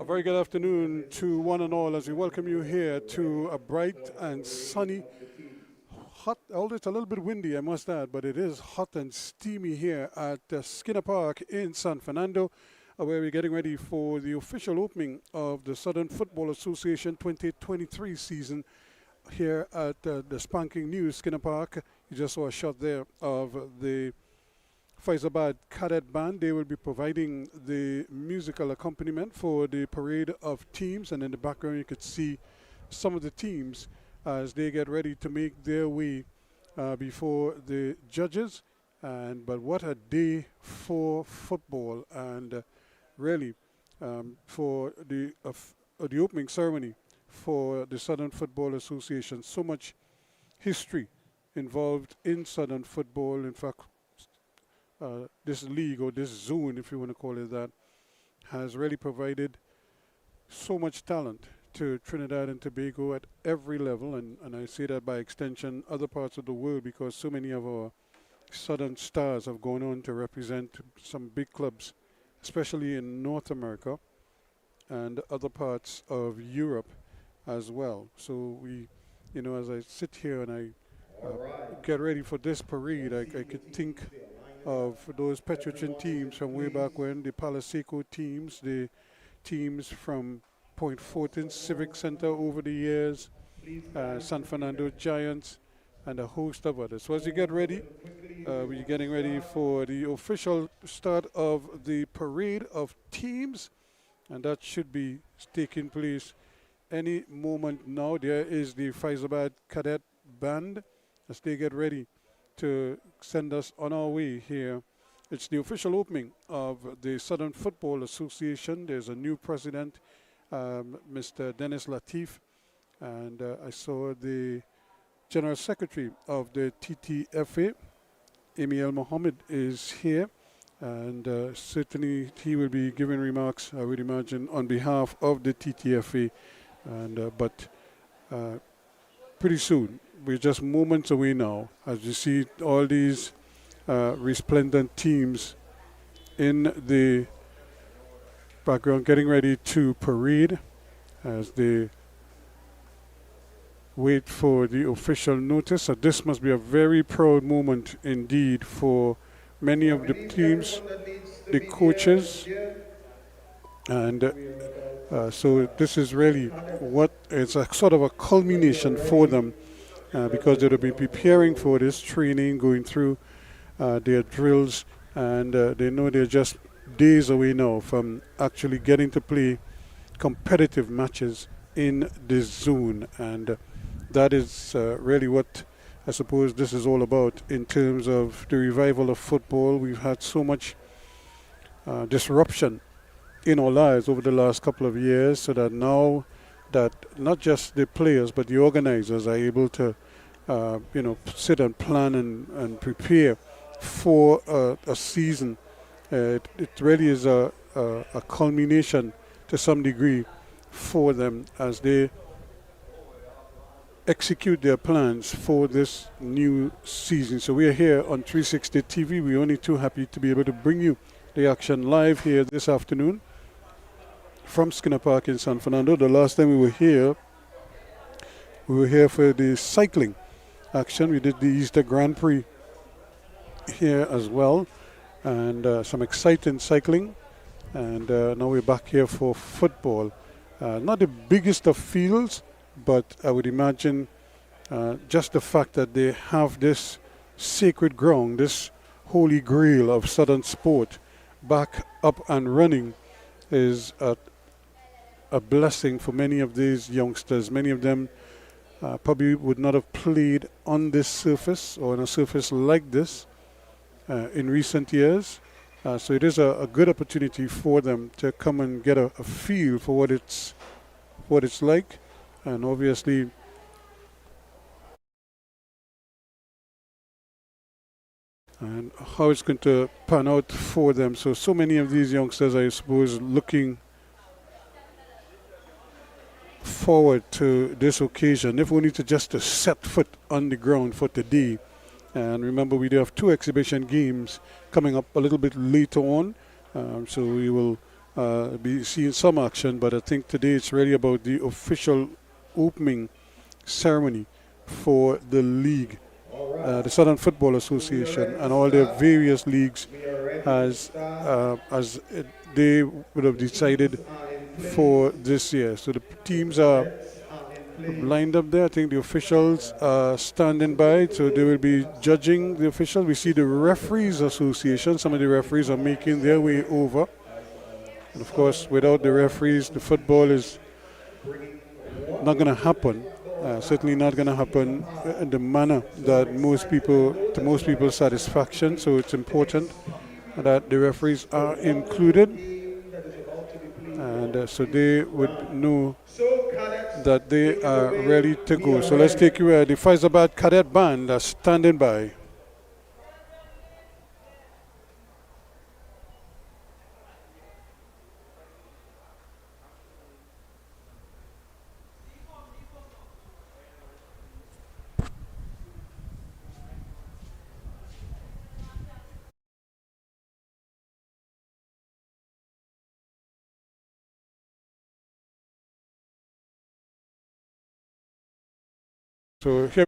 A very good afternoon to one and all as we welcome you here to a bright and sunny, hot, although it's a little bit windy, I must add, but it is hot and steamy here at Skinner Park in San Fernando, where we're getting ready for the official opening of the Southern Football Association 2023 season here at the spanking new Skinner Park. You just saw a shot there of the Faizabad Cadet Band. They will be providing the musical accompaniment for the parade of teams, and in the background you could see some of the teams as they get ready to make their way before the judges. But what a day for football, and really for the opening ceremony for the Southern Football Association. So much history involved in Southern football. In fact, this league, or this zone, if you want to call it that, has really provided so much talent to Trinidad and Tobago at every level, and I say that by extension other parts of the world, because so many of our Southern stars have gone on to represent some big clubs, especially in North America and other parts of Europe as well. So we, as I sit here and I get ready for this parade, I could think of those Petrochin teams from way back when, the Palaseco teams, the teams from Point Fortin Civic Center over the years, San Fernando Giants, and a host of others. So as you get ready, we're getting ready for the official start of the parade of teams, and that should be taking place any moment now. There is the Faizabad Cadet Band as they get ready to send us on our way here. It's the official opening of the Southern Football Association. There's a new president, Mr. Dennis Latif, and I saw the General Secretary of the TTFA, Amy Mohammed, is here, and certainly he will be giving remarks, I would imagine, on behalf of the TTFA. But pretty soon, we're just moments away now, as you see all these resplendent teams in the background getting ready to parade as they wait for the official notice. So this must be a very proud moment indeed for many of the teams, the coaches, and so this is really what it's a sort of a culmination for them. Because they'll be preparing for this training, going through their drills, and they know they're just days away now from actually getting to play competitive matches in this zone. And that is really what I suppose this is all about in terms of the revival of football. We've had so much disruption in our lives over the last couple of years, so that now that not just the players but the organizers are able to sit and plan and prepare for a season. It really is a culmination to some degree for them as they execute their plans for this new season. So we are here on 360 TV. We're only too happy to be able to bring you the action live here this afternoon from Skinner Park in San Fernando. The last time we were here for the cycling action. We did the Easter Grand Prix here as well, and some exciting cycling. And now we're back here for football. Not the biggest of fields, but I would imagine just the fact that they have this sacred ground, this holy grail of Southern sport, back up and running is a blessing for many of these youngsters. Many of them probably would not have played on this surface or on a surface like this in recent years. So it is a good opportunity for them to come and get a feel for what it's like, and obviously and how it's going to pan out for them. So many of these youngsters, I suppose, looking forward to this occasion, if only to just to set foot on the ground for today. And remember, we do have two exhibition games coming up a little bit later on, so we will be seeing some action, but I think today it's really about the official opening ceremony for the league, the Southern Football Association, and all their various leagues they would have decided for this year. So the teams are lined up there. I think the officials are standing by, so they will be judging the officials. We see the Referees Association. Some of the referees are making their way over. And of course, without the referees, the football is not going to happen. Certainly not going to happen in the manner that to most people's satisfaction. So it's important that the referees are included, and so they would know that they are ready to go. So let's take you the Faizabad Cadet Band are standing by. So here.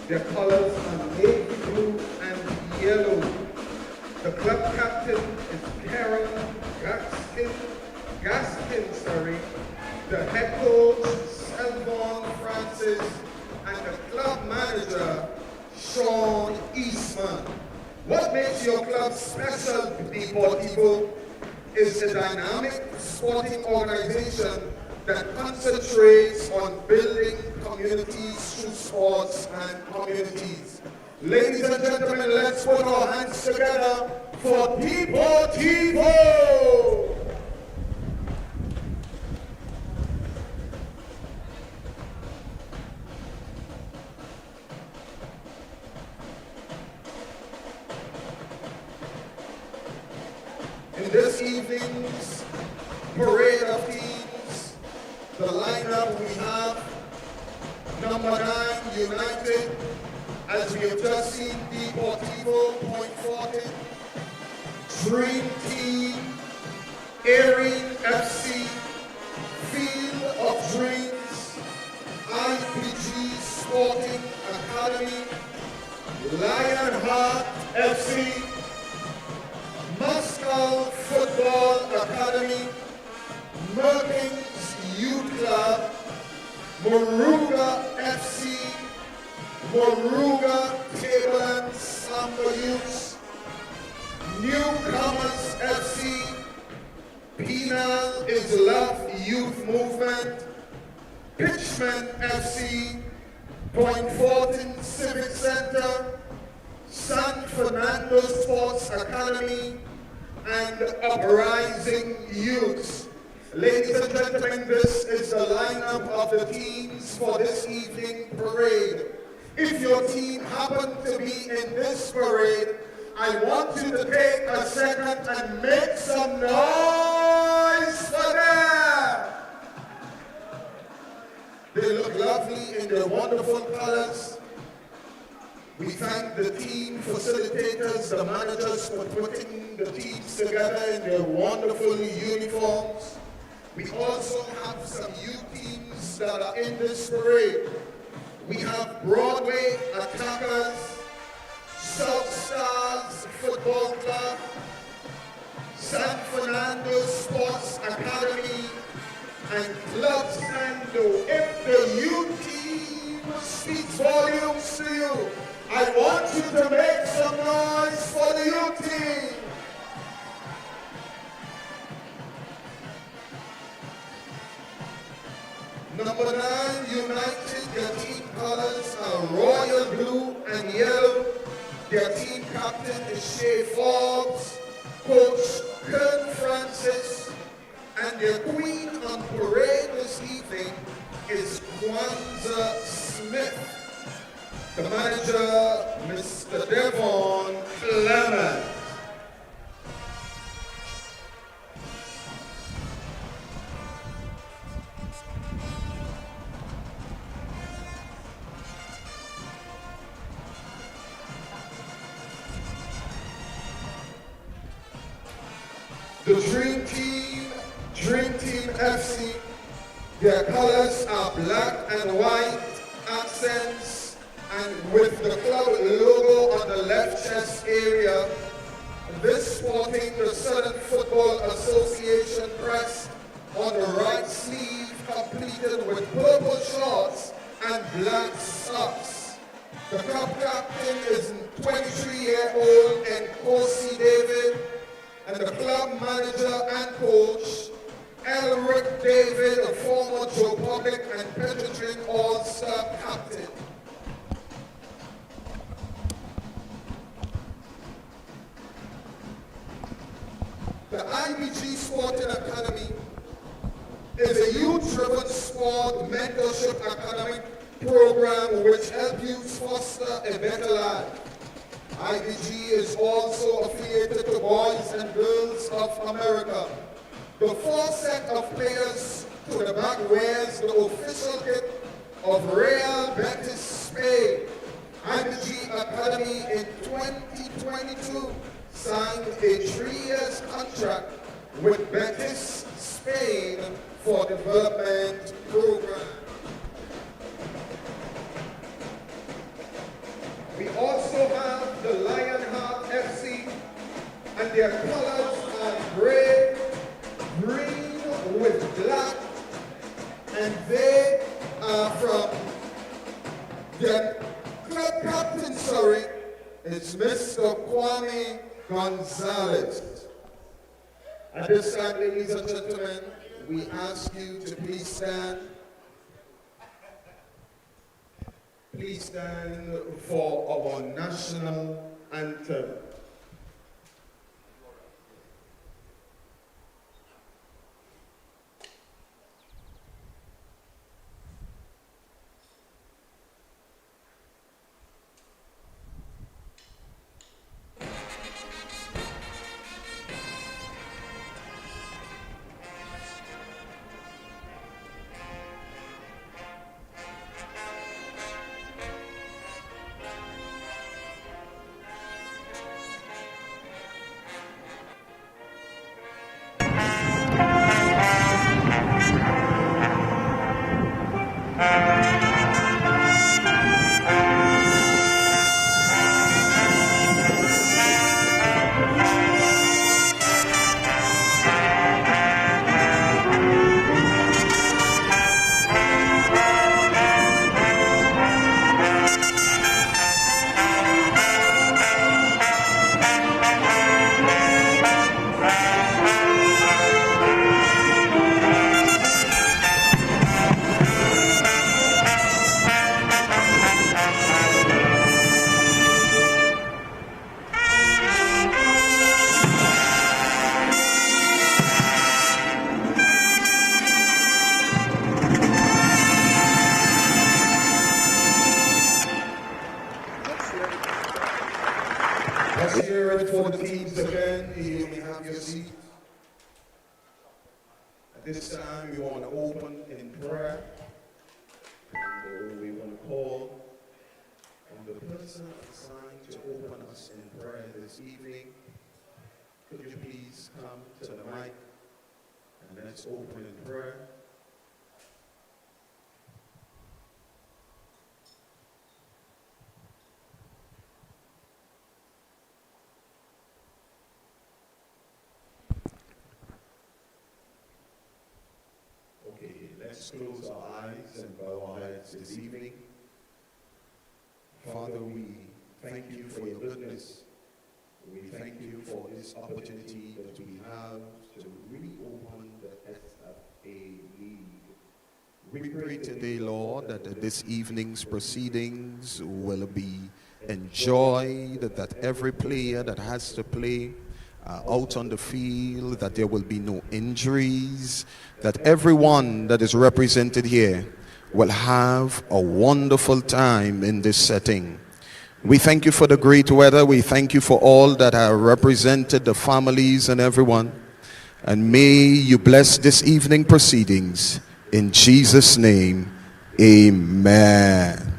Their colors are navy blue and yellow. The club captain is Karen Gaskin. The head coach, Selvon Francis, and the club manager, Sean Eastman. What makes your club special, Deportivo, is a dynamic sporting organization that concentrates on building communities through sports and communities. Ladies and gentlemen, let's put our hands together for Deportivo! In this evening's parade of teams, the lineup we have, number 9, United, as we have just seen, Deportivo, Point Fortin, Dream Team, Erin FC, Field of Dreams, IPG Sporting Academy, Lionheart FC, Moscow Football Academy, Merkins Youth Club, Moruga FC, Moruga Table and Samba Youths, Newcomers FC, Penal is Love Youth Movement, Pitchman FC, Point Fortin Civic Center, San Fernando Sports Academy, and Uprising Youths. Ladies and gentlemen, this is the lineup of the teams for this evening parade. If your team happened to be in this parade, I want you to take a second and make some noise for them. The They look lovely in their wonderful colors. We thank the team facilitators, the managers for putting the teams together in their wonderful uniforms. We also have some youth teams that are in this parade. We have Broadway Attackers, South Stars Football Club, San Fernando Sports Academy, and Club Sando. If the youth team speaks volumes to you, I want you to make some noise for the youth team. Number 9, United, their team colors are royal blue and yellow. Their team captain is Shea Forbes, coach Kern Francis, and their queen on parade this evening is Kwanzaa Smith. The manager, Mr. Devon Clement. The Dream Team FC, their colors are black and white accents, and with the club logo on the left chest area, this sporting the Southern Football Association crest on the right sleeve, completed with purple shorts and black socks. The club captain is 23-year-old Nkosi David, and the club manager and coach, Elric David, a former Joe Public and Petroglyph All-Star captain. The IBG Sporting Academy is a youth-driven sport mentorship academic program which helps youth foster a better life. IBG is also affiliated to Boys and Girls of America. The 4 set of players to the back wears the official kit of Real Betis Spain. IBG Academy in 2022 signed a 3-year contract with Betis Spain for development program. We also have the Lionheart FC, and their colors are gray, green with black, and they are from their club captain, is Mr. Kwame Gonzalez. At this time, ladies and gentlemen, we ask you to please stand. Please stand for our national anthem. Let's hear it for the teams again. You may have your seat. At this time, we want to open in prayer. we want to call on the person assigned to open us in prayer this evening. Could you please come to the mic and let's open in prayer. Okay, let's close our eyes and bow our heads this evening. Father, we thank you for your goodness. We thank you for this opportunity that we have to reopen the SFA League. We pray today, Lord, that this evening's proceedings will be enjoyed, that every player that has to play out on the field, that there will be no injuries, that everyone that is represented here will have a wonderful time in this setting. We thank you for the great weather. We thank you for all that are represented, the families and everyone. And may you bless this evening proceedings. In Jesus' name, amen.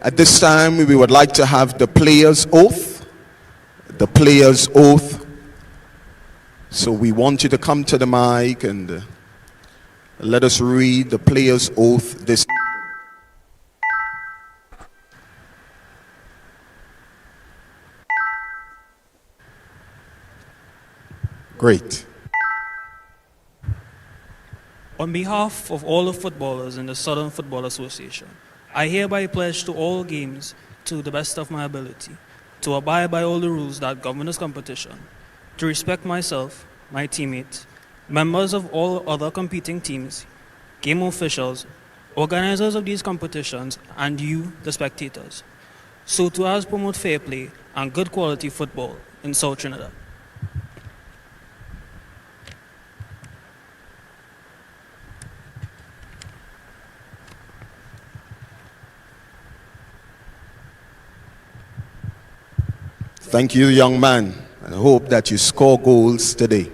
At this time, we would like to have the players' oath. The players' oath. So we want you to come to the mic and let us read the players' oath this evening. Great. On behalf of all the footballers in the Southern Football Association, I hereby pledge to all games, to the best of my ability, to abide by all the rules that govern this competition, to respect myself, my teammates, members of all other competing teams, game officials, organizers of these competitions, and you, the spectators, so to as promote fair play and good quality football in South Trinidad. Thank you, young man. I hope that you score goals today.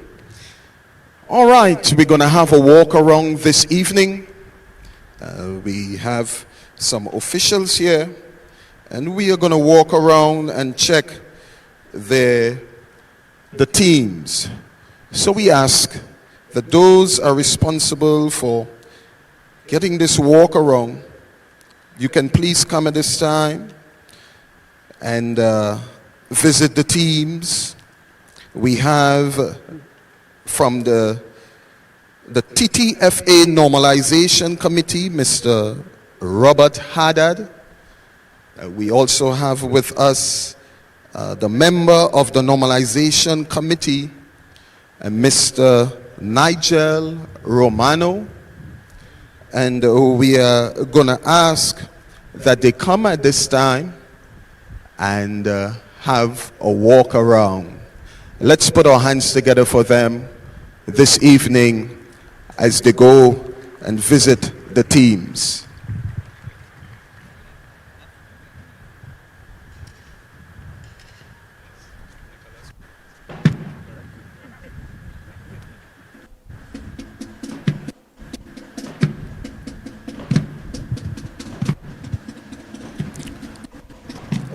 All right, we're going to have a walk around this evening. We have some officials here, and we are going to walk around and check the teams. So we ask that those are responsible for getting this walk around, you can please come at this time and visit the teams. We have from the TTFA Normalization Committee, Mr. Robert Haddad. We also have with us the member of the Normalization Committee, Mr. Nigel Romano. And we are going to ask that they come at this time and have a walk around. Let's put our hands together for them this evening as they go and visit the teams.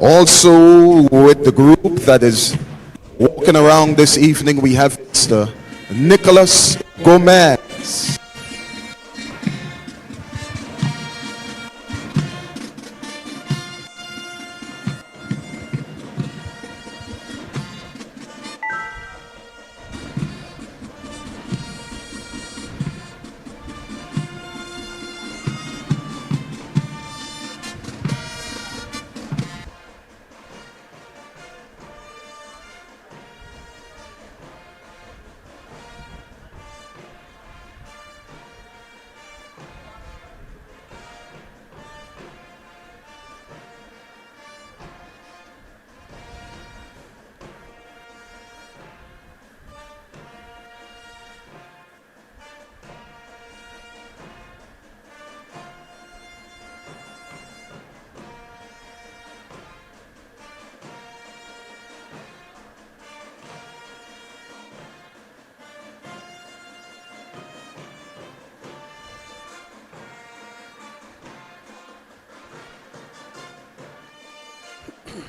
Also with the group that is walking around this evening, we have Mr. Nicholas Gomez. Yeah.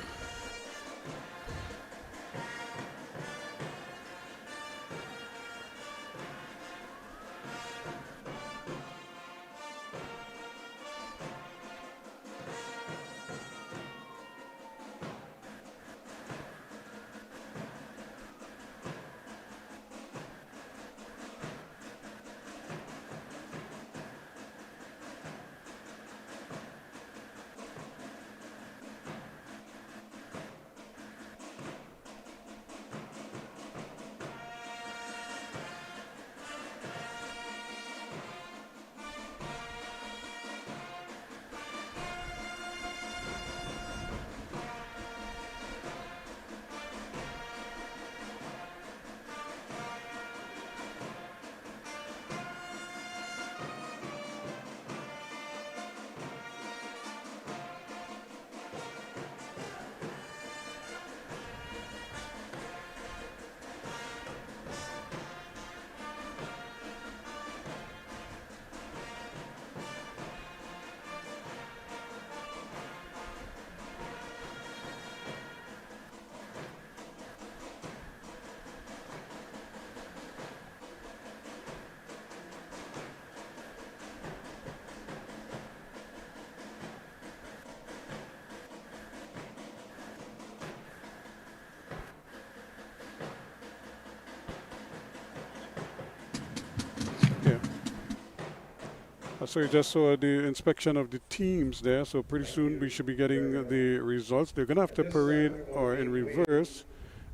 So you just saw the inspection of the teams there. So pretty soon we should be getting the results. They're going to have to parade or in reverse.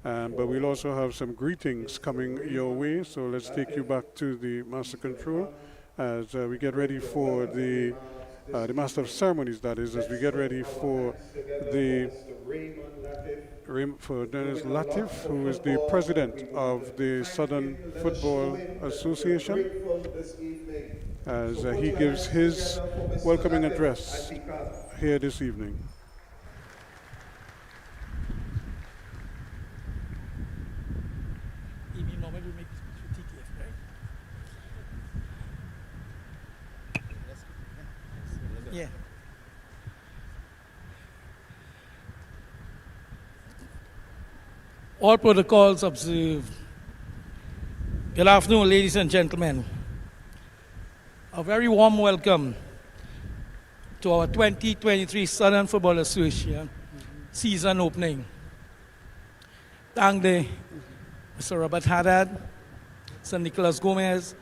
But we'll also have some greetings coming your way. So let's take you back to the Master Control as we get ready for the Master of Ceremonies, that is, as we get ready for the for Dennis Latif, who is the president of the Southern Football Association, as he gives his welcoming address here this evening. Yeah. All protocols observed. Good afternoon, ladies and gentlemen. A very warm welcome to our 2023 Southern Football Association season opening. Thank Mr. Robert Haddad, Sir Nicholas Gomez,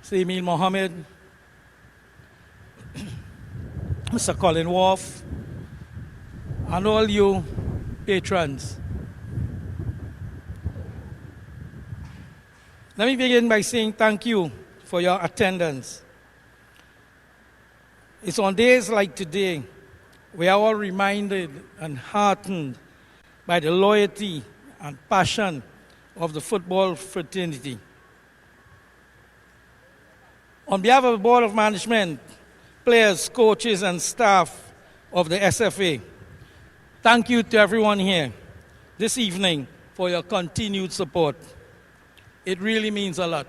Sir Emil Mohammed, Mr. Colin Wolf, and all you patrons. Let me begin by saying thank you for your attendance. It's on days like today we are all reminded and heartened by the loyalty and passion of the football fraternity. On behalf of the Board of Management, players, coaches, and staff of the SFA, thank you to everyone here this evening for your continued support. It really means a lot.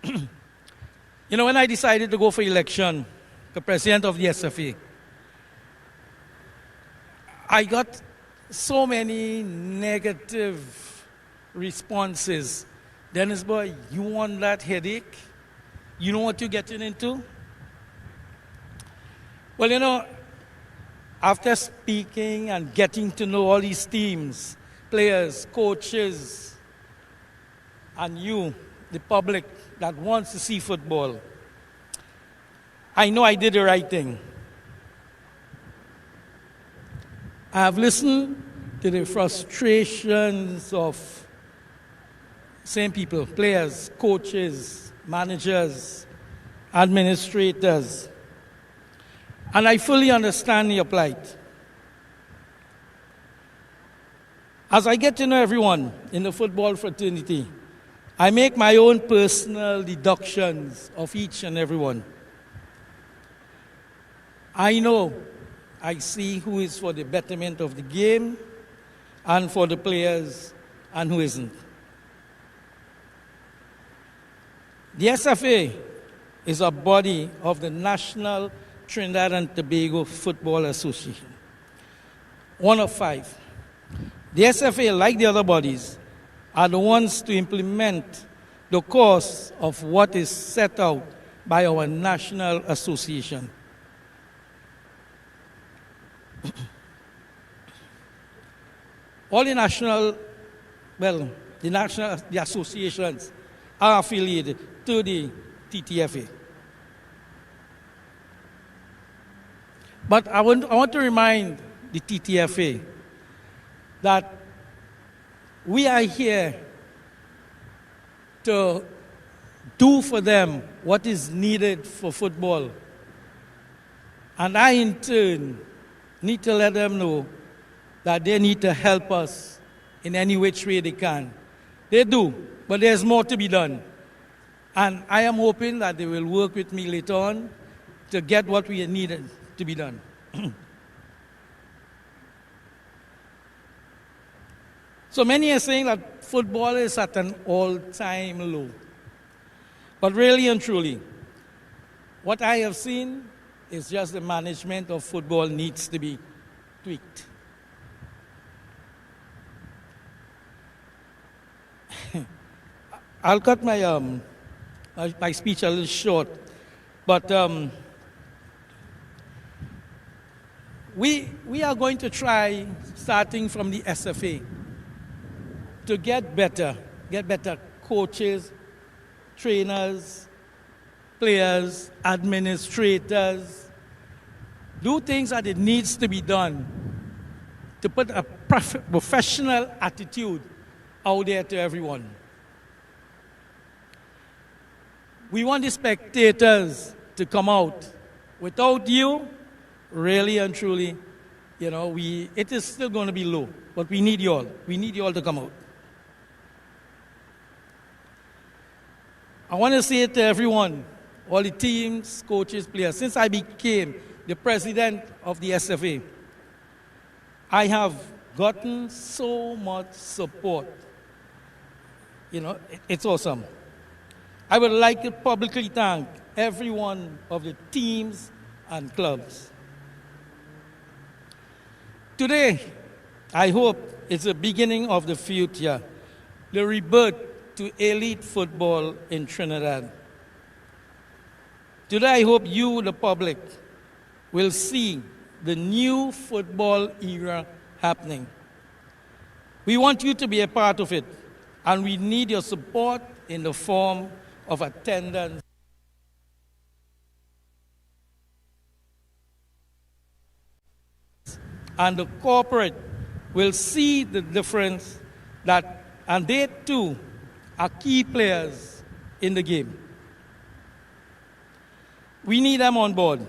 You know, when I decided to go for election, the president of the SFA, I got so many negative responses. Dennis boy, you want that headache? You know what you're getting into? Well, you know, after speaking and getting to know all these teams, players, coaches, and you, the public that wants to see football, I know I did the right thing. I have listened to the frustrations of same people, players, coaches, managers, administrators, and I fully understand your plight. As I get to know everyone in the football fraternity, I make my own personal deductions of each and every one. I know, I see who is for the betterment of the game and for the players and who isn't. The SFA is a body of the National Trinidad and Tobago Football Association. One of 5. The SFA, like the other bodies, are the ones to implement the course of what is set out by our national association. All the the associations are affiliated to the TTFA. But I want to remind the TTFA that we are here to do for them what is needed for football. And I, in turn, need to let them know that they need to help us in any which way they can. They do, but there's more to be done. And I am hoping that they will work with me later on to get what we needed to be done. So many are saying that football is at an all-time low. But really and truly, what I have seen is just the management of football needs to be tweaked. I'll cut my speech a little short, but we are going to try, starting from the SFA, to get better coaches, trainers, players, administrators, do things that it needs to be done to put a professional attitude out there to everyone. We want the spectators to come out. Without you, really and truly, it is still going to be low, but we need you all. We need you all to come out. I want to say to everyone, all the teams, coaches, players, since I became the president of the SFA, I have gotten so much support. It's awesome. I would like to publicly thank every one of the teams and clubs. Today, I hope it's the beginning of the future, the rebirth to elite football in Trinidad. Today, I hope you, the public, will see the new football era happening. We want you to be a part of it, and we need your support in the form of attendance. And the corporate will see the difference and they too are key players in the game. We need them on board.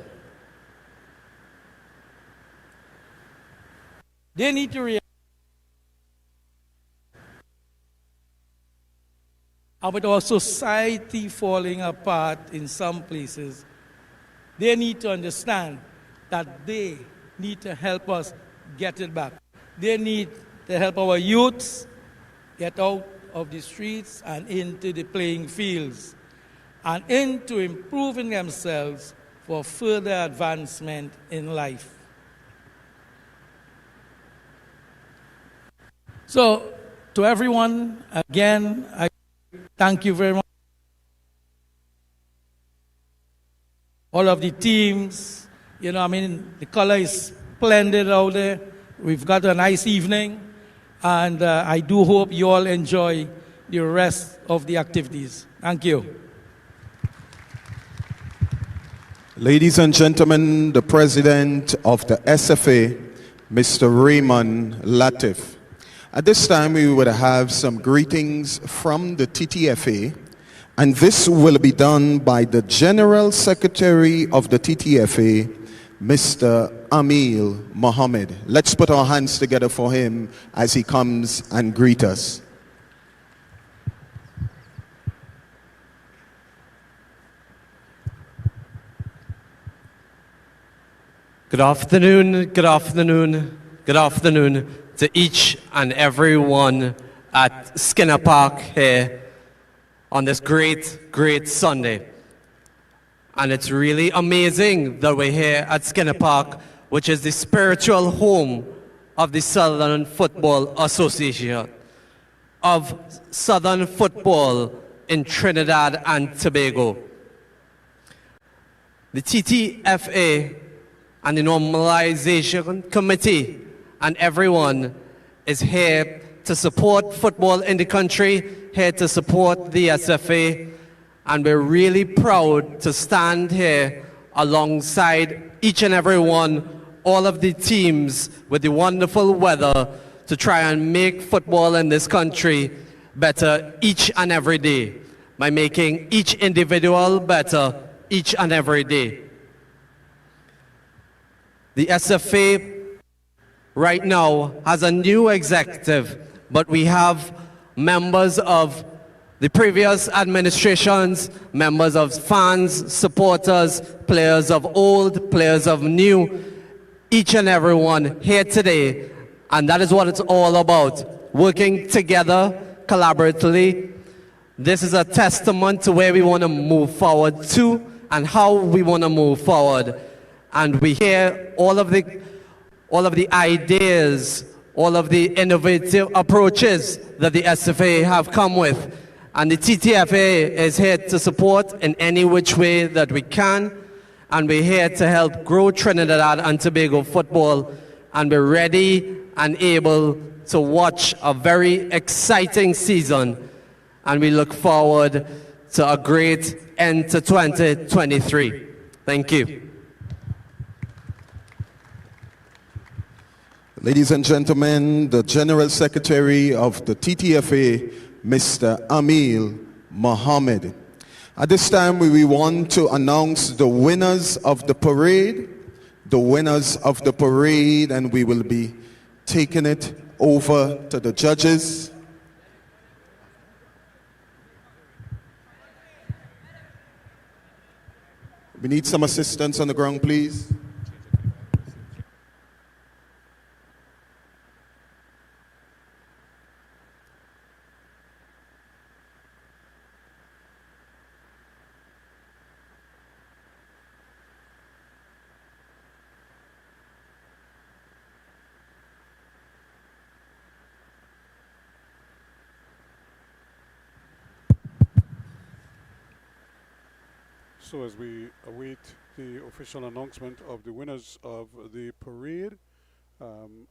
They need to realize with our society falling apart in some places, they need to understand that they need to help us get it back. They need to help our youths get out of the streets and into the playing fields and into improving themselves for further advancement in life. So, to everyone, again, I thank you very much. All of the teams, the color is splendid out there. We've got a nice evening, and I do hope you all enjoy the rest of the activities. Thank you. Ladies and gentlemen, the president of the SFA, Mr. Raymond Latif. At this time, we would have some greetings from the TTFA, and this will be done by the General Secretary of the TTFA, Mr. Amil Mohammed. Let's put our hands together for him as he comes and greet us. Good afternoon, good afternoon, good afternoon to each and every one at Skinner Park here on this great, great Sunday. And it's really amazing that we're here at Skinner Park, which is the spiritual home of the Southern Football Association, of Southern football in Trinidad and Tobago. The TTFA and the Normalization Committee and everyone is here to support football in the country, here to support the SFA, and we're really proud to stand here alongside each and every one, all of the teams with the wonderful weather to try and make football in this country better each and every day by making each individual better each and every day. The SFA right now has a new executive, but we have members of the previous administrations, members of fans, supporters, players of old, players of new, each and every one here today, and that is what it's all about, working together collaboratively. This is a testament to where we want to move forward to and how we want to move forward. And we hear all of the ideas, all of the innovative approaches that the SFA have come with. And the TTFA is here to support in any which way that we can. And we're here to help grow Trinidad and Tobago football. And we're ready and able to watch a very exciting season. And we look forward to a great end to 2023. Thank you. Ladies and gentlemen, the General Secretary of the TTFA, Mr. Amil Mohammed. At this time, we want to announce the winners of the parade. The winners of the parade, and we will be taking it over to the judges. We need some assistance on the ground, please. So as we await the official announcement of the winners of the parade,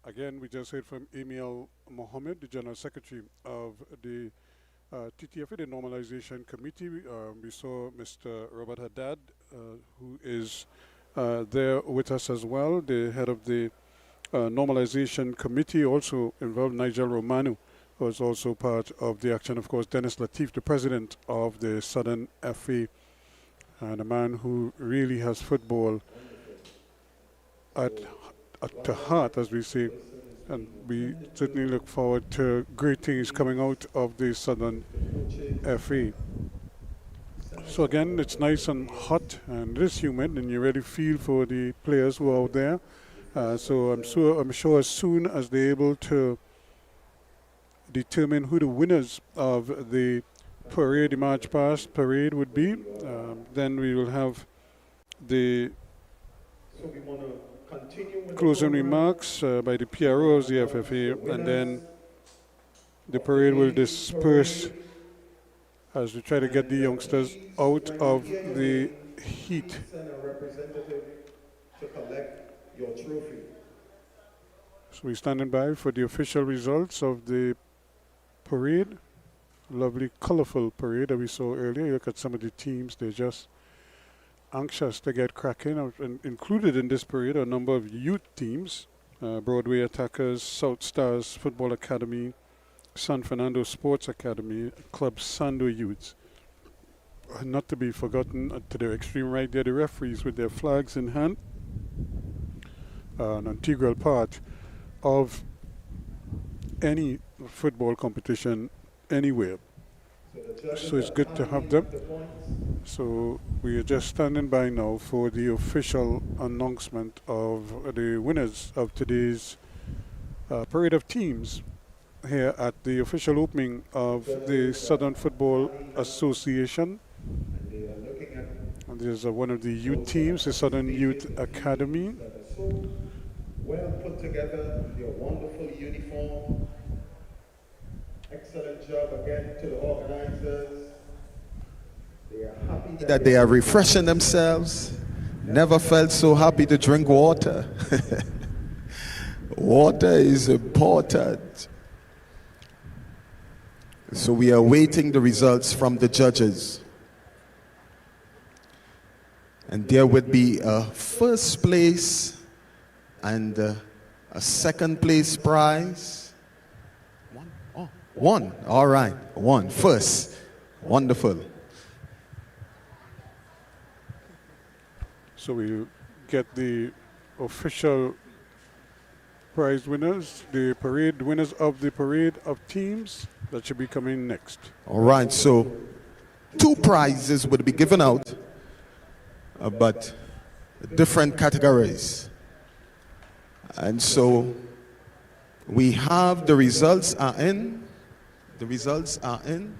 again, we just heard from Emil Mohammed, the General Secretary of the TTFA, the Normalization Committee. We saw Mr. Robert Haddad, who is there with us as well, the head of the Normalization Committee, also involved Nigel Romano, who is also part of the action. Of course, Dennis Latif, the president of the Southern FA, and a man who really has football at the heart, as we say. And we certainly look forward to great things coming out of the Southern FA. So again, it's nice and hot and it is humid, and you really feel for the players who are out there. So I'm sure as soon as they're able to determine who the winners of the parade, the March Past parade would be, then we will have the closing remarks by the PRO of the FFA, and then the parade will disperse as we try to get the youngsters out of the heat. So we're standing by for the official results of the parade. Lovely, colorful parade that we saw earlier. You look at some of the teams, they're just anxious to get cracking. And included in this parade are a number of youth teams, Broadway Attackers, South Stars Football Academy, San Fernando Sports Academy, Club Sando Youths. Not to be forgotten, to the extreme right there, the referees with their flags in hand, an integral part of any football competition anywhere. So it's good to have them. So we are just standing by now for the official announcement of the winners of today's parade of teams here at the official opening of the Southern Football Association. And There's one of the youth teams, the Southern Youth Academy. Well put together, your wonderful uniform. Excellent job again to the organizers. They are happy that they are refreshing themselves. Never felt so happy to drink water. Water is important. So we are awaiting the results from the judges. And there would be a first place and a second place prize. One. All right. One. First. Wonderful. So we get the official prize winners, the parade winners of the parade of teams that should be coming next. All right. So 2 prizes would be given out, but different categories. And so we have the results are in. The results are in.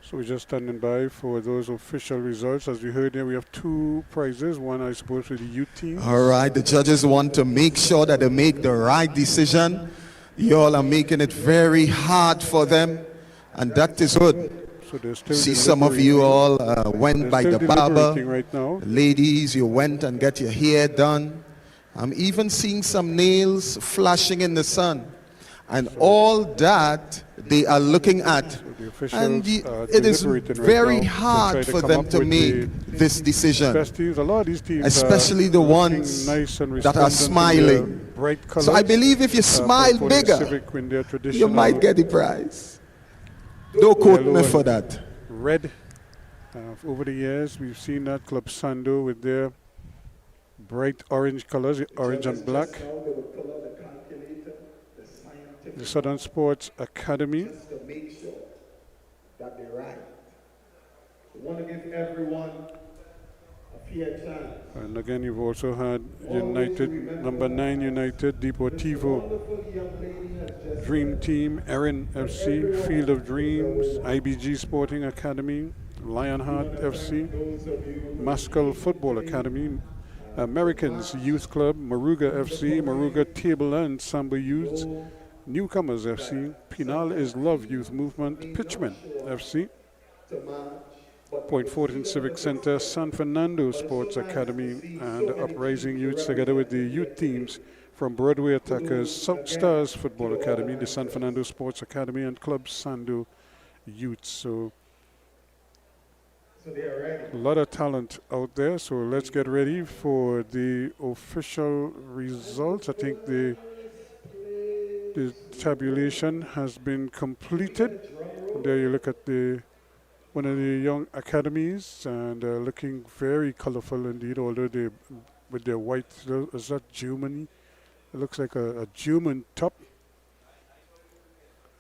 So we're just standing by for those official results. As we heard there, we have 2 prizes. One, I suppose, for the youth team. All right. The judges want to make sure that they make the right decision. You all are making it very hard for them, and that is good. So they're still See, some of you all went by the barber. Right now. Ladies, you went and get your hair done. I'm even seeing some nails flashing in the sun. And all that they are looking at. So and it is very hard for them to make this decision. A lot of these teams especially the ones nice that are smiling. Bright colors, so I believe if you smile bigger, you might get the prize. Don't quote me for that. Red. Over the years, we've seen that Club Sando with their bright orange colors, orange and black. The Southern Sports Academy. Just to make sure that they're right. We want to give everyone a fair chance. And again, you've also had United, number 9 United, Deportivo, Dream Team, Erin FC, Field of Dreams, IBG Sporting Academy, Lionheart FC, Muscle Football Academy, Americans Youth Club, Moruga FC, Moruga Table and Samba Youths, Newcomers FC, Pinal is Love Youth Movement, Pitchman FC, Point Fortin Civic Center, San Fernando Sports Academy, and Uprising Youths together with the youth teams from Broadway Attackers, South Stars Football Academy, the San Fernando Sports Academy, and Club Sando Youths. So a lot of talent out there. So let's get ready for the official results. I think the tabulation has been completed. There you look at one of the young academies, and looking very colorful indeed, although they with their white, is that Germany? It looks like a German top.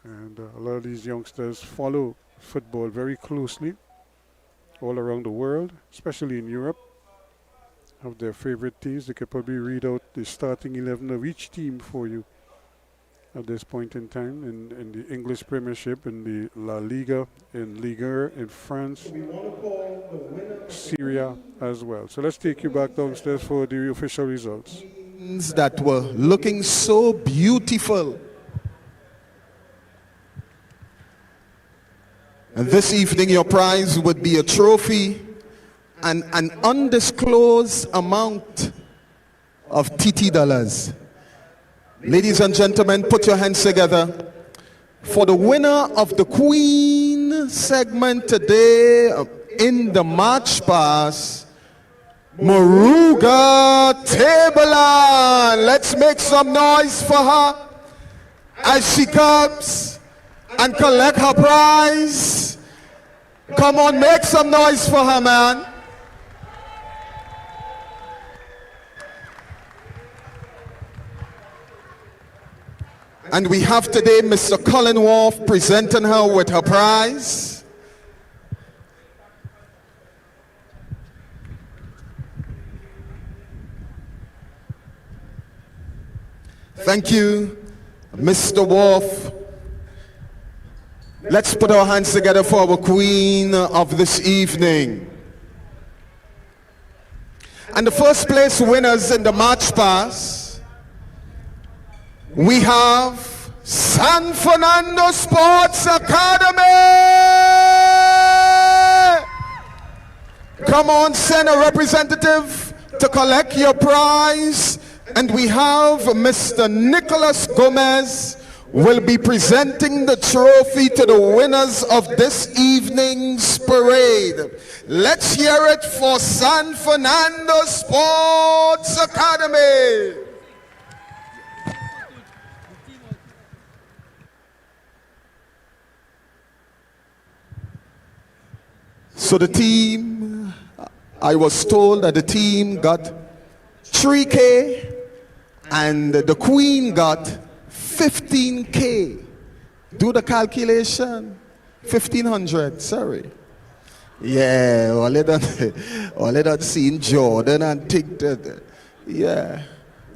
And a lot of these youngsters follow football very closely all around the world, especially in Europe. Have their favorite teams. They could probably read out the starting 11 of each team for you at this point in time in the English Premiership, in the La Liga, in Ligue 1, in France, Syria as well. So let's take you back downstairs for the official results. That were looking so beautiful. And this evening your prize would be a trophy and an undisclosed amount of TT dollars. Ladies and gentlemen, put your hands together for the winner of the Queen segment today in the March Pass, Moruga Tableland. Let's make some noise for her as she comes and collect her prize. Come on, make some noise for her, man. And we have today Mr. Colin Wolf presenting her with her prize. Thank you, Mr. Wolf. Let's put our hands together for our queen of this evening. And the first place winners in the March Pass, we have San Fernando Sports Academy. Come on, send a representative to collect your prize. And we have Mr. Nicholas Gomez will be presenting the trophy to the winners of this evening's parade. Let's hear it for San Fernando Sports Academy. So the team, I was told that the team got 3K and the queen got 15K. Do the calculation. 1,500, sorry. Yeah, all of that seen Jordan and think that, yeah.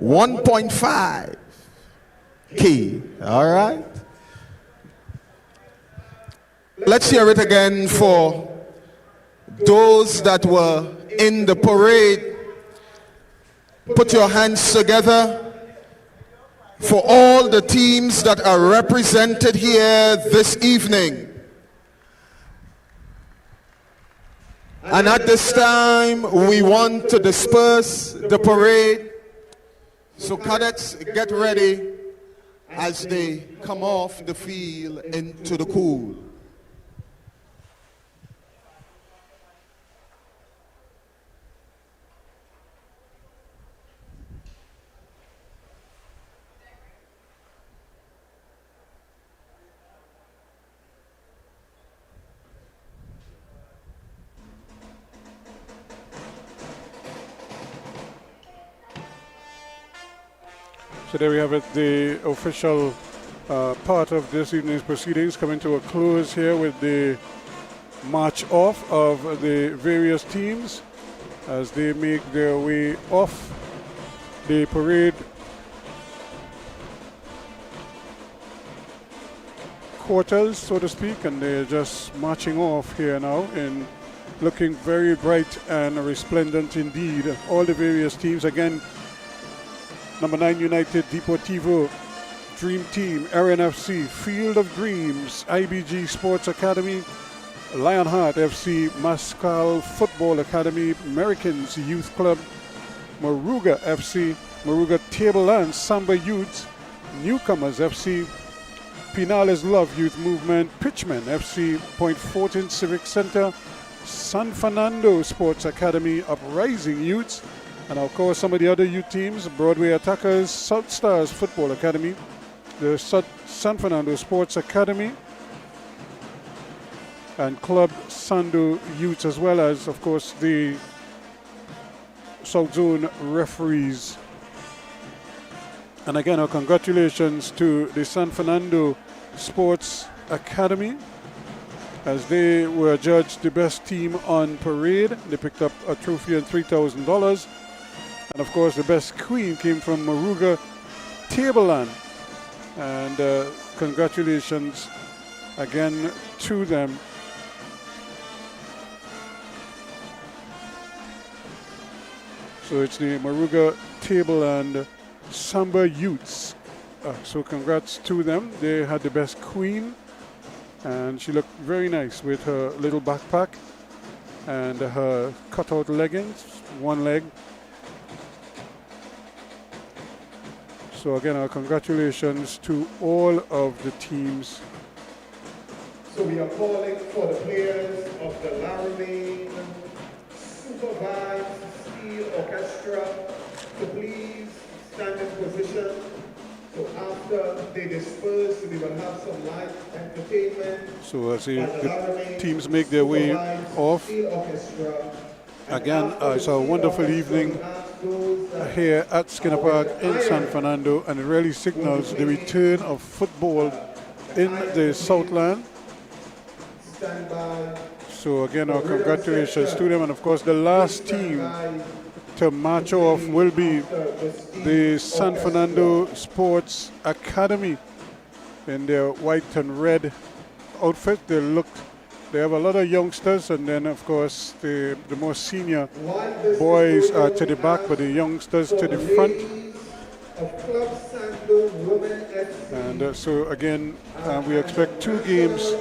1.5K, all right? Let's hear it again for those that were in the parade. Put your hands together for all the teams that are represented here this evening. And at this time, we want to disperse the parade. So cadets, get ready as they come off the field into the cool. So there we have it, the official part of this evening's proceedings coming to a close here with the march off of the various teams as they make their way off the parade quarters, so to speak, and they're just marching off here now in looking very bright and resplendent indeed. All the various teams, again, Number 9 United, Deportivo, Dream Team, RNFC, Field of Dreams, IBG Sports Academy, Lionheart FC, Mascal Football Academy, Americans Youth Club, Moruga FC, Moruga Tableland Samba Youths, Newcomers FC, Pinales Love Youth Movement, Pitchman FC, Point Fortin Civic Center, San Fernando Sports Academy, Uprising Youths, and of course some of the other youth teams, Broadway Attackers, South Stars Football Academy, the San Fernando Sports Academy, and Club Sando Youths, as well as, of course, the South Zone referees. And again, our congratulations to the San Fernando Sports Academy, as they were judged the best team on parade. They picked up a trophy and $3,000. And of course, the best queen came from Moruga Tableland. And congratulations again to them. So it's the Moruga Tableland Samba Youths. So congrats to them. They had the best queen, and she looked very nice with her little backpack and her cutout leggings, one leg. So again, our congratulations to all of the teams. So we are calling for the players of the Laramie Supervised Steel Orchestra to please stand in position. So after they disperse, we will have some light entertainment. So as the teams make their way off, again, it's a wonderful evening here at Skinner Park in San Fernando, and it really signals the return of football in the Southland. So again, our congratulations to them, and of course the last team to march off will be the San Fernando Sports Academy in their white and red outfit. They have a lot of youngsters, and then of course the more senior boys are to the back, but the youngsters to the front. And so again, we expect two games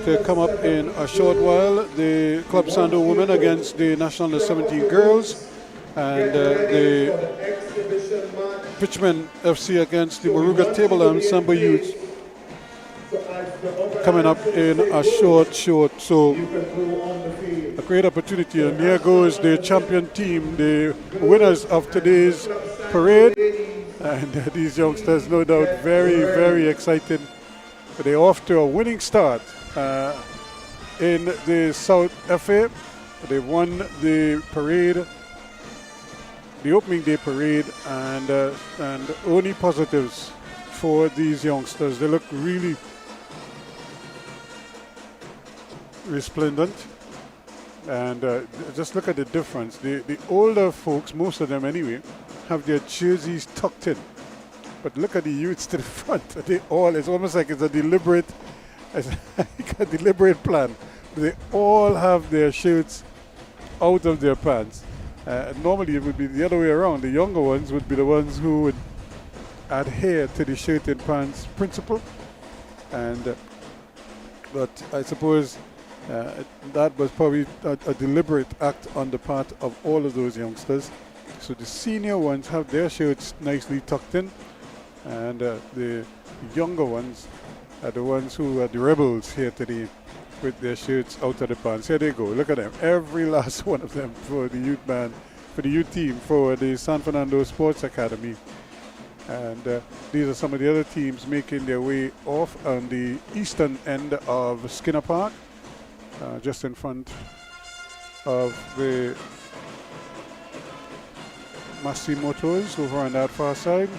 to come up in a short while. The Club Sando women against the National Under 17 girls, and the Pitchman FC against the Moruga Table and Samba Youth coming up in a short. So a great opportunity, and here goes the champion team, the winners of today's parade. And these youngsters, no doubt, very, very excited. They're off to a winning start in the South FA. They won the parade, the opening day parade, and only positives for these youngsters. They look really resplendent, and just look at the difference. The older folks, most of them anyway, have their jerseys tucked in, but look at the youths to the front. It's almost like it's a deliberate plan. They all have their shirts out of their pants. Normally it would be the other way around. The younger ones would be the ones who would adhere to the shirt and pants principle, and but I suppose that was probably a deliberate act on the part of all of those youngsters. So the senior ones have their shirts nicely tucked in, and the younger ones are the ones who are the rebels here today with their shirts out of the pants. Here they go. Look at them. Every last one of them for the youth band, for the youth team, for the San Fernando Sports Academy. And these are some of the other teams making their way off on the eastern end of Skinner Park, just in front of the Massey Motors over on that far side.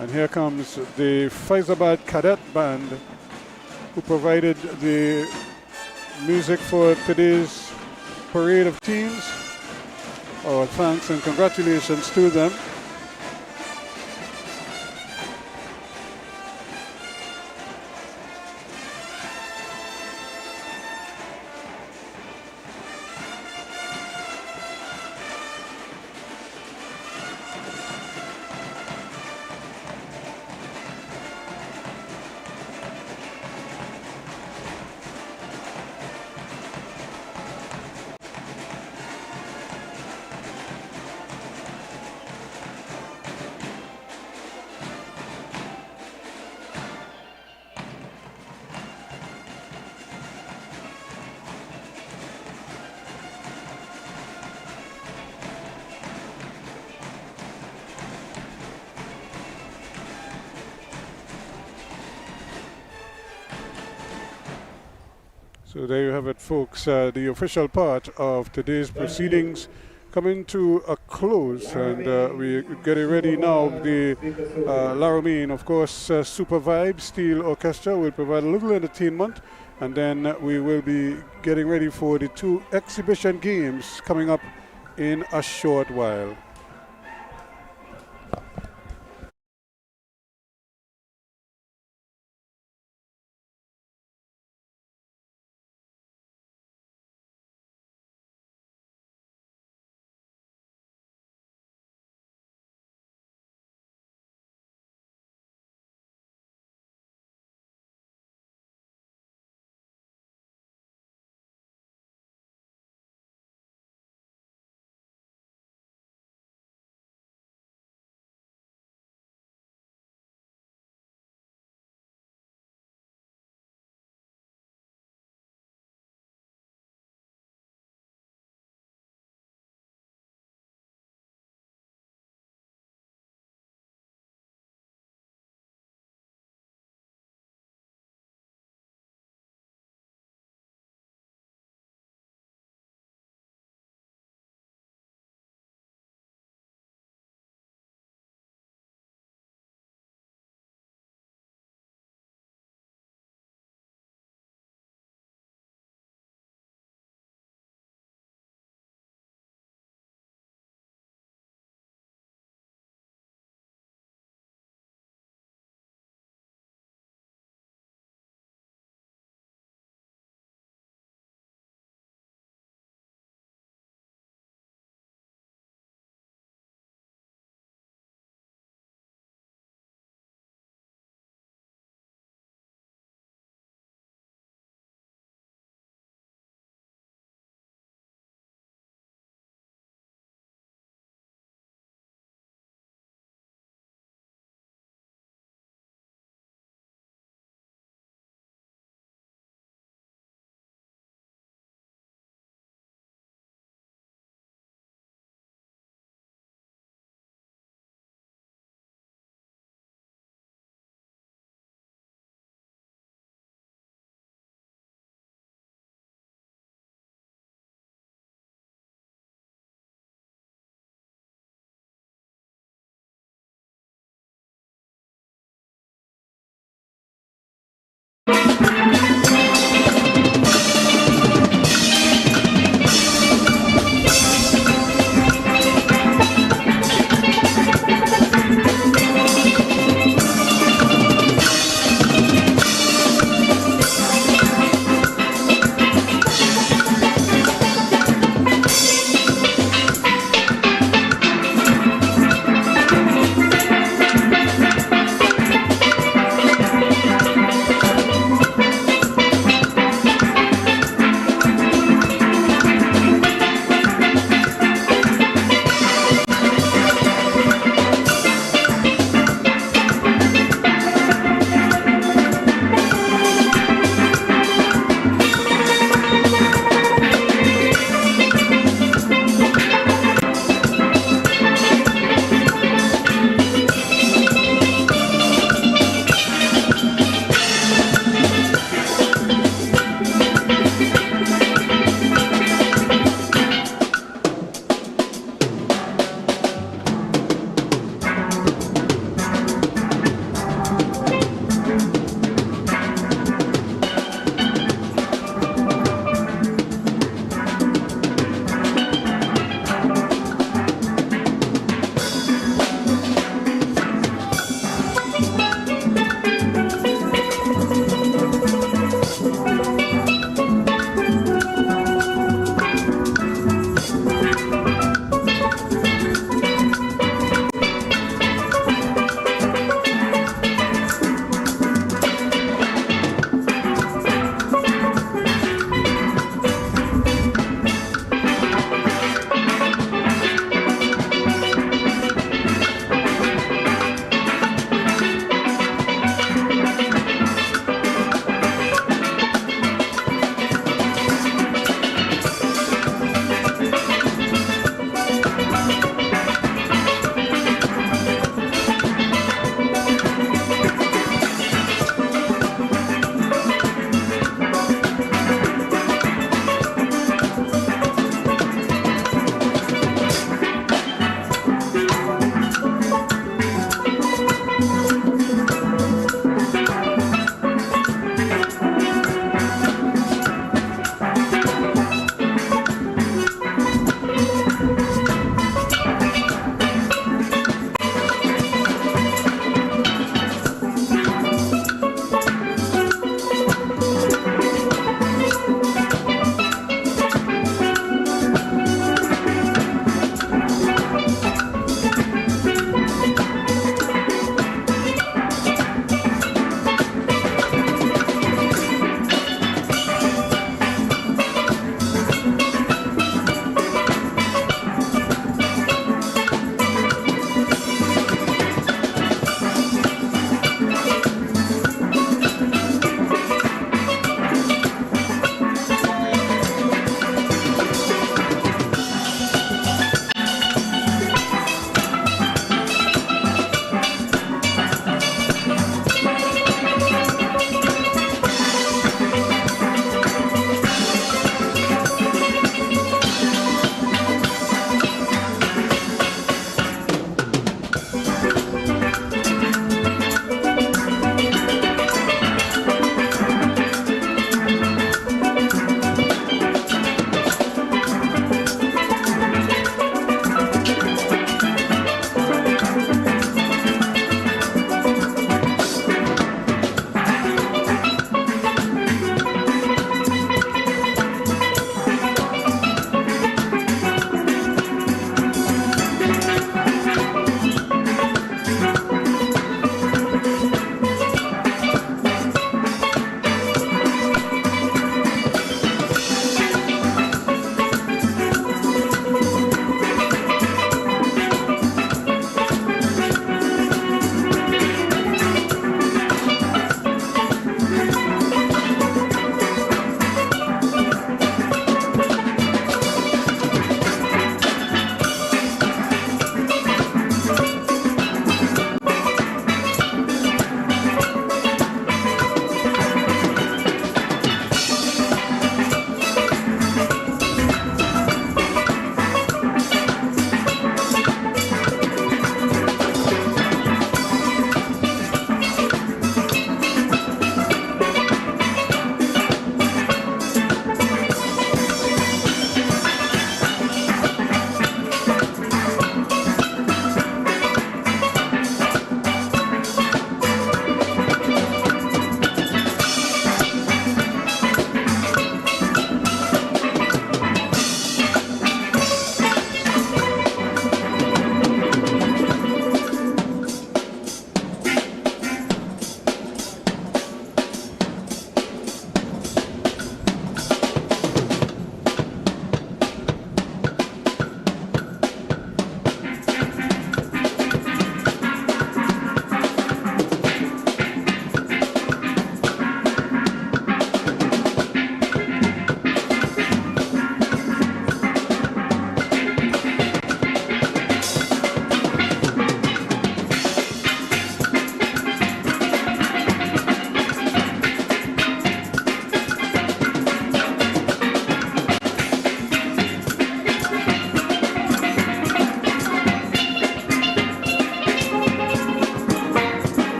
And here comes the Faizabad Cadet Band, who provided the music for today's parade of teams. Our thanks and congratulations to them. So there you have it, folks. The official part of today's proceedings coming to a close, and we're getting ready now. The La Romaine, of course, Super Vibe Steel Orchestra will provide a little entertainment, and then we will be getting ready for the two exhibition games coming up in a short while.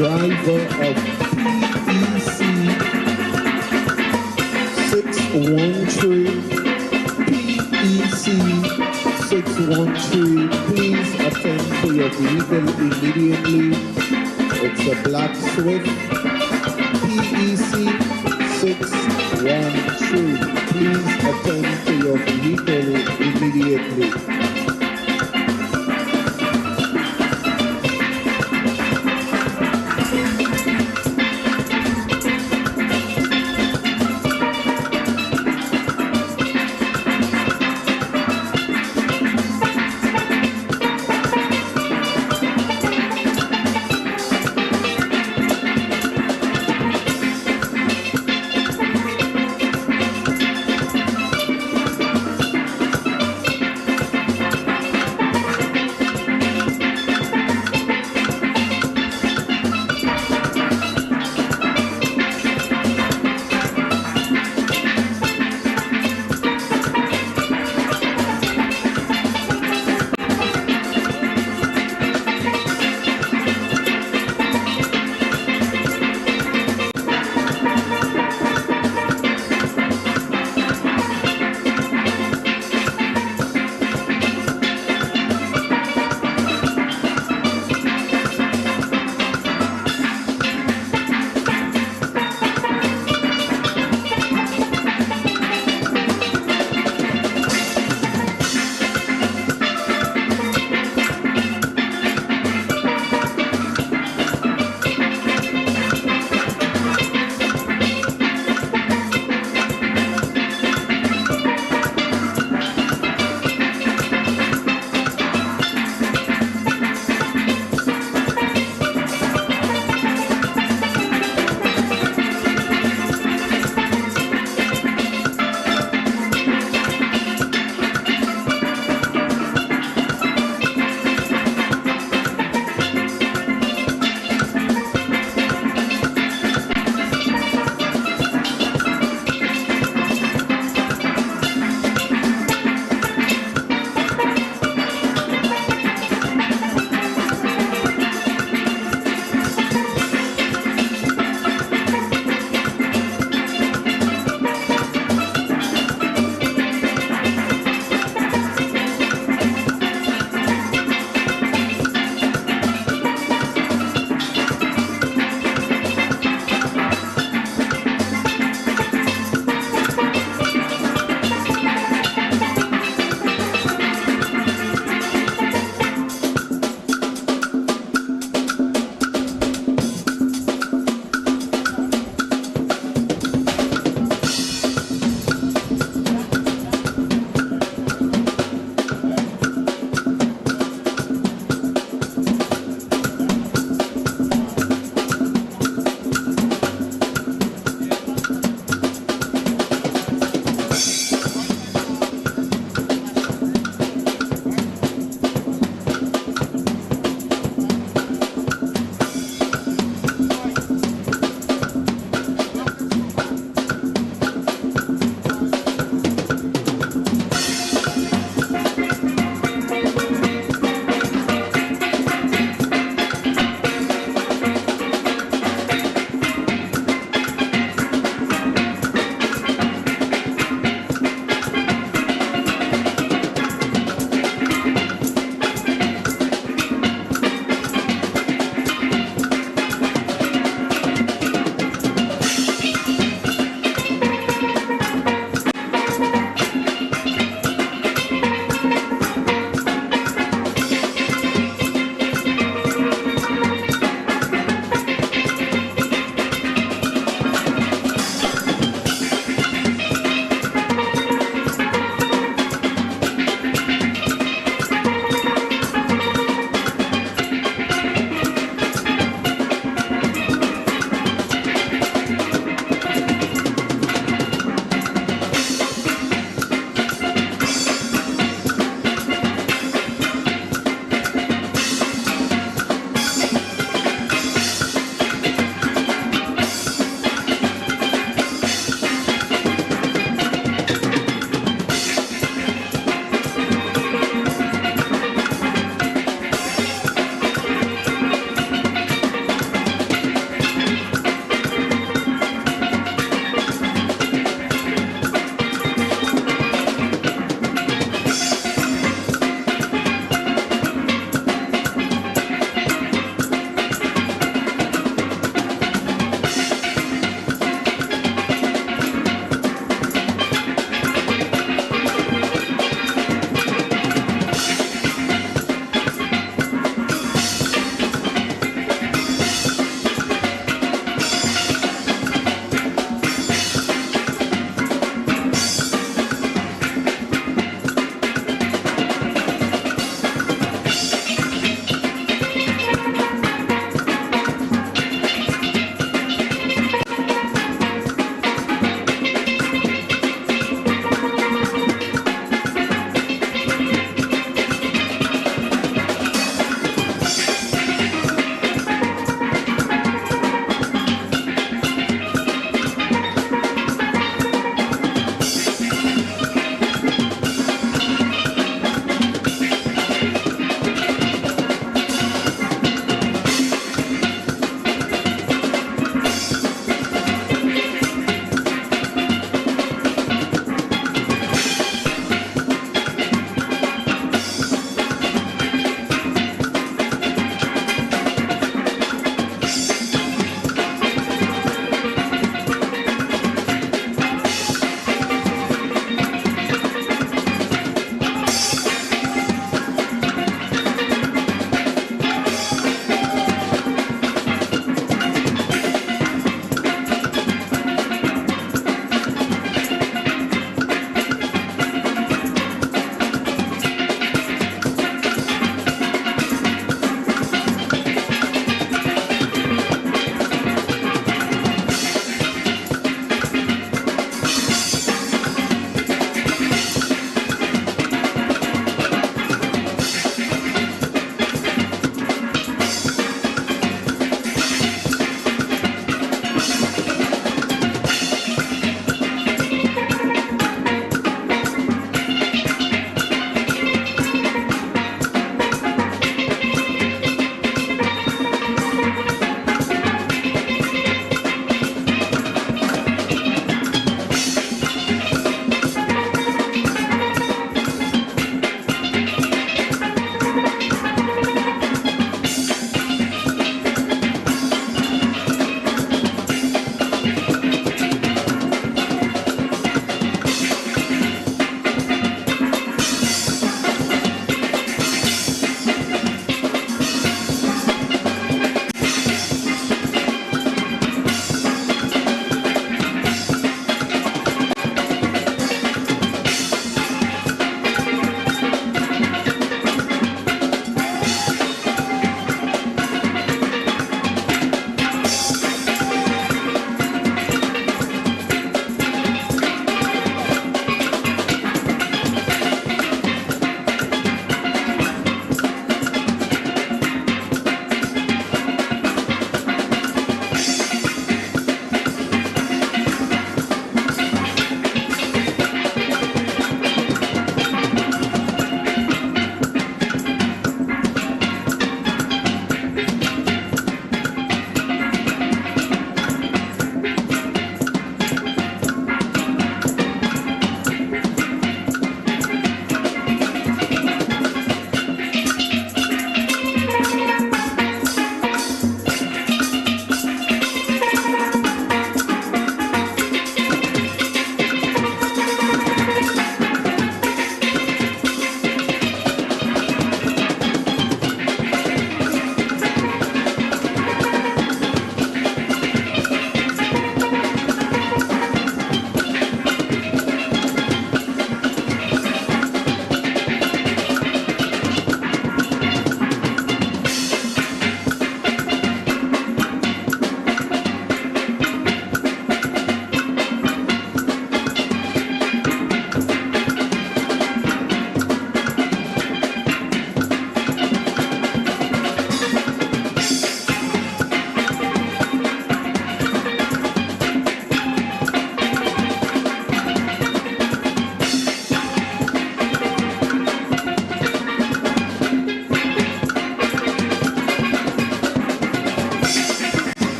driver of PEC 613. PEC 613, please attend to your vehicle immediately. It's a black Swift. PEC 613, please attend to your vehicle immediately.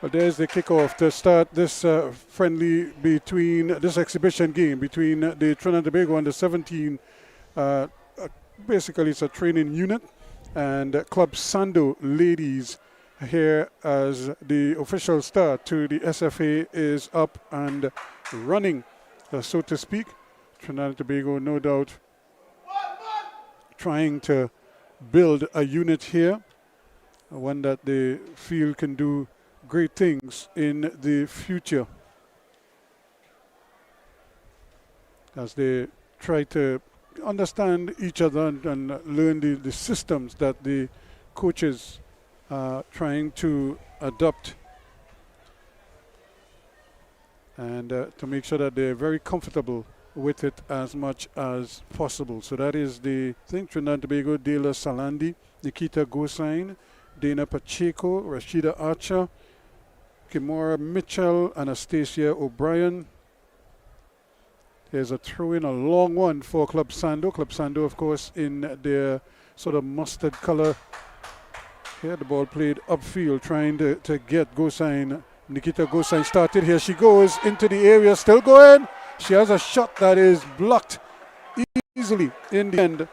Well, there's the kickoff to start this friendly between this exhibition game between the Trinidad and Tobago under 17. Basically, it's a training unit, and Club Sando ladies here as the official start to the SFA is up and running, so to speak. Trinidad and Tobago, no doubt, trying to build a unit here, one that they feel can do great things in the future as they try to understand each other and learn the systems that the coaches are trying to adopt, and to make sure that they're very comfortable with it as much as possible. So that is the thing. Trinidad and Tobago, Dela Salandi, Nikita Gosain, Dana Pacheco, Rashida Archer, Kimora Mitchell, Anastasia O'Brien. There's a throw-in, a long one for Club Sando. Club Sando, of course, in their sort of mustard color. Here the ball played upfield, trying to get Gosain. Nikita Gosain started. Here she goes into the area, still going. She has a shot that is blocked easily in the end.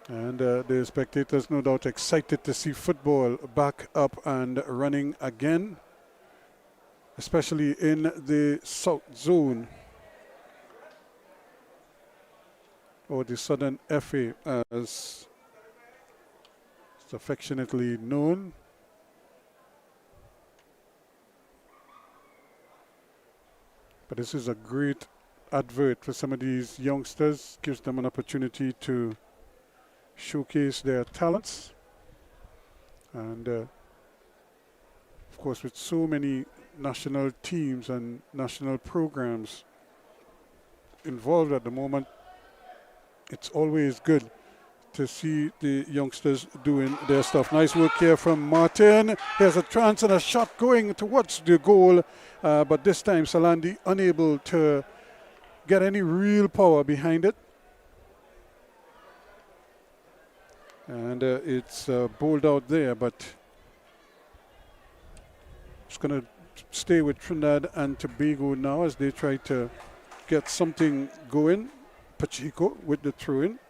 And the spectators, no doubt, excited to see football back up and running again, especially in the South Zone, or the Southern FA as it's affectionately known. But this is a great advert for some of these youngsters, gives them an opportunity to showcase their talents. And of course, with so many national teams and national programs involved at the moment, it's always good to see the youngsters doing their stuff. Nice work here from Martin. Here's a chance and a shot going towards the goal, but this time Salandi unable to get any real power behind it. And it's bowled out there, but it's going to stay with Trinidad and Tobago now as they try to get something going. Pacheco with the throw-in.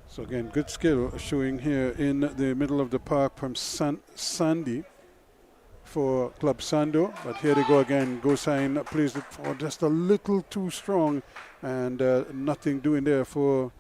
So again, good skill showing here in the middle of the park from Sandy for Club Sando. But here they go again. Gosain plays it for just a little too strong, and nothing doing there for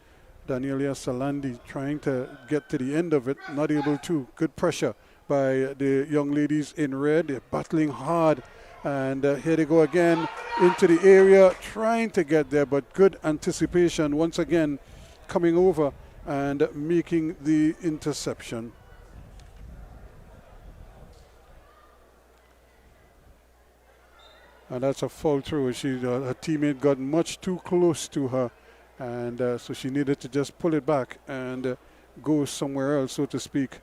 Danielia Salandi, trying to get to the end of it, not able to. Good pressure by the young ladies in red. They're battling hard, and here they go again into the area, trying to get there, but good anticipation once again, coming over and making the interception. And that's a foul through. Her teammate got much too close to her, and so she needed to just pull it back and go somewhere else, so to speak.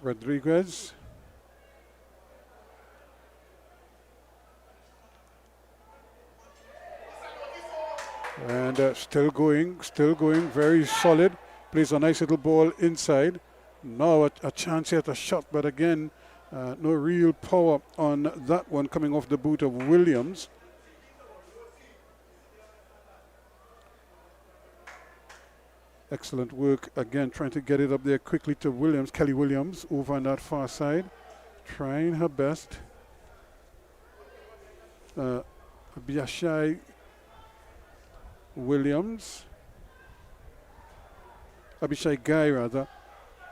Rodriguez. And still going, very solid. Plays a nice little ball inside. Now a chance here at a shot, but again, no real power on that one coming off the boot of Williams. Excellent work again, trying to get it up there quickly to Williams. Kelly Williams over on that far side, trying her best. Abishai Guy rather,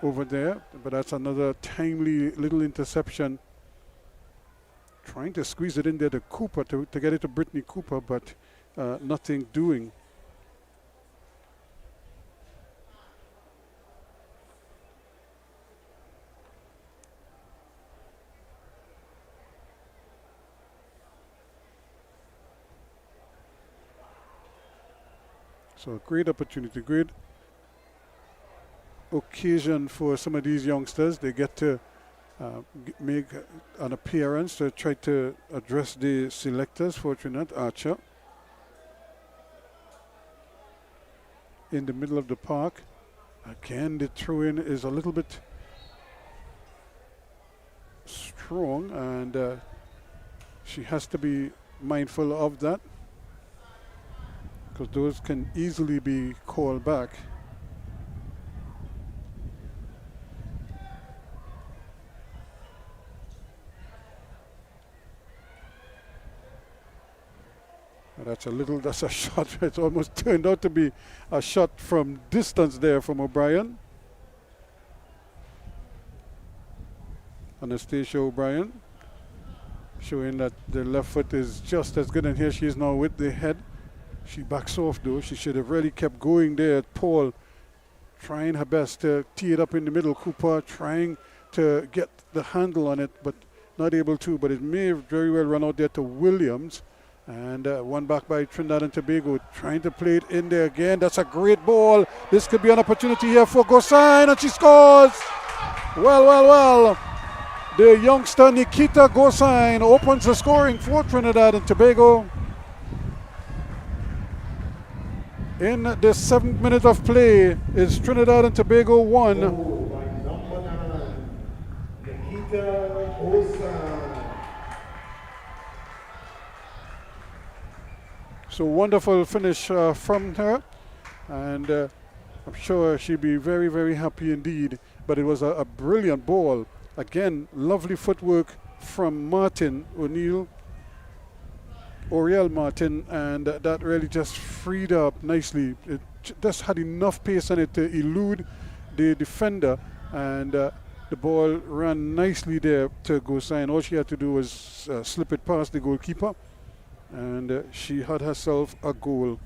over there, but that's another timely little interception. Trying to squeeze it in there to Cooper, to get it to Brittany Cooper, but nothing doing. So great opportunity, great occasion for some of these youngsters. They get to make an appearance to try to address the selectors for Trinidad Archer. In the middle of the park. Again, the throw-in is a little bit strong, and she has to be mindful of that, because those can easily be called back. That's a shot. It's almost turned out to be a shot from distance there from O'Brien. Anastasia O'Brien showing that the left foot is just as good, and here she is now with the head. She backs off though. She should have really kept going there. Paul trying her best to tee it up in the middle. Cooper trying to get the handle on it, but not able to. But it may very well run out there to Williams. And one back by Trinidad and Tobago, trying to play it in there again. That's a great ball. This could be an opportunity here for Gosain, and she scores. Well. The youngster Nikita Gosain opens the scoring for Trinidad and Tobago. In the 7th minute of play, is Trinidad and Tobago 1. By number 9, Nikita Gosain. So wonderful finish from her, and I'm sure she'll be very, very happy indeed. But it was a brilliant ball. Again, lovely footwork from Martin O'Neill, Oriel Martin, and that really just freed up nicely. It just had enough pace on it to elude the defender, and the ball ran nicely there to Gosain. All she had to do was slip it past the goalkeeper, and she had herself a goal.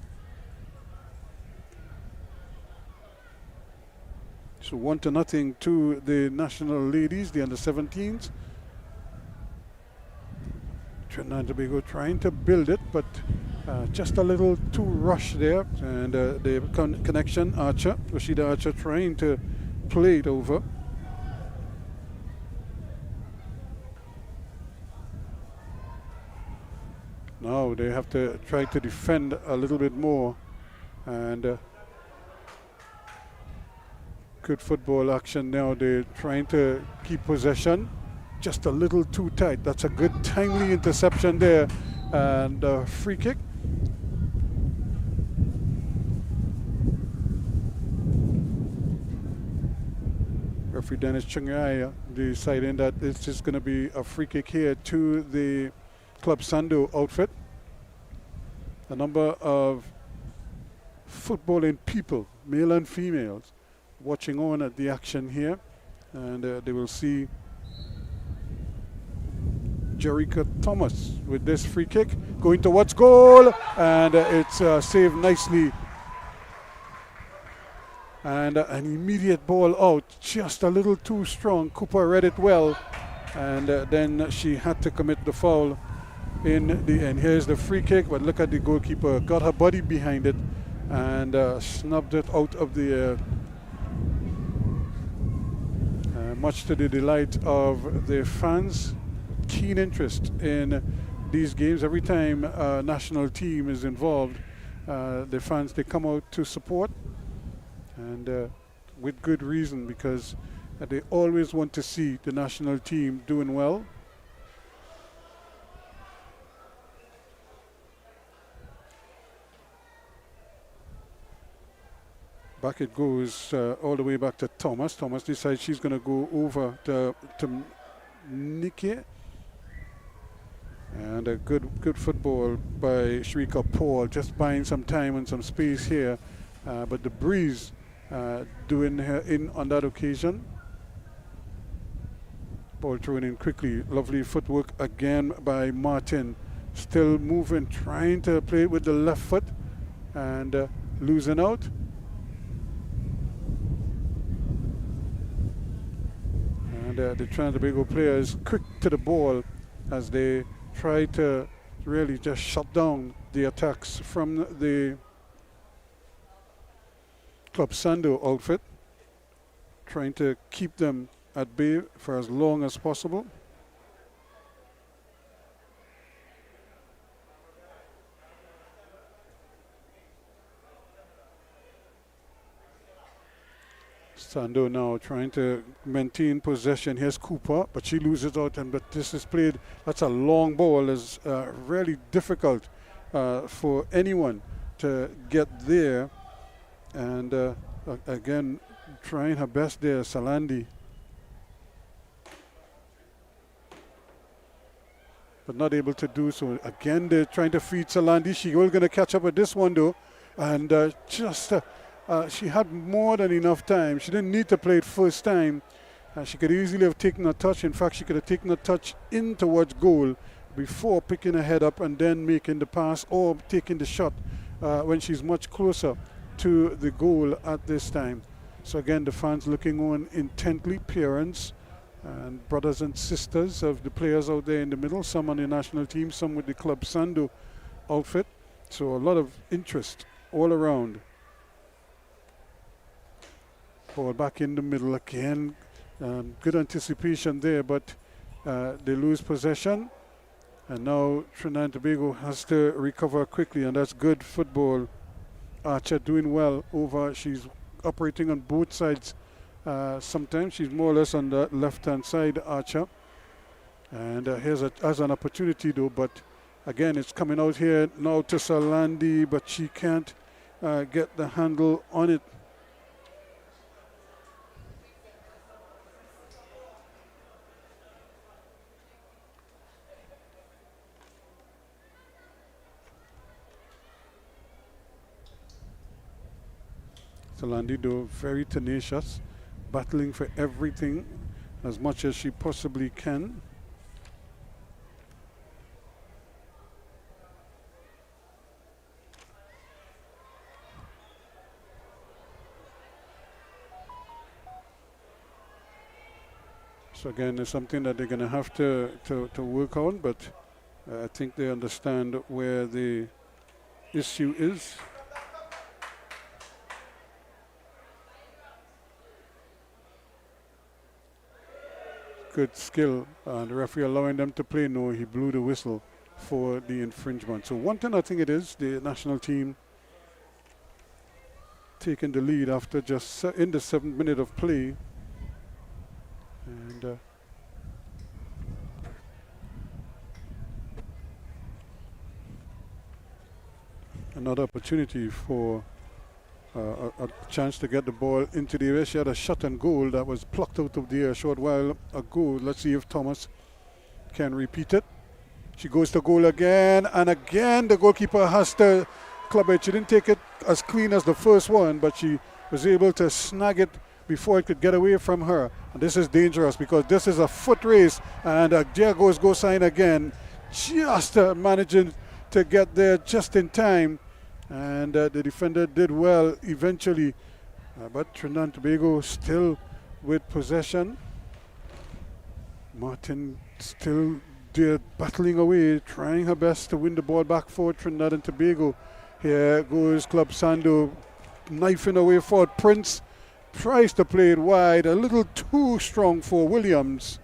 So 1-0 to the national ladies, the under-17s. Trinidad and Tobago trying to build it, but just a little too rushed there. And the connection, Archer, Rashida Archer trying to play it over. Now they have to try to defend a little bit more, and good football action now. They're trying to keep possession, just a little too tight. That's a good timely interception there, and a free kick. Referee Dennis Chungai deciding that it's just going to be a free kick here to the Club Sando outfit. A number of footballing people, male and females, watching on at the action here, and they will see Jerica Thomas with this free kick going towards goal, and it's saved nicely, and an immediate ball out, just a little too strong. Cooper read it well, and then she had to commit the foul in the end. Here's the free kick, but look at the goalkeeper, got her body behind it and snubbed it out of the air. Much to the delight of the fans. Keen interest in these games. Every time a national team is involved, the fans, they come out to support, and with good reason, because they always want to see the national team doing well. Back it goes all the way back to Thomas. Thomas decides she's going to go over to Nikki. And a good football by Shrika Paul, just buying some time and some space here. But the breeze doing her in on that occasion. Ball thrown in quickly. Lovely footwork again by Martin. Still moving, trying to play it with the left foot, and losing out. And the Trinidad and Tobago players quick to the ball as they try to really just shut down the attacks from the Club Sando outfit, trying to keep them at bay for as long as possible. Sando now trying to maintain possession. Here's Cooper, but she loses out. And but this is played. That's a long ball. Is really difficult for anyone to get there. And again, trying her best there, Salandi. But not able to do so. Again, they're trying to feed Salandi. She will going to catch up with this one though. And she had more than enough time. She didn't need to play it first time. She could easily have taken a touch. In fact, she could have taken a touch in towards goal before picking her head up and then making the pass or taking the shot when she's much closer to the goal at this time. So again, the fans looking on intently, parents and brothers and sisters of the players out there in the middle, some on the national team, some with the Club Sando outfit. So a lot of interest all around. Ball back in the middle again. Good anticipation there, but they lose possession. And now Trinidad and Tobago has to recover quickly, and that's good football. Archer doing well over. She's operating on both sides. Sometimes she's more or less on the left-hand side, Archer. And here's as an opportunity though, but again, it's coming out here now to Salandi, but she can't get the handle on it. Salandi, though, very tenacious, battling for everything as much as she possibly can. So again, it's something that they're going to have to work on, but I think they understand where the issue is. Good skill, and the referee allowing them to play. No, he blew the whistle for the infringement. So 1-10, I think it is, the national team taking the lead after just in the 7th minute of play. And another opportunity for a chance to get the ball into the area. She had a shot and goal that was plucked out of the air a short while ago. Let's see if Thomas can repeat it. She goes to goal again, and again the goalkeeper has to club it. She didn't take it as clean as the first one, but she was able to snag it before it could get away from her. And this is dangerous because this is a foot race, and there goes goal sign again. Just managing to get there just in time. And the defender did well eventually, but Trinidad and Tobago still with possession. Martin still there battling away, trying her best to win the ball back for Trinidad and Tobago. Here goes Club Sando, knifing away forward. Prince tries to play it wide, a little too strong for Williams,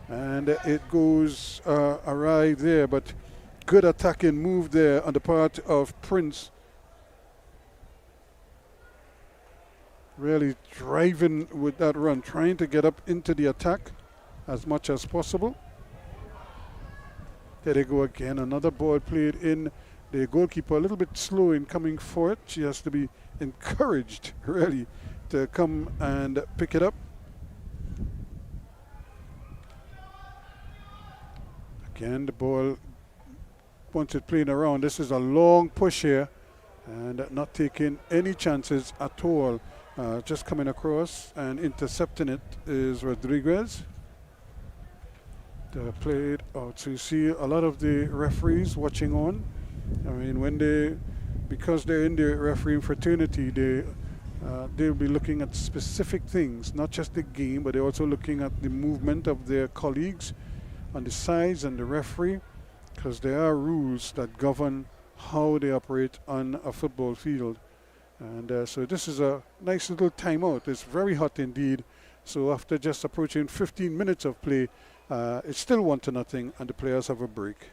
and it goes awry there, but good attacking move there on the part of Prince. Really driving with that run, trying to get up into the attack as much as possible. There they go again, another ball played in. The goalkeeper a little bit slow in coming for it. She has to be encouraged, really, to come and pick it up. Again, the ball, once it's playing around, this is a long push here and not taking any chances at all. Just coming across and intercepting it is Rodriguez. They played out. So you see a lot of the referees watching on. I mean, because they're in the refereeing fraternity, they'll be looking at specific things, not just the game, but they're also looking at the movement of their colleagues on the sides and the referee, because there are rules that govern how they operate on a football field. And so this is a nice little timeout. It's very hot indeed. So after just approaching 15 minutes of play, it's still 1-0, and the players have a break.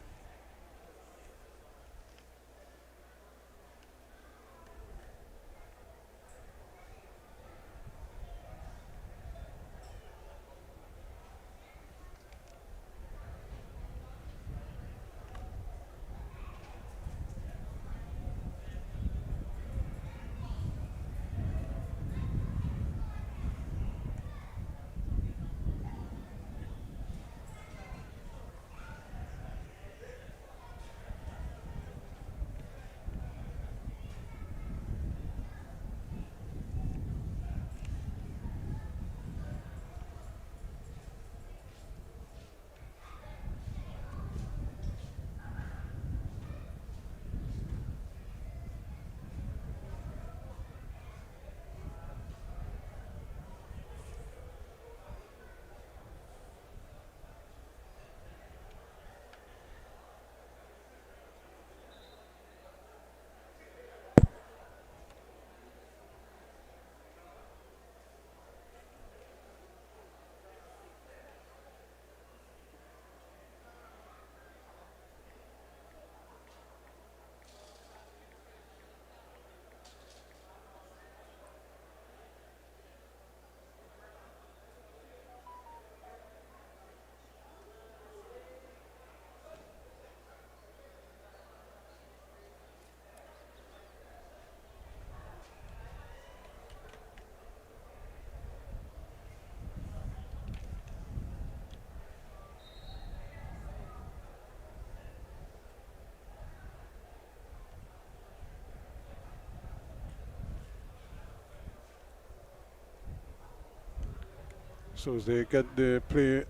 So as they get the play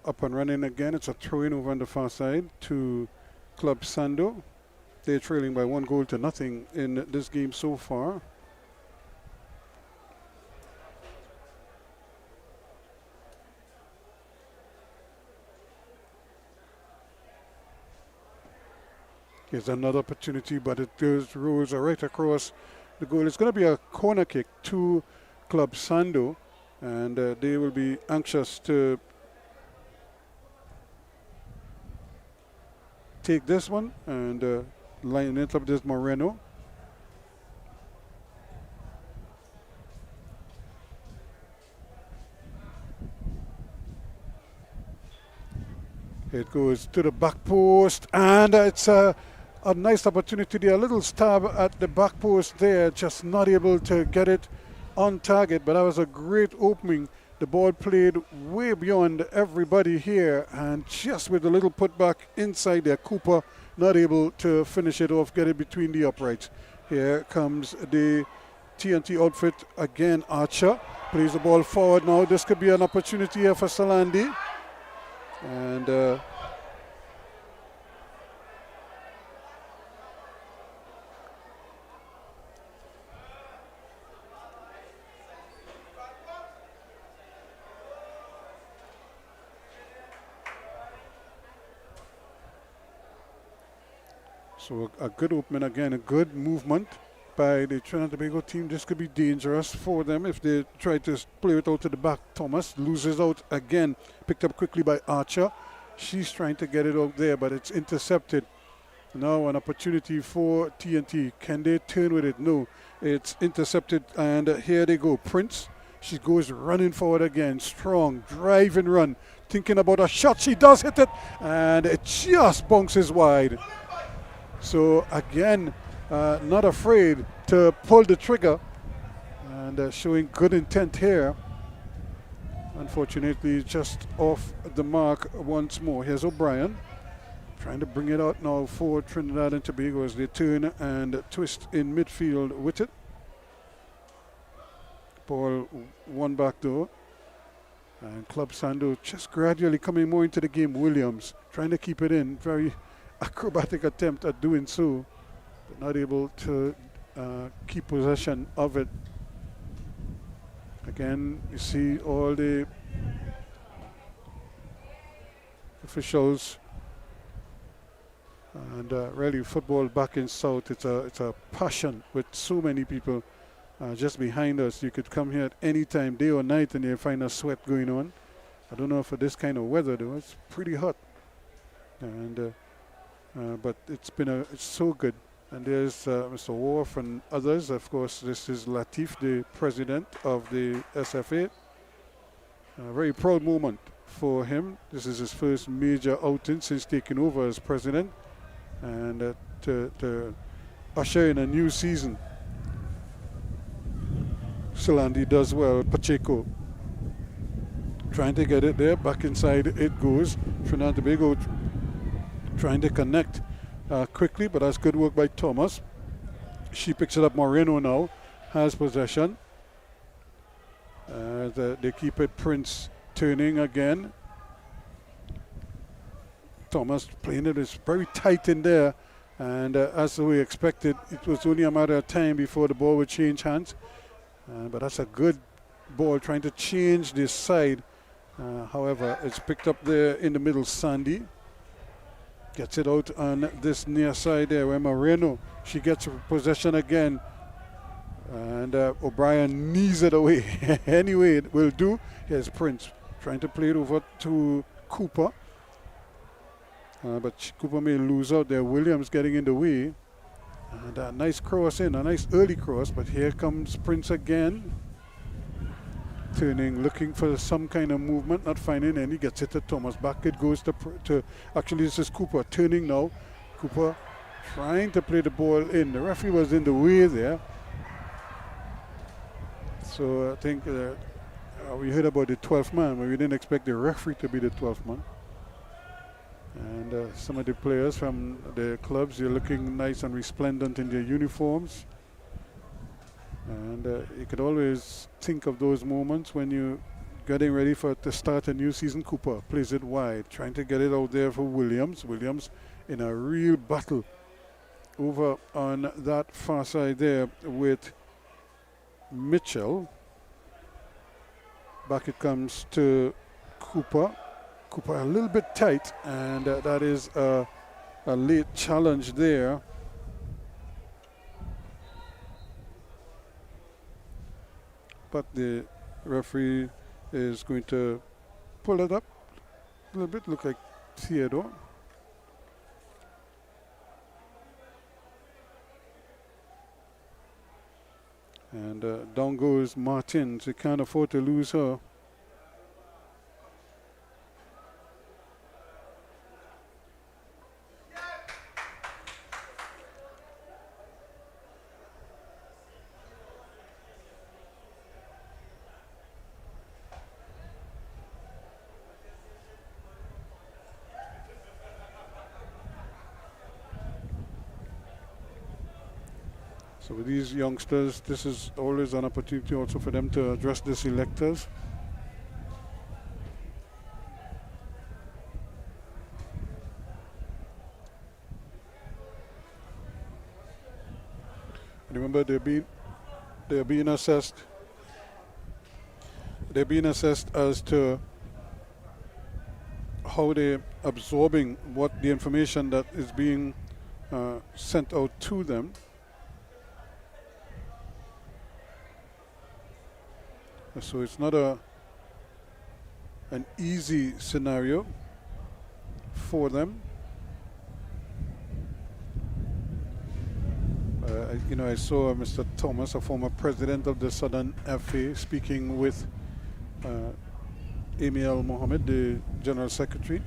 up and running again, it's a throw-in over on the far side to Club Sando. They're trailing by 1-0 in this game so far. Here's another opportunity, but it goes rolls right across the goal. It's going to be a corner kick to Club Sando, and they will be anxious to take this one and line it up. This Moreno. It goes to the back post, and it's a nice opportunity there. A little stab at the back post there, just not able to get it on target, but that was a great opening. The ball played way beyond everybody here, and just with a little putback inside there, Cooper not able to finish it off, get it between the uprights. Here comes the TNT outfit again. Archer plays the ball forward now. This could be an opportunity here for Salandi. And so a good opening again, a good movement by the Trinidad and Tobago team. This could be dangerous for them if they try to play it out to the back. Thomas loses out again, picked up quickly by Archer. She's trying to get it out there, but it's intercepted. Now an opportunity for TNT. Can they turn with it? No, it's intercepted, and here they go. Prince, she goes running forward again. Strong, drive and run. Thinking about a shot, she does hit it, and it just bounces wide. So again, not afraid to pull the trigger, and showing good intent here. Unfortunately, just off the mark once more. Here's O'Brien trying to bring it out now for Trinidad and Tobago as they turn and twist in midfield with it. Ball one back door, and Club Sando just gradually coming more into the game. Williams trying to keep it in. Very acrobatic attempt at doing so, but not able to keep possession of it. Again, you see all the officials, and really football back in South, it's a passion with so many people just behind us. You could come here at any time, day or night, and you'll find a sweat going on. I don't know for this kind of weather, though. It's pretty hot. And but it's so good. And there's Mr. Worf and others. Of course, this is Latif, the president of the SFA. A very proud moment for him. This is his first major outing since taking over as president, and to usher in a new season. Solandi does well. Pacheco trying to get it there. Back inside it goes. Trinidad and Tobago trying to connect quickly, but that's good work by Thomas. She picks it up. Moreno now has possession. They keep it. Prince turning again. Thomas playing it. It's very tight in there, and as we expected, it was only a matter of time before the ball would change hands. But that's a good ball trying to change this side. However, it's picked up there in the middle. Sandy gets it out on this near side there where Moreno, she gets possession again. And O'Brien knees it away. Anyway, it will do. Here's Prince trying to play it over to Cooper. But Cooper may lose out there. Williams getting in the way. And a nice cross in, a nice early cross. But here comes Prince again. Turning, looking for some kind of movement, not finding any. Gets it to Thomas. Back it goes to actually, this is Cooper turning now. Cooper trying to play the ball in. The referee was in the way there. So I think we heard about the 12th man, but we didn't expect the referee to be the 12th man. And some of the players from the clubs, they're looking nice and resplendent in their uniforms. And you could always think of those moments when you're getting ready to start a new season. Cooper plays it wide, trying to get it out there for Williams. Williams in a real battle over on that far side there with Mitchell. Back it comes to Cooper. Cooper a little bit tight, and that is a late challenge there. But the referee is going to pull it up a little bit, look like Theodore. And down goes Martins. They can't afford to lose her. So with these youngsters, this is always an opportunity also for them to address the selectors. Remember, they're being assessed. They're being assessed as to how they're absorbing what the information that is being sent out to them. So it's not an easy scenario for them. I saw Mr. Thomas, a former president of the Southern FA, speaking with Amy Al Mohammed, the General Secretary.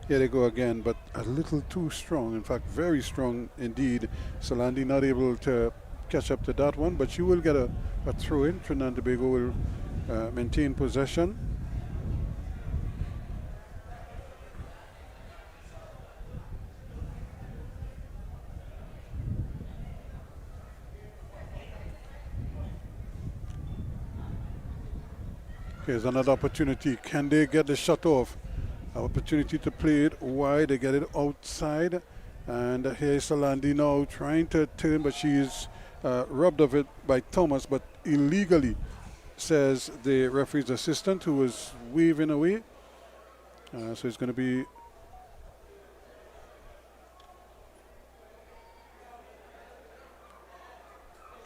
Here they go again, but a little too strong. In fact, very strong indeed. Solandi not able to catch up to that one, but she will get a throw in. Trinidad and Tobago will maintain possession. Here's another opportunity. Can they get the shot off? Opportunity to play it wide. They get it outside. And here's Solandi now trying to turn, but she is robbed of it by Thomas, but illegally, says the referee's assistant, who was waving away. So it's going to be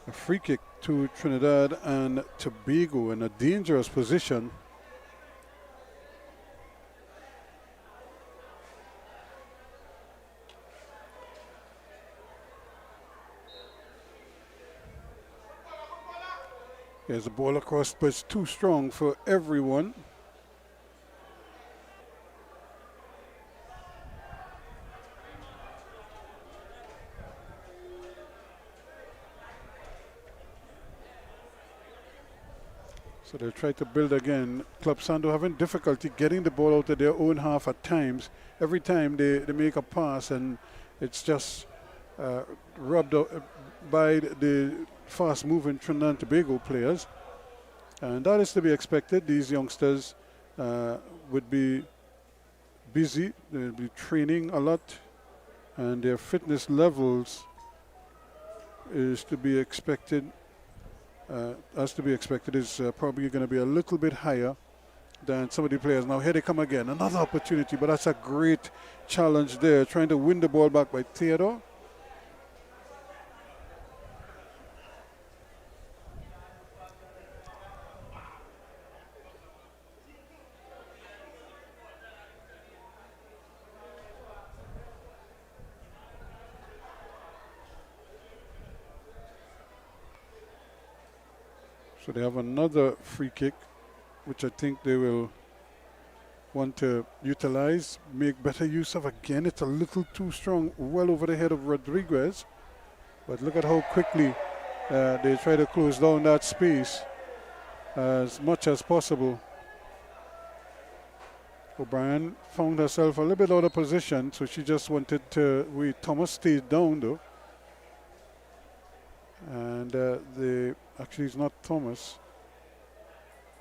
a free kick to Trinidad and Tobago in a dangerous position. There's a ball across, but it's too strong for everyone. So they'll try to build again. Club Sando having difficulty getting the ball out of their own half at times. Every time they make a pass and it's just rubbed out by the fast-moving Trinidad and Tobago players. And that is to be expected. These youngsters would be busy. They'll be training a lot. And their fitness levels is to be expected. Is probably going to be a little bit higher than some of the players. Now here they come again, another opportunity, but that's a great challenge there, trying to win the ball back by Theodore. So they have another free kick, which I think they will want to utilize, make better use of. Again, it's a little too strong, well over the head of Rodriguez. But look at how quickly they try to close down that space as much as possible. O'Brien found herself a little bit out of position, so she just wanted to wait. Thomas stayed down though. And actually it's not Thomas.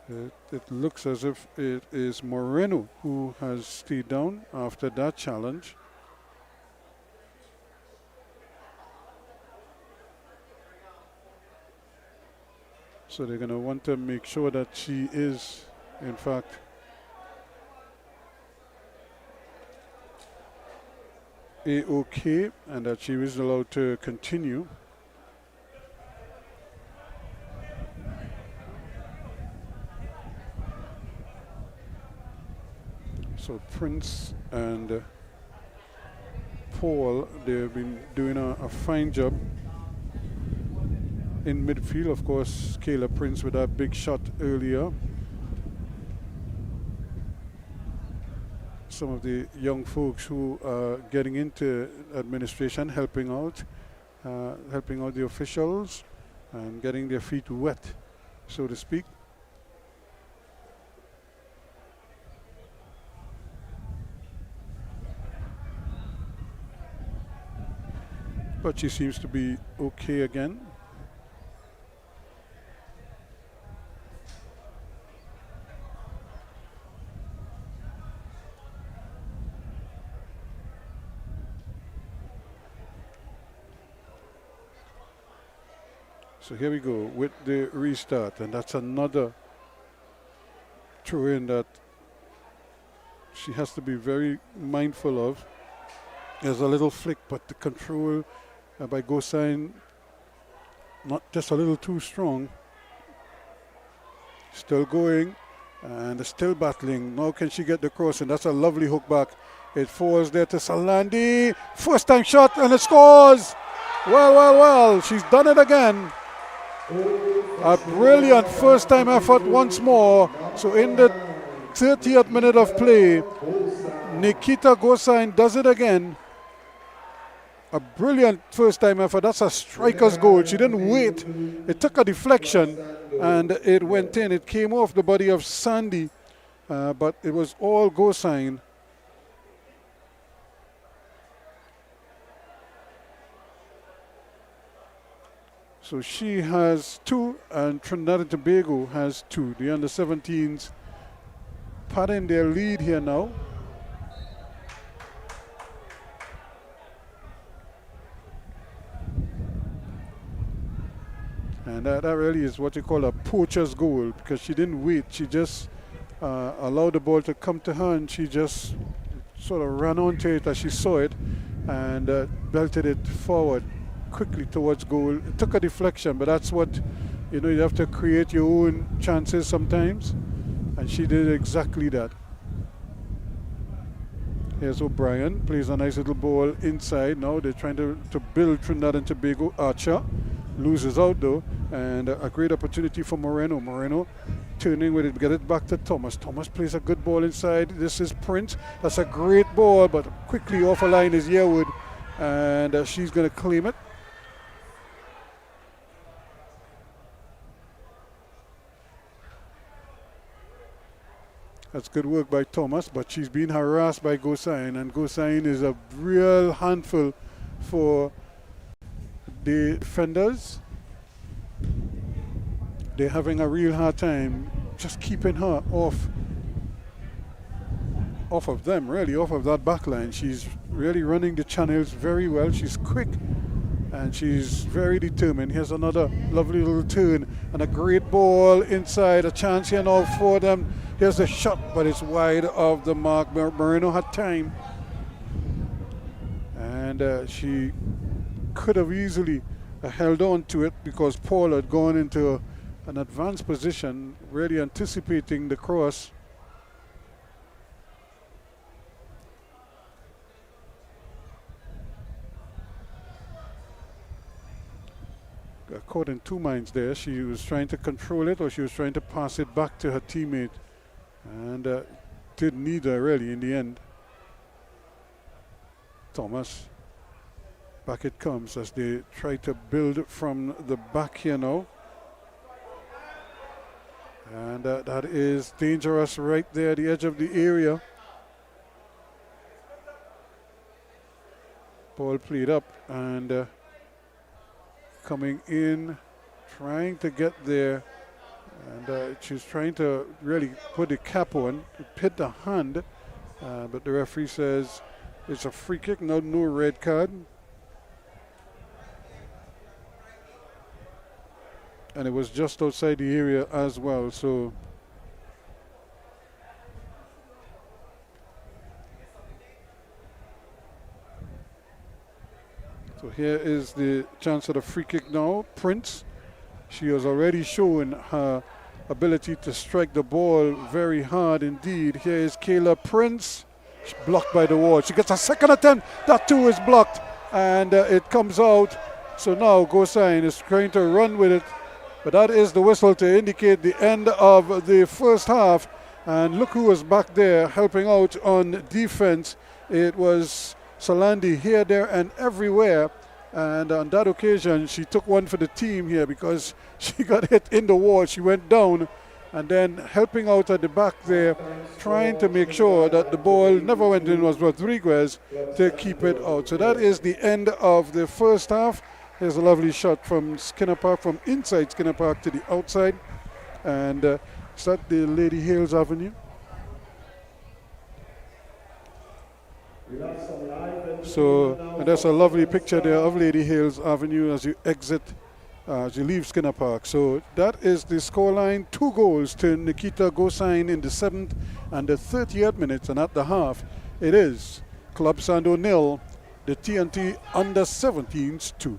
It looks as if it is Moreno who has stayed down after that challenge. So they're going to want to make sure that she is, in fact, A-OK, and that she is allowed to continue. So Prince and Paul, they've been doing a fine job in midfield. Of course, Kayla Prince with that big shot earlier. Some of the young folks who are getting into administration, helping out the officials and getting their feet wet, so to speak. But she seems to be okay again. So here we go with the restart, and that's another throw-in that she has to be very mindful of. There's a little flick, but the control by Gosain, not just a little too strong. Still going and still battling. Now can she get the cross? And that's a lovely hook back. It falls there to Salandi. First time shot and it scores. Well. She's done it again. A brilliant first time effort once more. So in the 30th minute of play, Nikita Gosain does it again. A brilliant first time effort. That's a striker's goal. She didn't wait. It took a deflection and it went in. It came off the body of Sandy, but it was all Gosain. So she has 2 and Trinidad and Tobago has 2. The under-17s patting their lead here now. And that really is what you call a poacher's goal, because she didn't wait. She just allowed the ball to come to her, and she just sort of ran onto it as she saw it and belted it forward quickly towards goal. It took a deflection, but that's what, you know, you have to create your own chances sometimes, and she did exactly that. Here's O'Brien, plays a nice little ball inside. Now they're trying to build Trinidad and Tobago. Archer loses out though, and a great opportunity for Moreno. Moreno turning with it, get it back to Thomas. Thomas plays a good ball inside. This is Prince. That's a great ball, but quickly off a line is Yearwood, and she's going to claim it. That's good work by Thomas, but she's being harassed by Gosain, and Gosain is a real handful for the defenders. They're having a real hard time just keeping her off of them, really, off of that back line. She's really running the channels very well. She's quick and she's very determined. Here's another lovely little turn and a great ball inside. A chance here now for them. Here's the shot, but it's wide of the mark. Moreno had time, and she could have easily held on to it because Paul had gone into an advanced position, really anticipating the cross. Caught in two minds there. She was trying to control it, or she was trying to pass it back to her teammate, and did neither really in the end. Thomas, back it comes as they try to build from the back here now, and that is dangerous right there at the edge of the area. Ball played up, and coming in, trying to get there, and she's trying to really put the cap on, hit the hand, but the referee says it's a free kick, no red card. And it was just outside the area as well, so here is the chance at a free kick now. Prince, she has already shown her ability to strike the ball very hard indeed. Here is Kayla Prince. She's blocked by the wall. She gets a second attempt. That too is blocked, and it comes out. So now Gosain is trying to run with it, but that is the whistle to indicate the end of the first half. And look who was back there helping out on defense. It was Solandi here, there, and everywhere. And on that occasion, she took one for the team here because she got hit in the wall. She went down, and then helping out at the back there, trying to make sure that the ball never went in, was Rodriguez to keep it out. So that is the end of the first half. Here's a lovely shot from Skinner Park, from inside Skinner Park to the outside. And is that the Lady Hales Avenue? So, and that's a lovely picture there of Lady Hales Avenue as you exit, as you leave Skinner Park. So that is the scoreline. 2 goals to Nikita Gosain in the 7th and the 30th minutes, and at the half it is Club Sando 0, the TNT under 17s 2.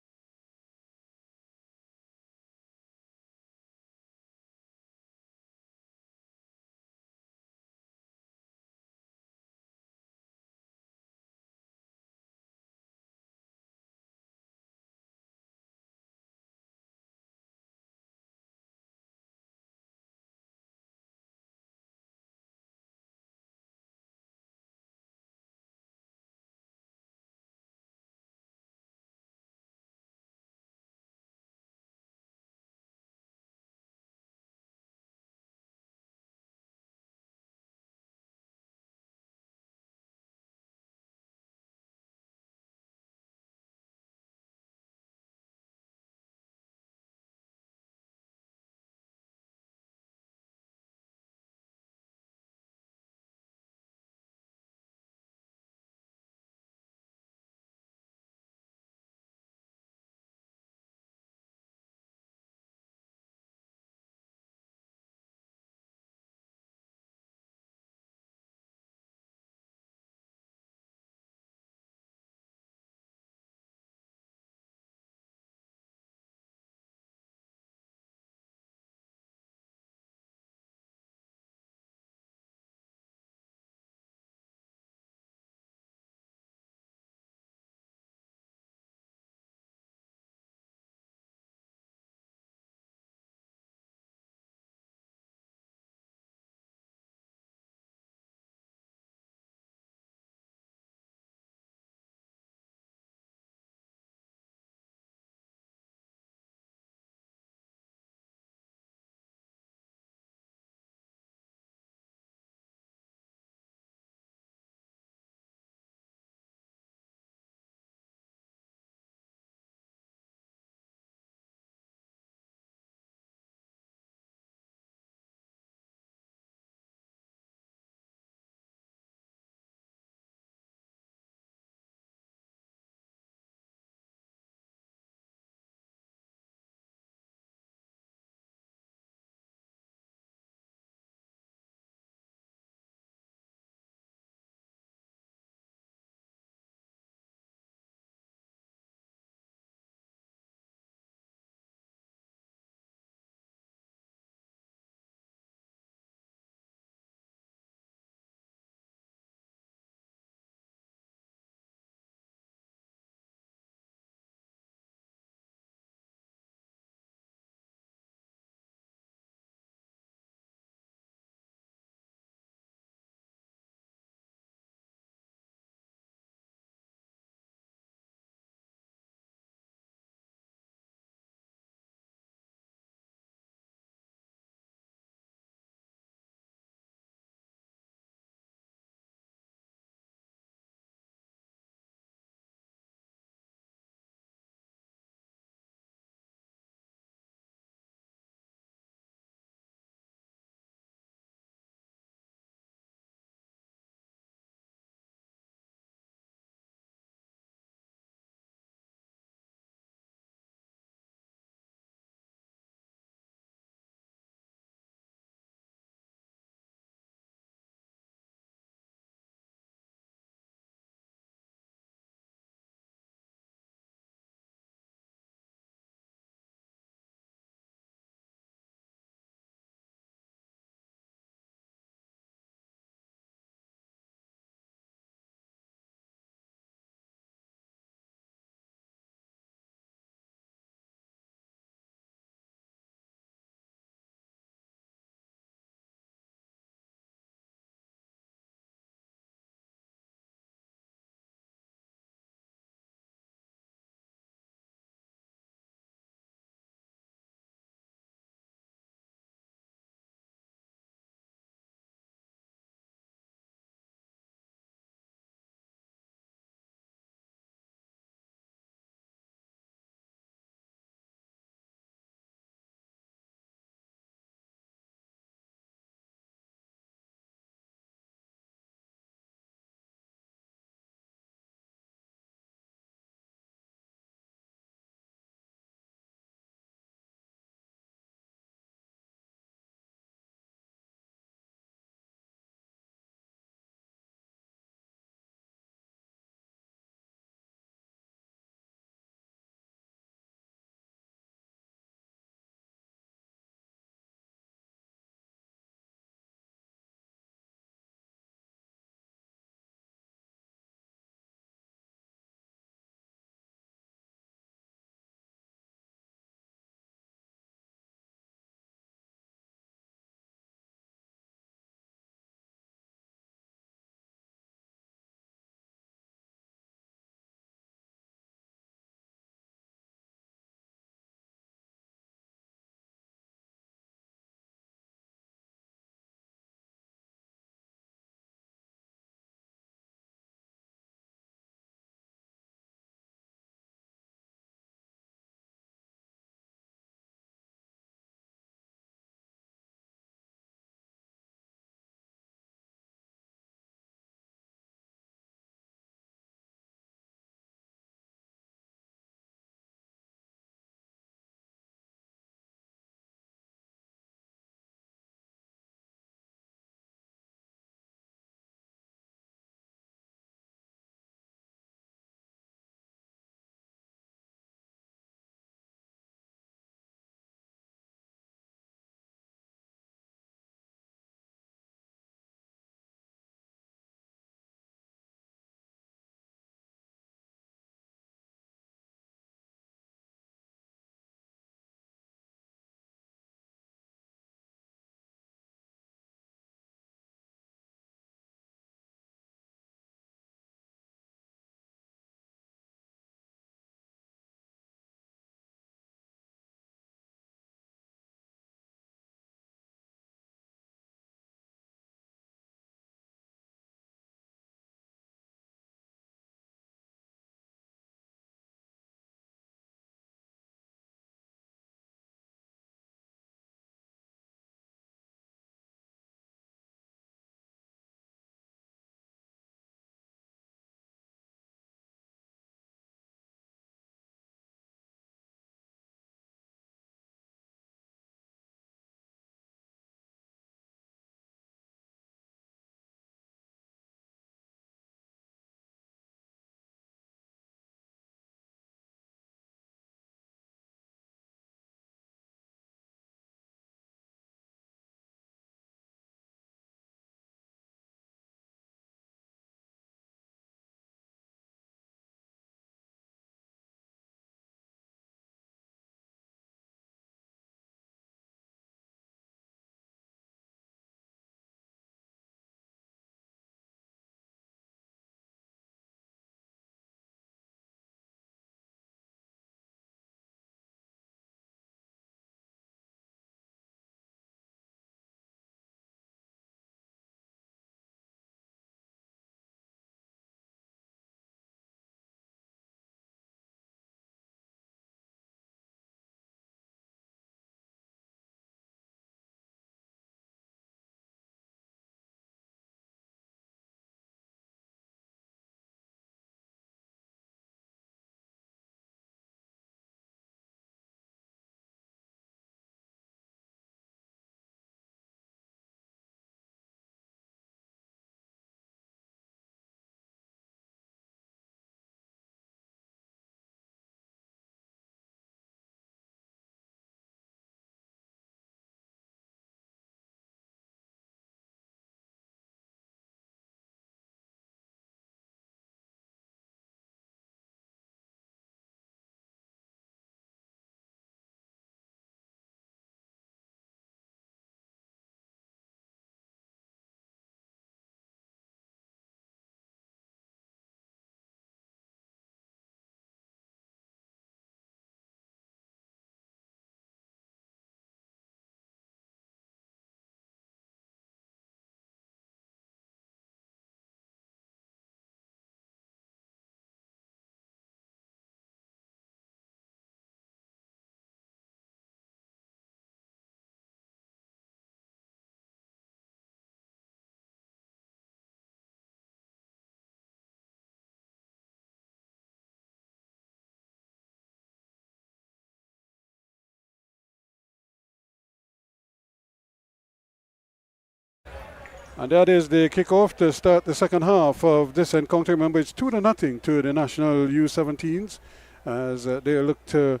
And that is the kickoff to start the second half of this encounter. Remember, it's 2-0 to the national U17s as they look to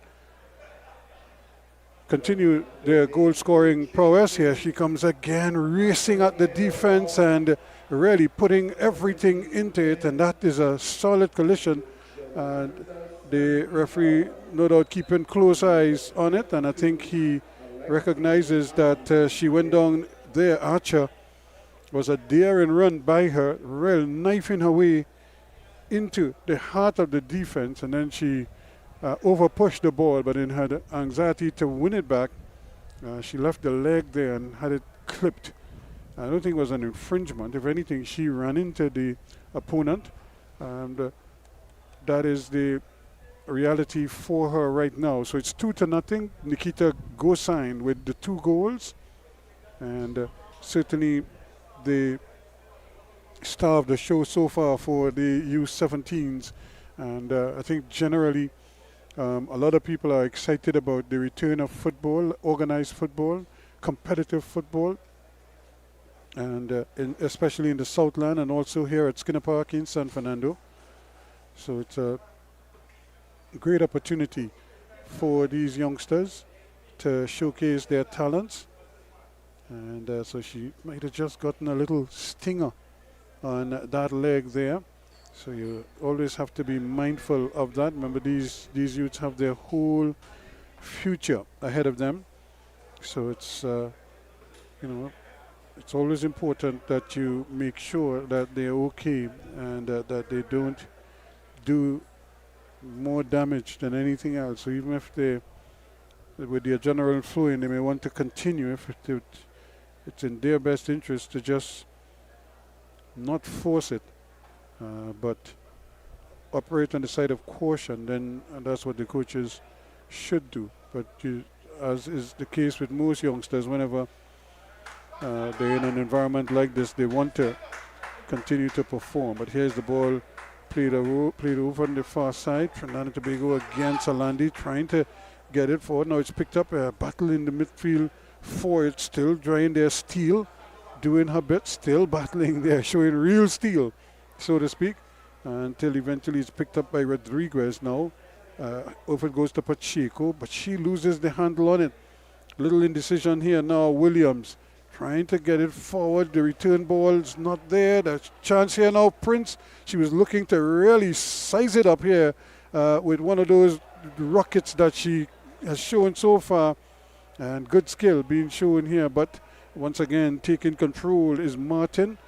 continue their goal-scoring prowess. Here she comes again, racing at the defense and really putting everything into it. And that is a solid collision. And the referee, no doubt, keeping close eyes on it. And I think he recognizes that she went down there. Archer was a daring run by her, real knifing her way into the heart of the defense, and then she over-pushed the ball, but in her anxiety to win it back, she left the leg there and had it clipped. I don't think it was an infringement. If anything, she ran into the opponent, and that is the reality for her right now. So it's 2-0. Nikita Gosign with the 2 goals, and certainly the star of the show so far for the U17s. And I think generally a lot of people are excited about the return of football, organized football, competitive football, and especially in the Southland and also here at Skinner Park in San Fernando. So it's a great opportunity for these youngsters to showcase their talents. And so she might have just gotten a little stinger on that leg there. So you always have to be mindful of that. Remember, these youths have their whole future ahead of them. So it's, it's always important that you make sure that they're okay and that they don't do more damage than anything else. So even if they, with their general flowing, they may want to continue if it's in their best interest to just not force it, but operate on the side of caution, then and that's what the coaches should do. But as is the case with most youngsters, whenever they're in an environment like this, they want to continue to perform. But here's the ball played over on the far side. Trinidad and Tobago against Alandi, trying to get it forward. Now it's picked up, a battle in the midfield for it, still drawing their steel, doing her bit, still battling there, showing real steel, so to speak, until eventually it's picked up by Rodriguez now. Over it goes to Pacheco, but she loses the handle on it. Little indecision here now. Williams trying to get it forward. The return ball's not there. There's chance here now. Prince, she was looking to really size it up here with one of those rockets that she has shown so far, and good skill being shown here. But once again, taking control is Martin,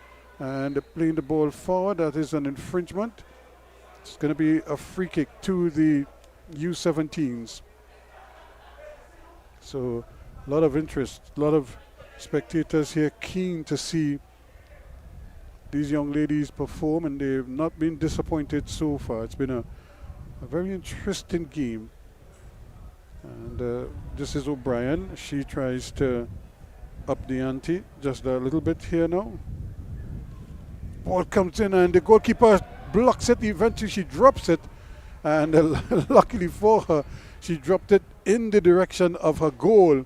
and playing the ball forward. That is an infringement. It's going to be a free kick to the U17s. So a lot of interest, a lot of spectators here keen to see these young ladies perform, and they've not been disappointed so far. It's been a very interesting game. And this is O'Brien. She tries to up the ante just a little bit here now. Ball comes in and the goalkeeper blocks it. Eventually she drops it, and luckily for her, she dropped it in the direction of her goal,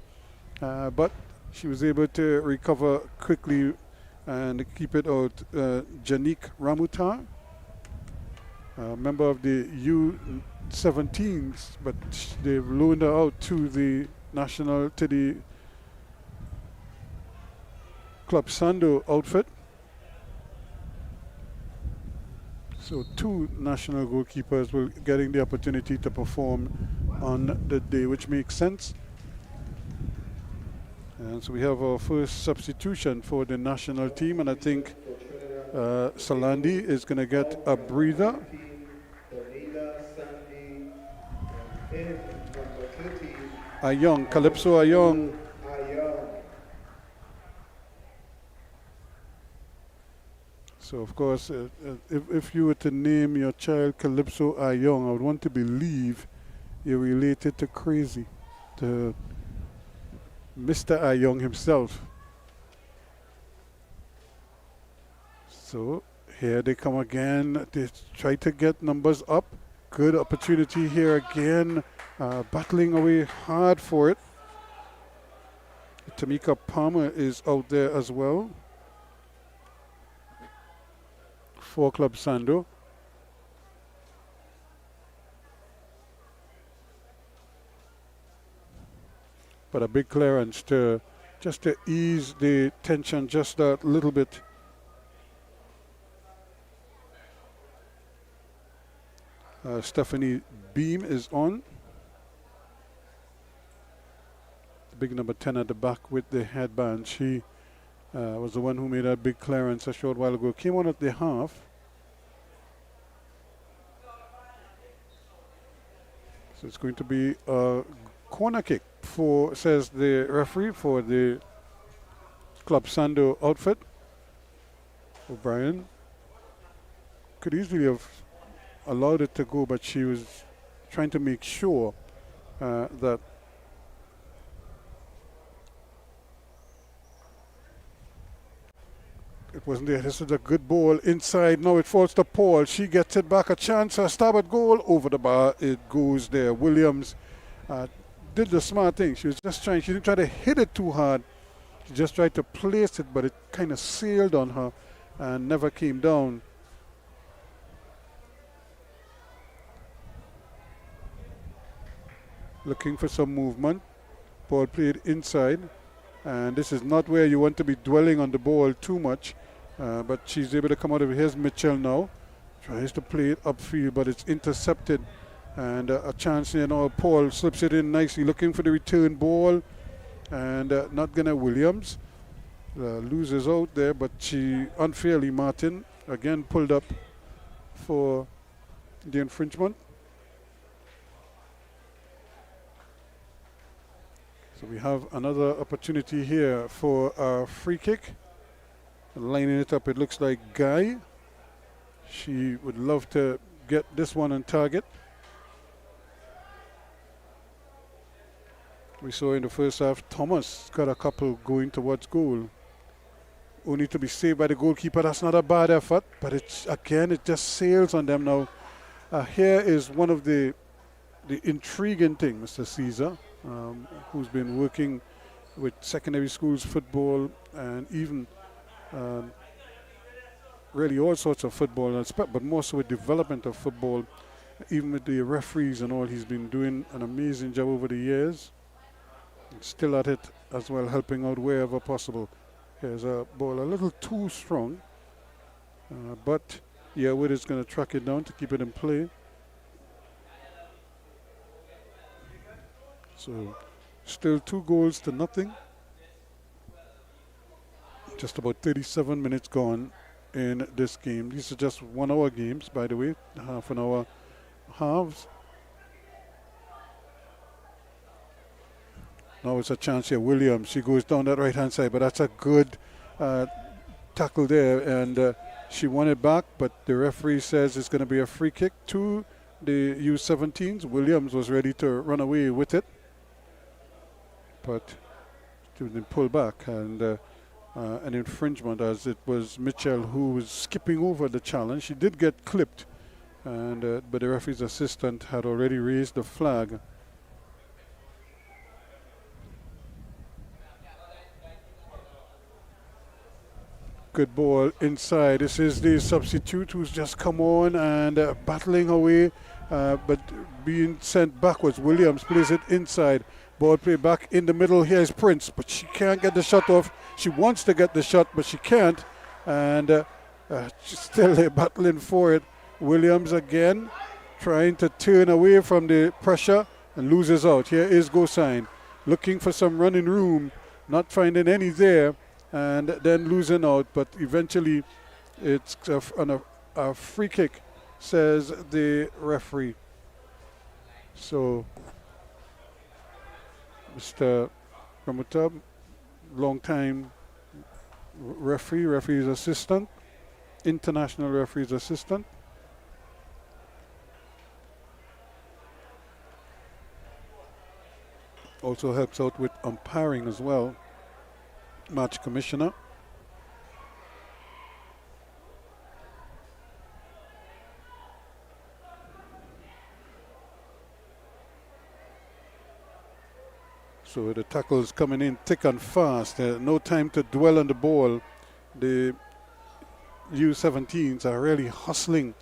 but she was able to recover quickly and keep it out. Janique Ramuta, a member of the U17s, but they've loaned her out to the Club Sando outfit. So 2 national goalkeepers will getting the opportunity to perform on the day, which makes sense. And so we have our first substitution for the national team, and I think Salandi is going to get a breather. Ayong, Calypso Ayong. So of course, if you were to name your child Calypso Ayong, I would want to believe you're related to Crazy, to Mr. Ayong himself. So here they come again. They try to get numbers up. Good opportunity here again. Battling away hard for it. Tamika Palmer is out there as well. for Club Sando. But a big clearance to just to ease the tension just a little bit. Stephanie Beam is on. The big number 10 at the back with the headband. She was the one who made that big clearance a short while ago. Came on at the half. So it's going to be a corner kick for, says the referee, for the Club Sando outfit. O'Brien could easily have allowed it to go, but she was trying to make sure that it wasn't there. This is a good ball inside. Now it falls to Paul. She gets it back. A chance, a stab at goal. Over the bar. It goes there. Williams did the smart thing. She was just trying. She didn't try to hit it too hard. She just tried to place it, but it kind of sailed on her and never came down. Looking for some movement. Ball played inside. And this is not where you want to be dwelling on the ball too much. But she's able to come out of it. Here's Mitchell now. Tries to play it upfield, but it's intercepted. And a chance here now. Paul slips it in nicely, looking for the return ball. And not gonna Williams. Loses out there, but she unfairly, Martin, again pulled up for the infringement. So we have another opportunity here for a free kick. Lining it up, it looks like Guy. She would love to get this one on target. We saw in the first half, Thomas got a couple going towards goal. Only to be saved by the goalkeeper. That's not a bad effort, but it's again, it just sails on them now. Here is one of the intriguing things, Mr. Caesar, who's been working with secondary schools football and even really all sorts of football, but more so with development of football, even with the referees and all. He's been doing an amazing job over the years. Still at it as well, helping out wherever possible. Here's a ball a little too strong, but Wood is going to track it down to keep it in play. So still 2-0. Just about 37 minutes gone in this game. These are just 1 hour games, by the way, half an hour halves. Now it's a chance here. Williams, she goes down that right hand side, but that's a good tackle there, and she won it back, but the referee says it's going to be a free kick to the U17s. Williams was ready to run away with it, but she was pulled back, and an infringement, as it was Mitchell who was skipping over the challenge. She did get clipped, and but the referee's assistant had already raised the flag. Good ball inside. This is the substitute who's just come on and battling away, but being sent backwards. Williams plays it inside. Ball play back in the middle. Here's Prince, but she can't get the shot off. She wants to get the shot, but she can't. And she's still there battling for it. Williams again trying to turn away from the pressure and loses out. Here is Gosine looking for some running room, not finding any there, and then losing out. But eventually it's a free kick, says the referee. So Mr. Ramuta, long time referee's assistant, international referee's assistant. Also helps out with umpiring as well, match commissioner. So the tackles coming in thick and fast. No time to dwell on the ball. The U17s are really hustling.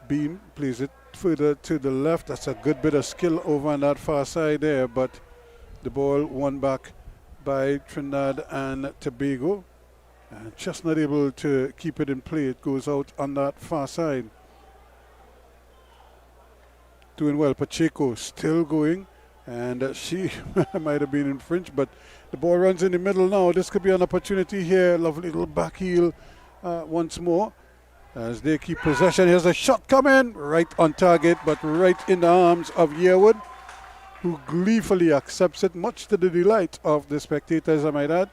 Beam plays it further to the left. That's a good bit of skill over on that far side there, but the ball won back by Trinidad and Tobago. And just not able to keep it in play. It goes out on that far side. Doing well. Pacheco still going. And she might have been infringed, but the ball runs in the middle now. This could be an opportunity here. Lovely little back heel once more as they keep possession. Here's a shot coming right on target, but right in the arms of Yearwood, who gleefully accepts it, much to the delight of the spectators, I might add.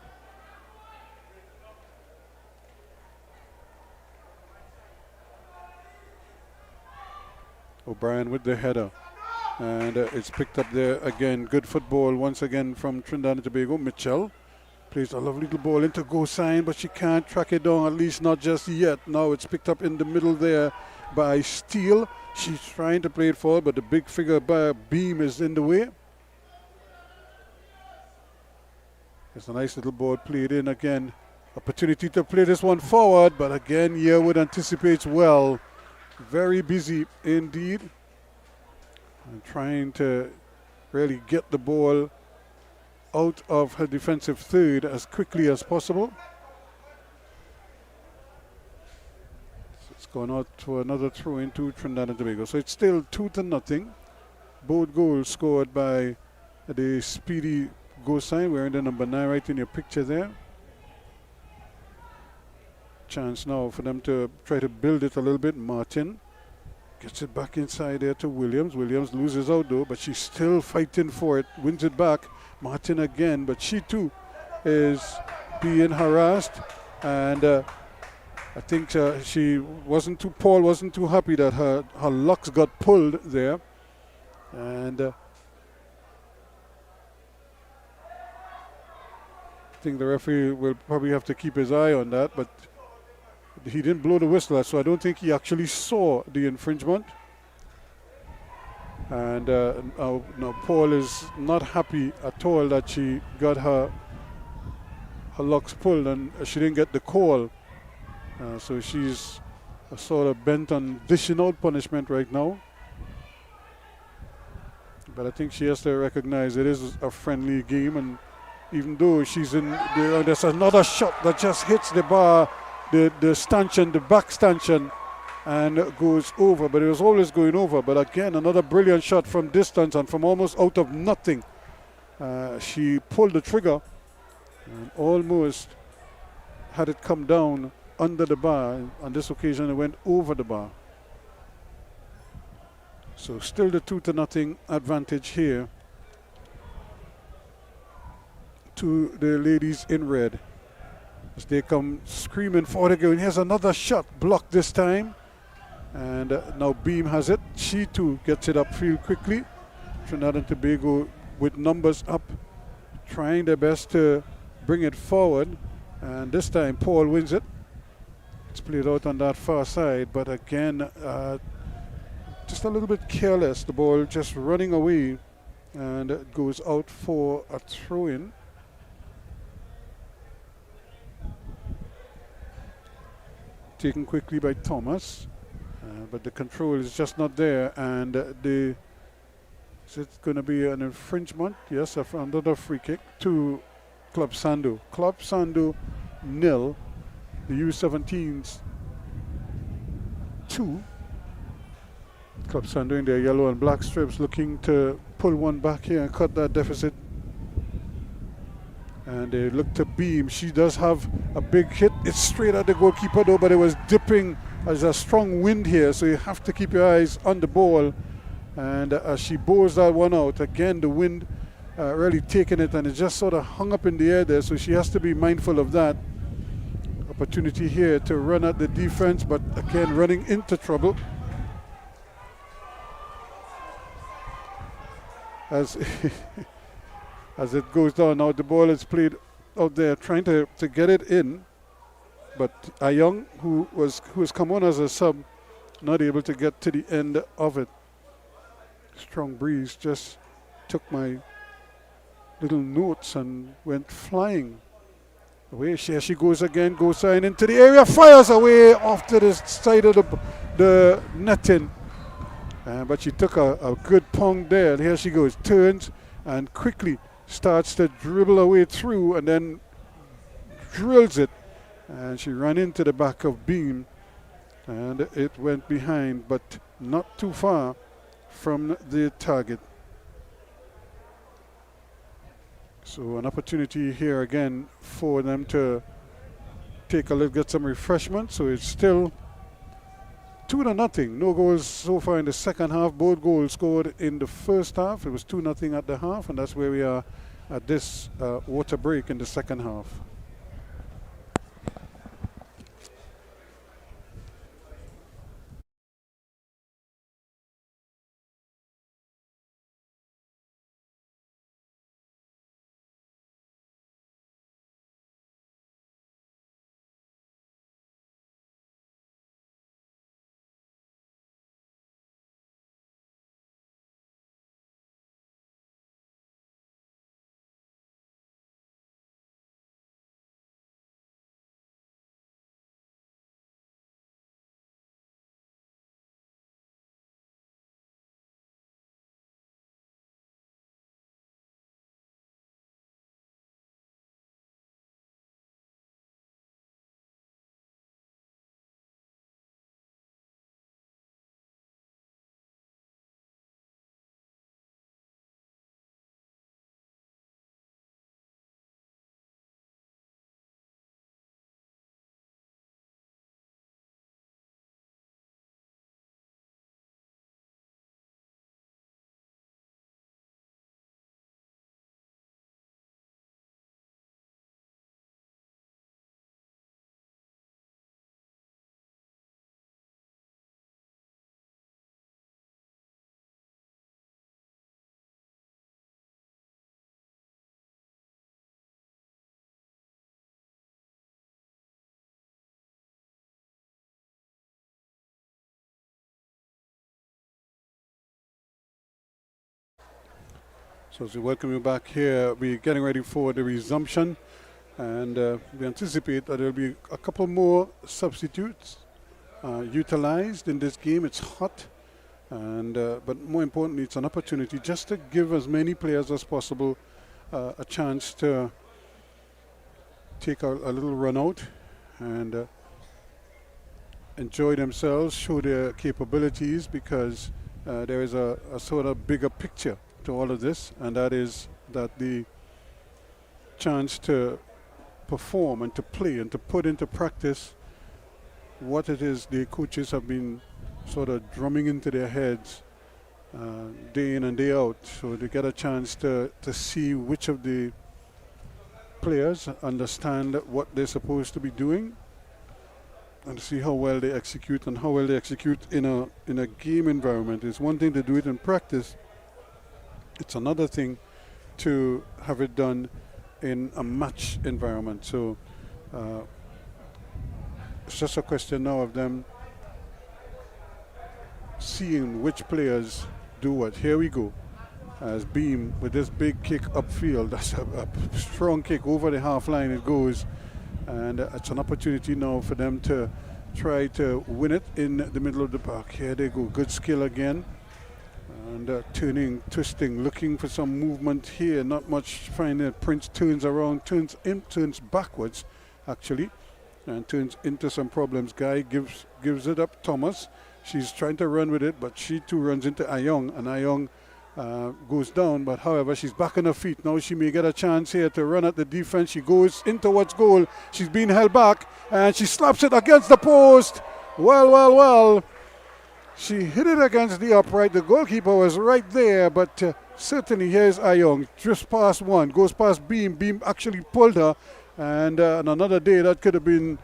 O'Brien with the header. And it's picked up there again. Good football once again from Trinidad and Tobago. Mitchell plays a lovely little ball into Gosine, but she can't track it down, at least not just yet. Now it's picked up in the middle there by Steele. She's trying to play it forward, but the big figure by Beam is in the way. It's a nice little ball played in again. Opportunity to play this one forward, but again, Yearwood anticipates well. Very busy indeed. And trying to really get the ball out of her defensive third as quickly as possible. So it's gone out to another throw into Trinidad and Tobago. So it's still 2-0. Both goals scored by the speedy Gosine, wearing the number 9 right in your picture there. Chance now for them to try to build it a little bit. Martin gets it back inside there to Williams. Williams loses out though, but she's still fighting for it. Wins it back. Martin again, but she too is being harassed. And I think Paul wasn't too happy that her locks got pulled there. And I think the referee will probably have to keep his eye on that, but he didn't blow the whistle, so I don't think he actually saw the infringement. And now Paul is not happy at all that she got her locks pulled and she didn't get the call. So she's sort of bent on dishing out punishment right now. But I think she has to recognize it is a friendly game, and even though she's in there, there's another shot that just hits the bar, the stanchion, the back stanchion, and goes over. But it was always going over. But again, another brilliant shot from distance and from almost out of nothing. She pulled the trigger and almost had it come down under the bar. On this occasion, it went over the bar. So still the 2-0 advantage here to the ladies in red as they come screaming forward again. Here's another shot, blocked this time, and now Beam has it. She too gets it upfield quickly. Trinidad and Tobago with numbers up, trying their best to bring it forward, and this time Paul wins it. It's played out on that far side, but again just a little bit careless, the ball just running away, and it goes out for a throw-in. Taken quickly by Thomas, but the control is just not there, and is it going to be an infringement? Yes, another free kick to Club Sando. Club Sando 0, the U17s 2. Club Sando in their yellow and black strips looking to pull one back here and cut that deficit. And they look to Beam. She does have a big hit. It's straight at the goalkeeper though, but it was dipping. There's a strong wind here, so you have to keep your eyes on the ball. And as she bowls that one out, again the wind really taking it, and it just sort of hung up in the air there, so she has to be mindful of that. Opportunity here to run at the defense, but again running into trouble. As as it goes down now, the ball is played out there, trying to get it in, but Ayong, who has come on as a sub, not able to get to the end of it. Strong breeze just took my little notes and went flying. Away, here she goes again, goes sign into the area, fires away off to the side of the netting. But she took a good pong there, and here she goes, turns and quickly starts to dribble away through and then drills it. And she ran into the back of beam, and it went behind, but not too far from the target. So an opportunity here again for them to take a look, get some refreshment. So it's still 2-0. No goals so far in the second half. Both goals scored in the first half. It was 2-0 at the half, and that's where we are at this water break in the second half. So as we welcome you back here, we're getting ready for the resumption, and we anticipate that there will be a couple more substitutes utilized in this game. It's hot, and but more importantly, it's an opportunity just to give as many players as possible a chance to take a little run out and enjoy themselves, show their capabilities, because there is a sort of bigger picture to all of this, and that is that the chance to perform and to play and to put into practice what it is the coaches have been sort of drumming into their heads day in and day out. So they get a chance to see which of the players understand what they're supposed to be doing, and see how well they execute, and how well they execute in a game environment. It's one thing to do it in practice. It's another thing to have it done in a match environment. So it's just a question now of them seeing which players do what. Here we go. As Beam with this big kick upfield. That's a strong kick over the half line it goes. And it's an opportunity now for them to try to win it in the middle of the park. Here they go. Good skill again. And turning, twisting, looking for some movement here. Not much finding it. Prince turns around, turns backwards, actually, and turns into some problems. Guy gives it up. Thomas. She's trying to run with it, but she too runs into Ayong, and Ayong goes down. But however, she's back on her feet now. She may get a chance here to run at the defense. She goes in towards goal. She's being held back, and she slaps it against the post. Well. She hit it against the upright. The goalkeeper was right there, but certainly here's Ayong. Just past one, goes past Beam. Beam actually pulled her, and on another day that could have been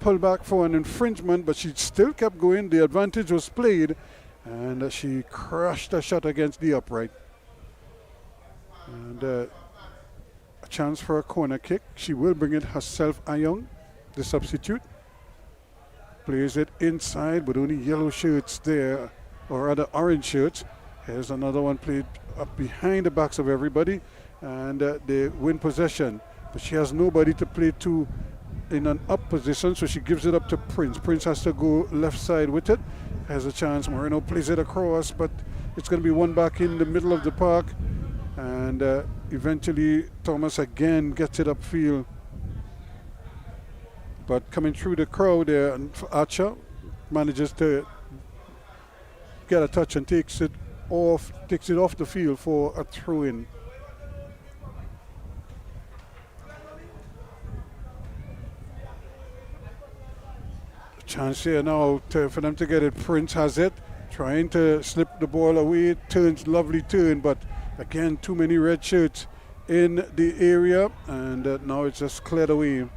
pulled back for an infringement, but she still kept going. The advantage was played, and she crushed a shot against the upright. And a chance for a corner kick. She will bring it herself, Ayong, the substitute. Plays it inside, but only yellow shirts there, or rather orange shirts. Here's another one played up behind the backs of everybody, and they win possession. but she has nobody to play to in an up position, so she gives it up to Prince. Prince has to go left side with it. Has a chance. Moreno plays it across, but it's going to be one back in the middle of the park. And eventually Thomas again gets it upfield. But coming through the crowd there, and Archer manages to get a touch and takes it off the field for a throw-in. Chance here now for them to get it. Prince has it, trying to slip the ball away. Turns, lovely turn, but again, too many red shirts in the area, and now it's just cleared away.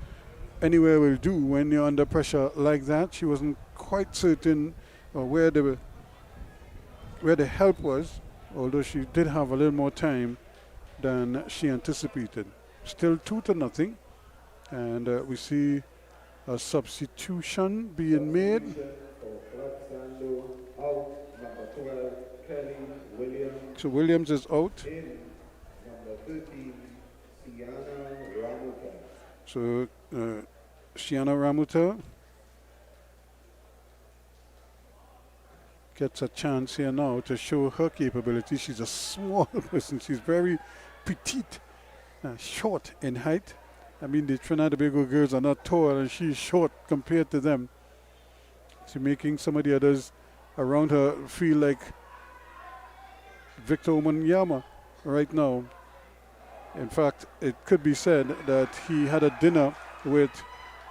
Anywhere will do when you're under pressure like that. She wasn't quite certain where the help was, although she did have a little more time than she anticipated. Still 2-0, and we see a substitution being made. So Williams is out. So Shiana Ramuta gets a chance here now to show her capability. She's a small person. She's very petite, short in height. I mean, the Trinidad and Tobago girls are not tall, and she's short compared to them. She's making some of the others around her feel like Victor Wembanyama right now. In fact, it could be said that he had a dinner with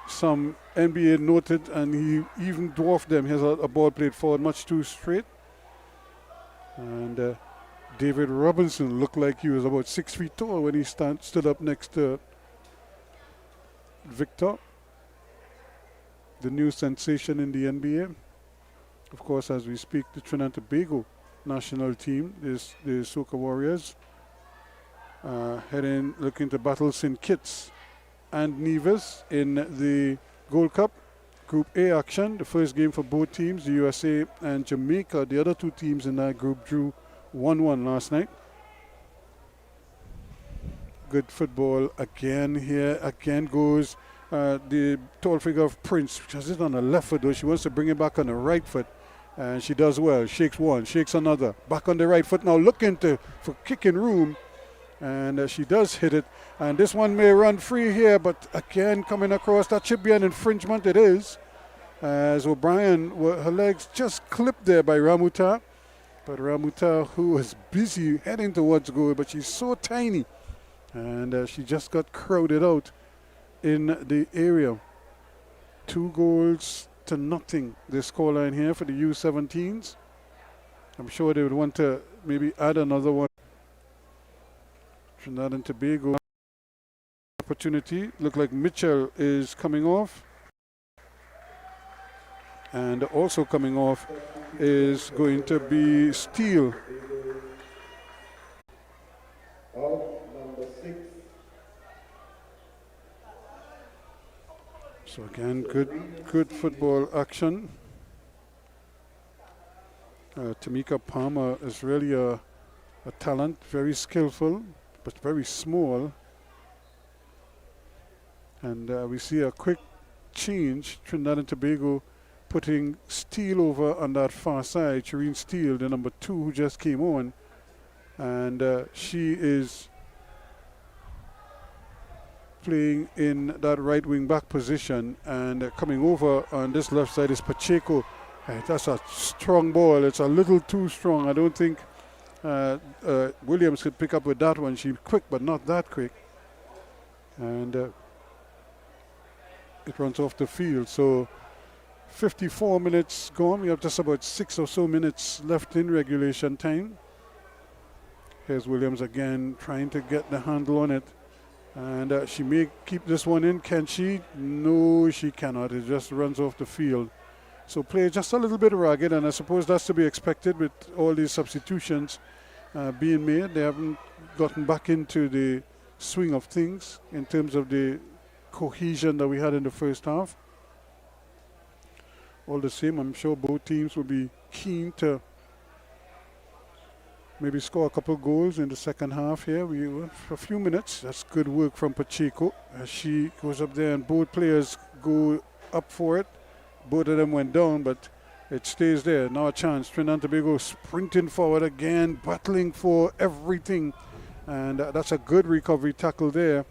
some NBA noted, and he even dwarfed them. He has a ball played forward much too straight. And David Robinson looked like he was about 6 feet tall when he stood up next to Victor, the new sensation in the NBA. Of course, as we speak, the Trinidad and Tobago national team is the Soca Warriors, looking to battle St. Kitts and Nevis in the Gold Cup Group A action. The first game for both teams, the USA and Jamaica. The other two teams in that group drew 1-1 last night. Good football again here. Again goes the tall figure of Prince. She has it on the left foot though. She wants to bring it back on the right foot. And she does well. Shakes one, shakes another. Back on the right foot now, looking for kicking room. And she does hit it. And this one may run free here, but again coming across. That should be an infringement. It is. As O'Brien, her legs just clipped there by Ramuta. But Ramuta, who was busy heading towards goal, but she's so tiny. And she just got crowded out in the area. 2-0, the scoreline here for the U17s. I'm sure they would want to maybe add another one. Trinidad and Tobago opportunity. Look like Mitchell is coming off. And also coming off is going to be Steele. So again, good football action. Tamika Palmer is really a talent, very skillful, but very small. And we see a quick change. Trinidad and Tobago putting Steele over on that far side. Shireen Steele, the number 2 who just came on. And she is playing in that right wing back position, and coming over on this left side is Pacheco. That's a strong ball. It's a little too strong. I don't think Williams could pick up with that one. She's quick, but not that quick. And it runs off the field. So 54 minutes gone. We have just about 6 or so minutes left in regulation time. Here's Williams again trying to get the handle on it. And she may keep this one in. Can she? No, she cannot. It just runs off the field. So play just a little bit ragged, and I suppose that's to be expected with all these substitutions being made. They haven't gotten back into the swing of things in terms of the cohesion that we had in the first half. All the same, I'm sure both teams will be keen to maybe score a couple goals in the second half here. We went for a few minutes. That's good work from Pacheco as she goes up there and both players go up for it. Both of them went down, but it stays there. Now a chance. Trinidad and Tobago sprinting forward again, battling for everything. And that's a good recovery tackle there.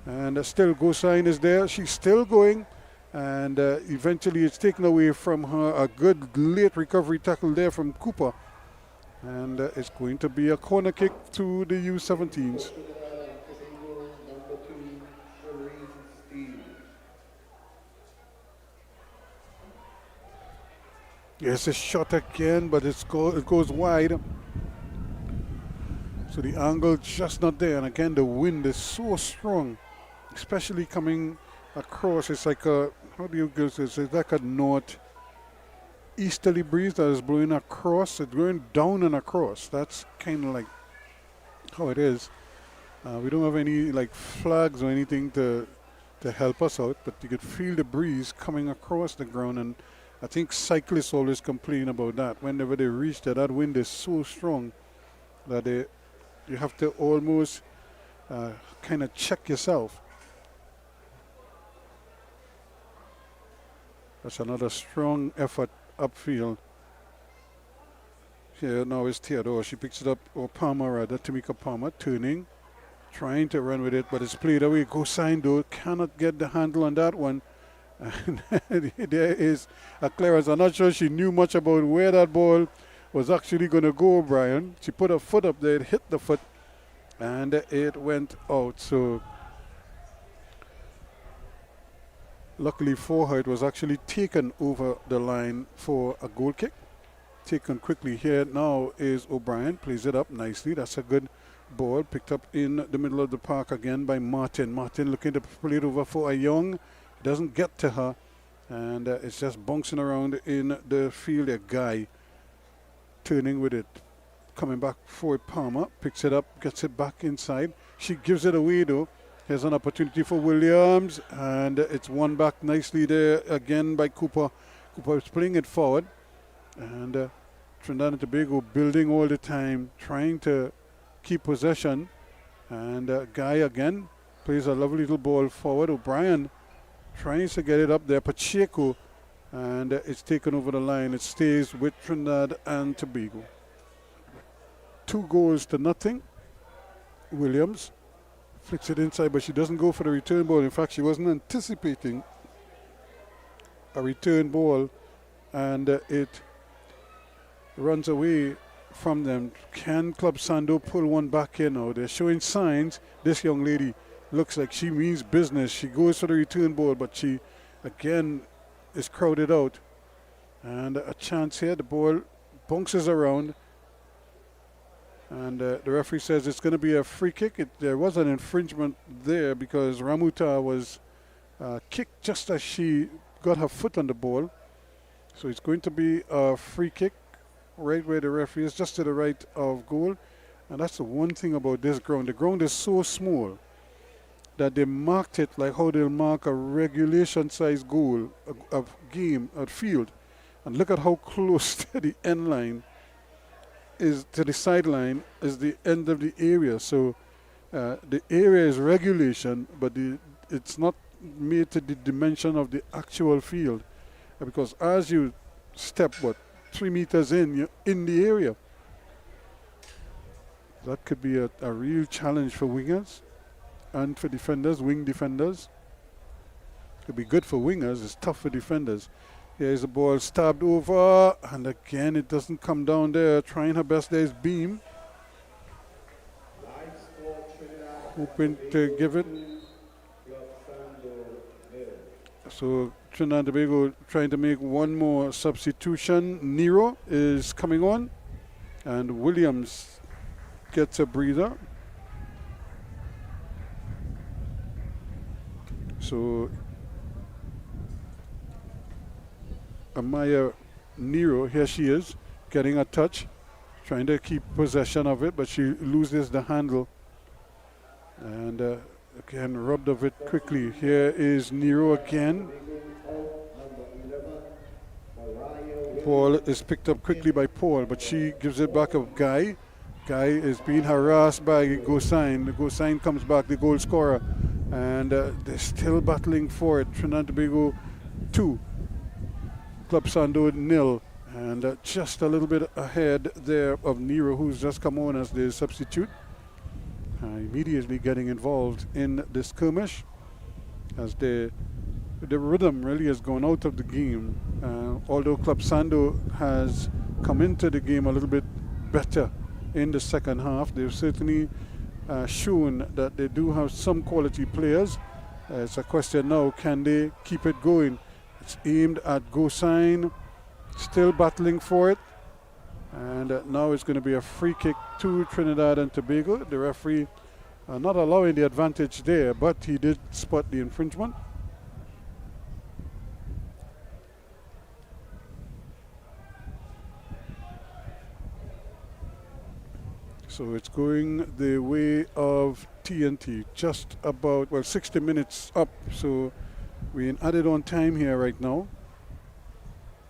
And still Go Sign is there. She's still going. And eventually it's taken away from her. A good late recovery tackle there from Cooper. And it's going to be a corner kick to the U17s. Yes, a shot again, but it goes wide. So the angle just not there. And again, the wind is so strong, especially coming across. It's like a, how do you go? It's like a northeasterly breeze that is blowing across. It's going down and across. That's kind of like how it is. We don't have any like flags or anything to help us out, but you could feel the breeze coming across the ground. And I think cyclists always complain about that. Whenever they reach there, that wind is so strong that you have to almost kind of check yourself. That's another strong effort upfield. Here now is Theodore. She picks it up, or Palmer rather, Tamika Palmer, turning, trying to run with it, but it's played away. Go Sign though, cannot get the handle on that one. And there is a clearance. I'm not sure she knew much about where that ball was actually going to go, Brian. She put her foot up there, it hit the foot, and it went out. So luckily for her, it was actually taken over the line for a goal kick. Taken quickly here now is O'Brien, plays it up nicely. That's a good ball, picked up in the middle of the park again by Martin. Martin looking to play it over for a Young. Doesn't get to her, and it's just bouncing around in the field. A Guy turning with it, coming back for Palmer, picks it up, gets it back inside. She gives it away though. Here's an opportunity for Williams, and it's won back nicely there again by Cooper. Cooper is playing it forward, and Trinidad and Tobago building all the time, trying to keep possession. And Guy again plays a lovely little ball forward. O'Brien tries to get it up there. Pacheco, and it's taken over the line. It stays with Trinidad and Tobago. 2-0. Williams flicks it inside, but she doesn't go for the return ball. In fact, she wasn't anticipating a return ball, and it runs away from them. Can Club Sando pull one back in now? They're showing signs. This young lady looks like she means business. She goes for the return ball, but she again is crowded out. And a chance here. The ball bounces around, and the referee says it's going to be a free kick. There was an infringement there because Ramuta was kicked just as she got her foot on the ball. So it's going to be a free kick right where the referee is, just to the right of goal. And that's the one thing about this ground. The ground is so small that they marked it like how they'll mark a regulation size goal, a game, a field. And look at how close to the end line is, to the sideline is the end of the area. So the area is regulation, but it's not made to the dimension of the actual field. Because as you step, 3 meters in, you're in the area. That could be a real challenge for wingers and for defenders, wing defenders. Could be good for wingers, it's tough for defenders. Here's the ball stabbed over, and again it doesn't come down there. Trying her best, there's Beam. Hoping to give it. So Trinidad and Tobago trying to make one more substitution. Nero is coming on, and Williams gets a breather. So Amaya Nero, here she is, getting a touch, trying to keep possession of it, but she loses the handle. And again, robbed of it quickly. Here is Nero again. Paul is picked up quickly by Paul, but she gives it back of Guy. Guy is being harassed by Gosain. Gosain comes back, the goal scorer, and they're still battling for it. Trinidad and Tobago 2, Club Sando 0, and just a little bit ahead there of Nero, who's just come on as the substitute. Immediately getting involved in the skirmish as the rhythm really has gone out of the game. Although Club Sando has come into the game a little bit better in the second half, they've certainly shown that they do have some quality players. It's a question now, can they keep it going? It's aimed at Gosain, still battling for it. And now it's going to be a free kick to Trinidad and Tobago. The referee not allowing the advantage there, but he did spot the infringement. So it's going the way of TNT, just about, well, 60 minutes up. So we're added on time here right now.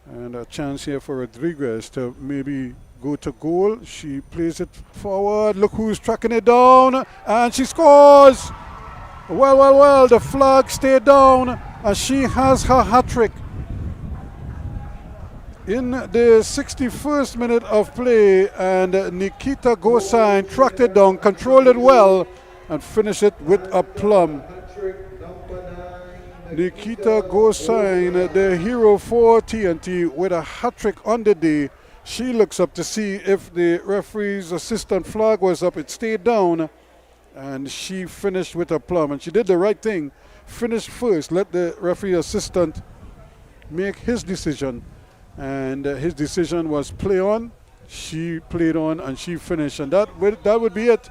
And a chance here for Rodriguez to maybe go to goal. She plays it forward. Look who's tracking it down. And she scores. Well, well, well. The flag stayed down. And she has her hat-trick. In the 61st minute of play, and Nikita Gosain tracked it down, controlled it well, and finished it with a plum. Nikita Gosain, the hero for TNT, with a hat-trick on the day. She looks up to see if the referee's assistant flag was up. It stayed down, and she finished with a plum. And she did the right thing. Finished first. Let the referee assistant make his decision. And his decision was play on. She played on, and she finished. And that would be it.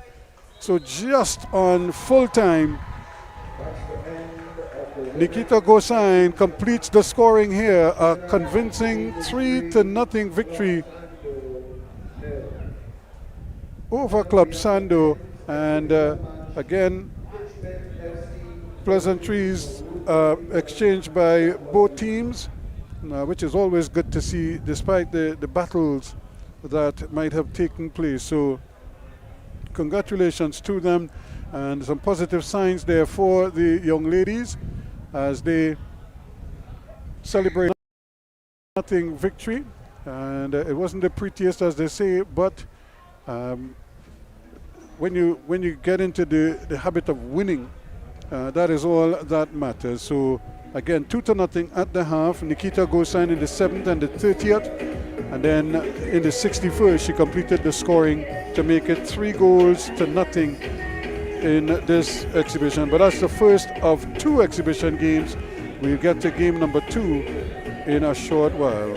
So just on full time, Nikita Gosain completes the scoring here, a convincing 3-0 victory over Club Sando. And again, pleasantries exchanged by both teams, which is always good to see despite the battles that might have taken place. So congratulations to them, and some positive signs there for the young ladies as they celebrate nothing victory. And it wasn't the prettiest, as they say, but when you get into the habit of winning, that is all that matters. So again, 2-0 at the half. Nikita Gosain in the 7th and the 30th, and then in the 61st she completed the scoring to make it 3-0 in this exhibition. But that's the first of 2 exhibition games. We'll get to game number 2 in a short while.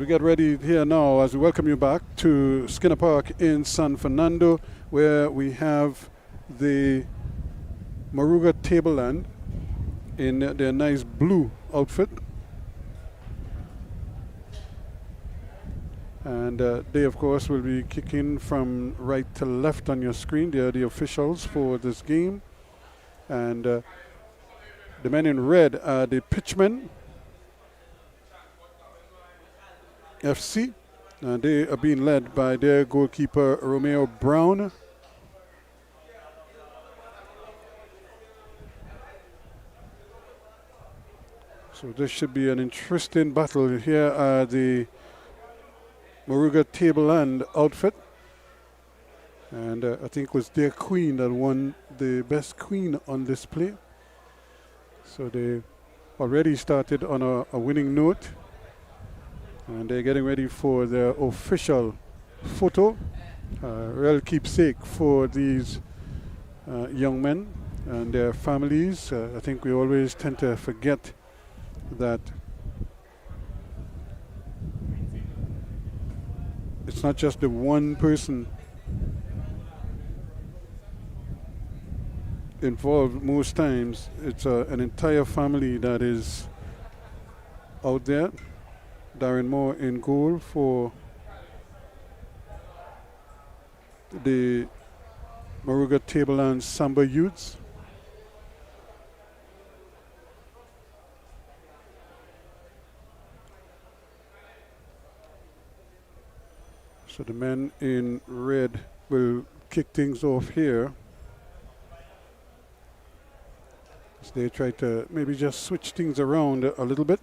we get ready here now as we welcome you back to Skinner Park in San Fernando, where we have the Moruga Tableland in their nice blue outfit. And they, of course, will be kicking from right to left on your screen. They are the officials for this game. And the men in red are the Pitchmen FC. And they are being led by their goalkeeper, Romeo Brown. So this should be an interesting battle. Here are the Moruga Tableland outfit. And I think it was their queen that won the best queen on display. So they already started on a winning note. And they're getting ready for their official photo. Real keepsake for these young men and their families. I think we always tend to forget that it's not just the one person involved. Most times it's an entire family that is out there. Darren Moore in goal for the Moruga Tableland Samba Youths. So the men in red will kick things off here as they try to maybe just switch things around a little bit.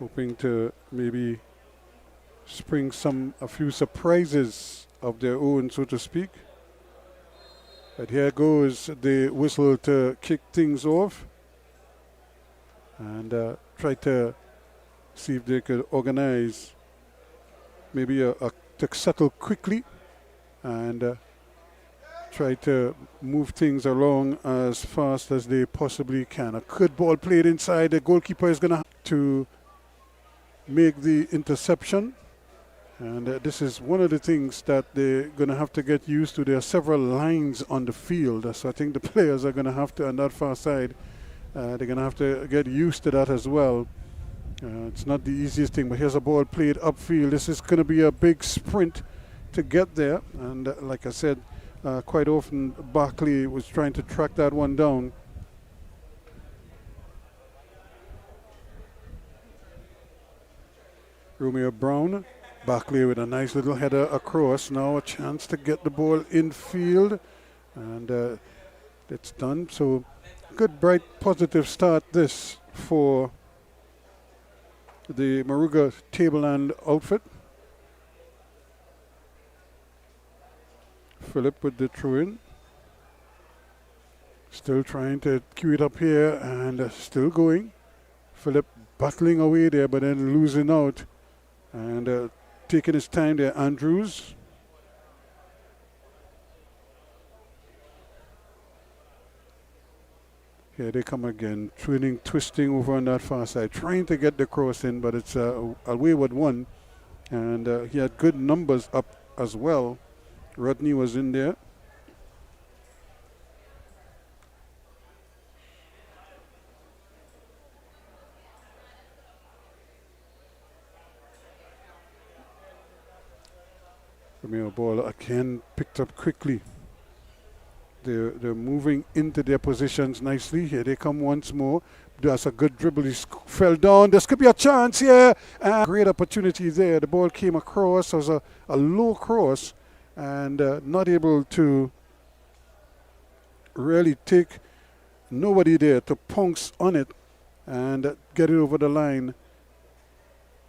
Hoping to maybe spring a few surprises of their own, so to speak. But here goes the whistle to kick things off. And try to see if they could organize maybe to settle quickly and try to move things along as fast as they possibly can. A good ball played inside. The goalkeeper is going to have to make the interception. And this is one of the things that they're going to have to get used to. There are several lines on the field. So I think the players are going to have to, on that far side, they're going to have to get used to that as well. It's not the easiest thing, but here's a ball played upfield. This is going to be a big sprint to get there. And like I said, quite often Barkley was trying to track that one down. Romeo Brown, Barkley with a nice little header across. Now a chance to get the ball infield. And it's done. So good, bright, positive start this for the Moruga Tableland outfit. Philip with the throw in. Still trying to cue it up here and still going. Philip battling away there but then losing out and taking his time there. Andrews. Here they come again, twisting over on that far side, trying to get the cross in, but it's a wayward one. And he had good numbers up as well. Rodney was in there. Romeo ball again picked up quickly. They're moving into their positions nicely. Here they come once more. That's a good dribble. He fell down. This could be a chance here. Great opportunity there. The ball came across as a low cross and not able to really take nobody there to pounce on it and get it over the line.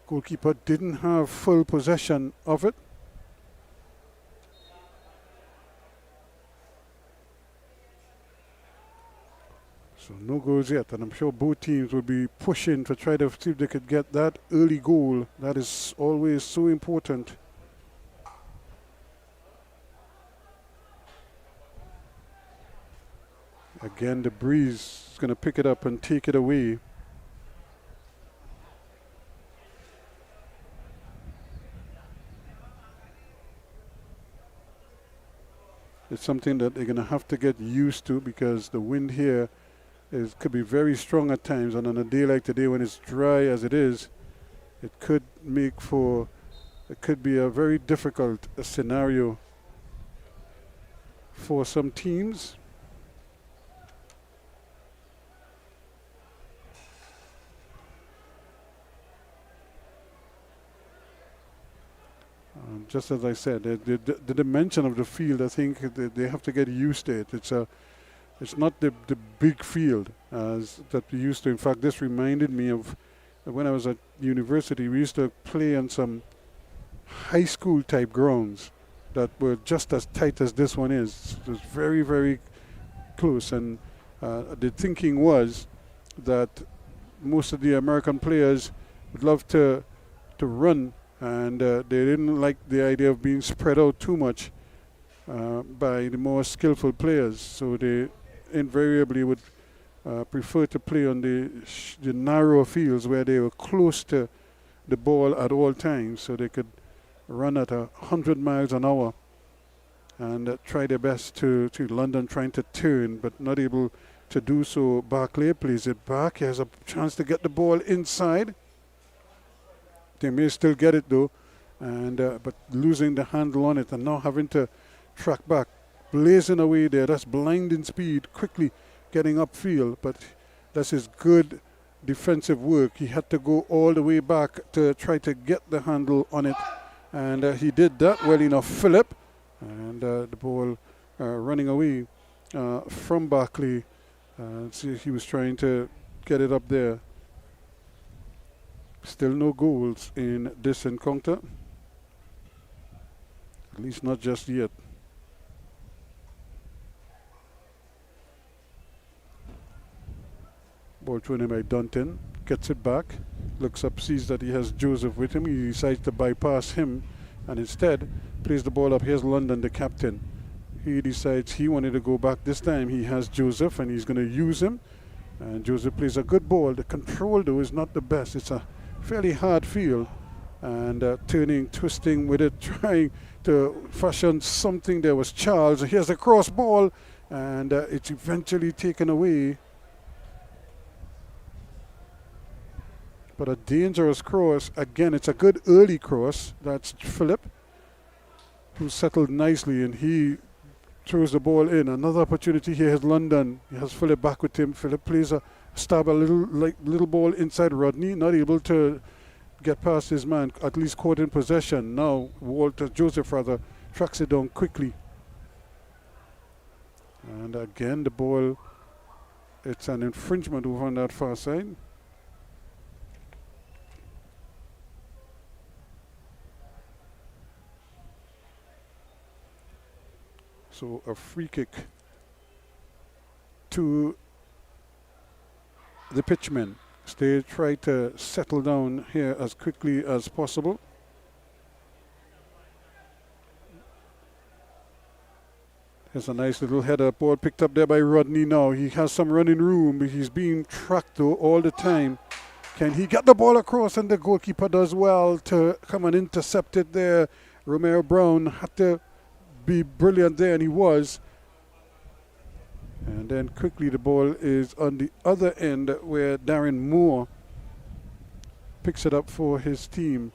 Goalkeeper didn't have full possession of it. So no goals yet, and I'm sure both teams will be pushing to try to see if they could get that early goal. That is always so important. Again, the breeze is going to pick it up and take it away. It's something that they're going to have to get used to, because the wind here could be very strong at times, and on a day like today when it's dry as it is, it could be a very difficult scenario for some teams. Just as I said, the dimension of the field, I think they have to get used to it. It's not the big field as that we used to. In fact, this reminded me of when I was at university. We used to play on some high school type grounds that were just as tight as this one is. It was very, very close, and the thinking was that most of the American players would love to run, and they didn't like the idea of being spread out too much by the more skillful players. So they invariably would prefer to play on the narrow fields where they were close to the ball at all times, so they could run at 100 miles an hour and try their best to London, trying to turn, but not able to do so. Barclay plays it back. He has a chance to get the ball inside. They may still get it though, and but losing the handle on it and now having to track back, blazing away there. That's blinding speed, quickly getting upfield, but that's his good defensive work. He had to go all the way back to try to get the handle on it, and he did that well enough. Philip, and the ball running away from Barclay. See, he was trying to get it up there. Still no goals in this encounter, at least not just yet. Ball thrown in by Dunton, gets it back, looks up, sees that he has Joseph with him. He decides to bypass him and instead plays the ball up. Here's London, the captain. He decides he wanted to go back this time. He has Joseph and he's going to use him, and Joseph plays a good ball. The control though is not the best. It's a fairly hard field, and turning, twisting with it, trying to fashion something. There was Charles. Here's a cross ball, and it's eventually taken away. But a dangerous cross. Again, it's a good early cross. That's Philip, who settled nicely, and he throws the ball in. Another opportunity here is London. He has Philip back with him. Philip plays a stab, a little ball inside Rodney, not able to get past his man, at least caught in possession. Now Joseph tracks it down quickly. And again, the ball, it's an infringement over on that far side. So a free kick to the pitchmen. They try to settle down here as quickly as possible. There's a nice little header ball picked up there by Rodney now. He has some running room, but he's being tracked though all the time. Can he get the ball across? And the goalkeeper does well to come and intercept it there. Romeo Brown had to be brilliant there, and he was. And then quickly the ball is on the other end where Darren Moore picks it up for his team.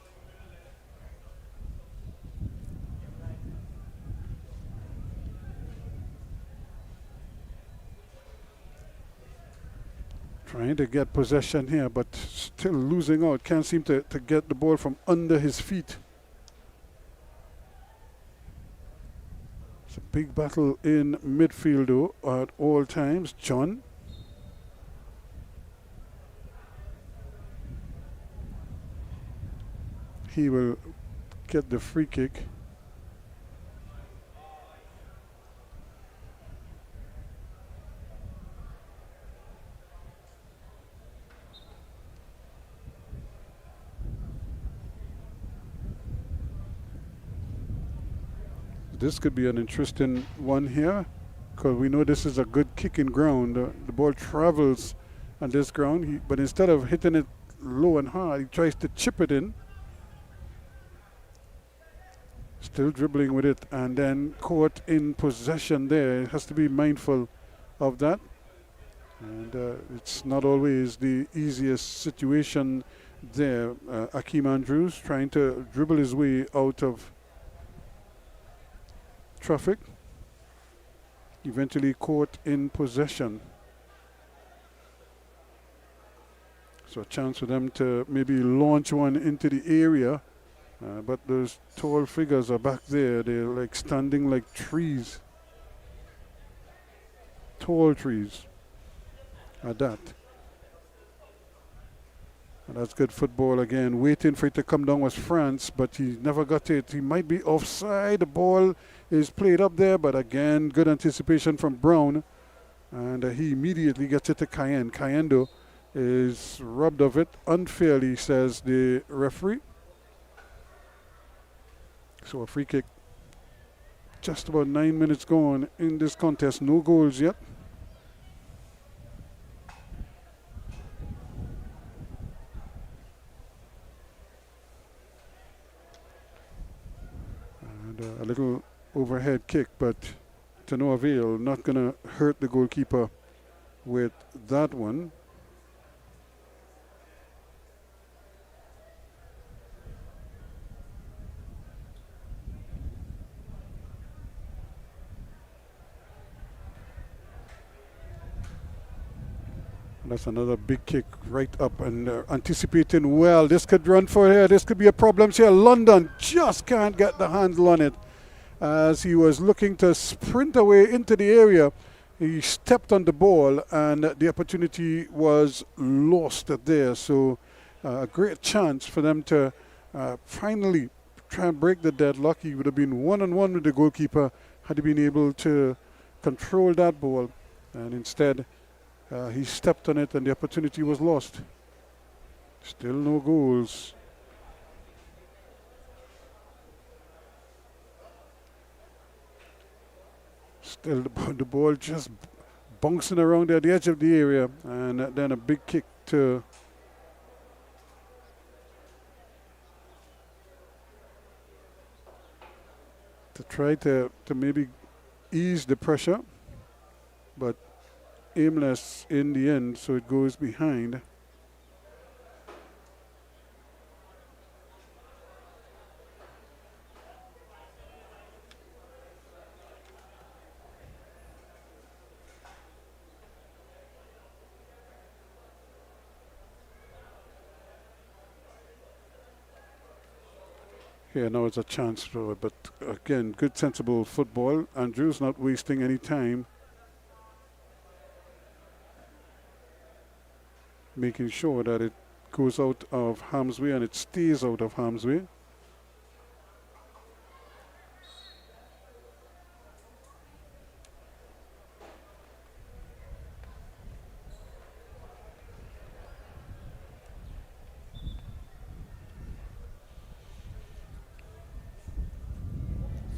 Trying to get possession here, but still losing out. Can't seem to get the ball from under his feet. It's a big battle in midfield though at all times. John. He will get the free kick. This could be an interesting one here. because we know this is a good kicking ground. The ball travels on this ground, but instead of hitting it low and hard, he tries to chip it in. Still dribbling with it, and then caught in possession there. He has to be mindful of that. And it's not always the easiest situation there. Akeem Andrews trying to dribble his way out of traffic. Eventually caught in possession. So a chance for them to maybe launch one into the area. But those tall figures are back there. They're like standing like trees. Tall trees at that. And that's good football again. Waiting for it to come down was France, but he never got it. He might be offside. The ball is played up there, but again, good anticipation from Brown. And he immediately gets it to Cayenne. Cayendo is robbed of it unfairly, says the referee. So a free kick. Just about 9 minutes gone in this contest. No goals yet. And a little overhead kick, but to no avail. Not going to hurt the goalkeeper with that one. That's another big kick right up and anticipating well. This could run for here. This could be a problem here. London just can't get the handle on it. As he was looking to sprint away into the area, he stepped on the ball and the opportunity was lost there. So a great chance for them to finally try and break the deadlock. He would have been one-on-one with the goalkeeper had he been able to control that ball. And instead, he stepped on it and the opportunity was lost. Still no goals. Still the ball just bouncing around at the edge of the area, and then a big kick to try to maybe ease the pressure, but aimless in the end, so it goes behind. Here now it's a chance for it, but again, good sensible football. Andrews not wasting any time, making sure that it goes out of harm's way and it stays out of harm's way.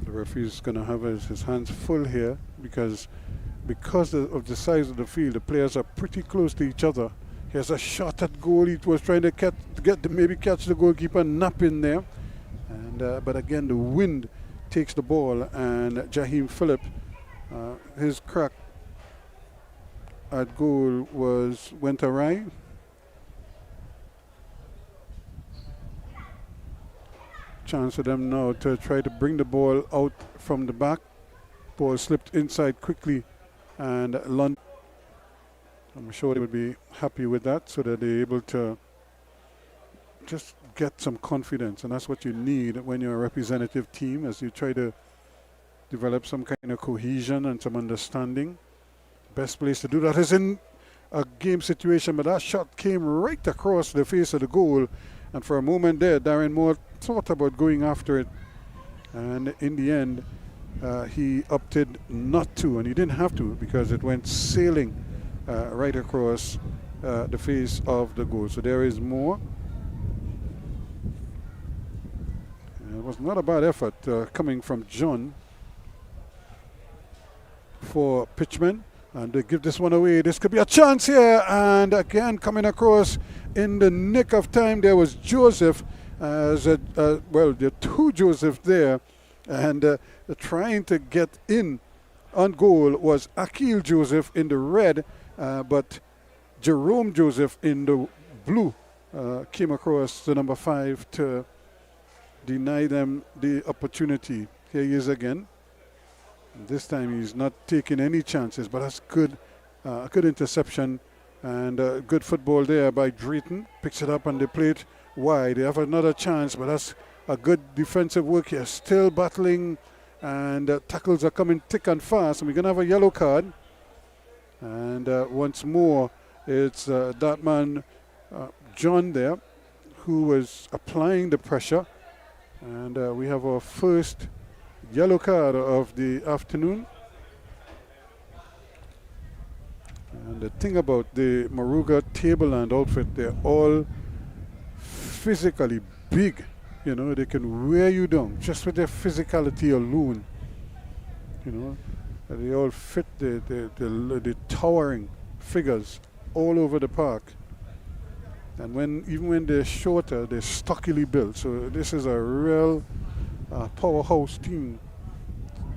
The referee's going to have his hands full here because of the size of the field, the players are pretty close to each other. Here's a shot at goal. He was trying to maybe catch the goalkeeper, nap in there, and but again the wind takes the ball, and Jaheim Phillip, his crack at goal went awry. Chance for them now to try to bring the ball out from the back. Ball slipped inside quickly, and London, I'm sure they would be happy with that, so that they're able to just get some confidence, and that's what you need when you're a representative team, as you try to develop some kind of cohesion and some understanding. Best place to do that is in a game situation, but that shot came right across the face of the goal, and for a moment there, Darren Moore thought about going after it, and in the end, he opted not to, and he didn't have to because it went sailing right across the face of the goal. So there is more. It was not a bad effort coming from John. for pitchmen. And they give this one away. This could be a chance here. And again, coming across in the nick of time, there was Joseph. Well, there are two Joseph there. And trying to get in on goal was Akil Joseph in the red. But Jerome Joseph in the blue came across the number 5 to deny them the opportunity. Here he is again. This time he's not taking any chances, but that's good interception and good football there by Drayton. Picks it up and they play it wide. They have another chance, but that's a good defensive work here. Still battling, and tackles are coming thick and fast, and we're going to have a yellow card. And once more, it's that man, John there, who was applying the pressure. And we have our first yellow card of the afternoon. And the thing about the Moruga Tableland outfit, they're all physically big. You know, they can wear you down just with their physicality alone. You know, they all fit the towering figures all over the park. And even when they're shorter, they're stockily built. So this is a real powerhouse team,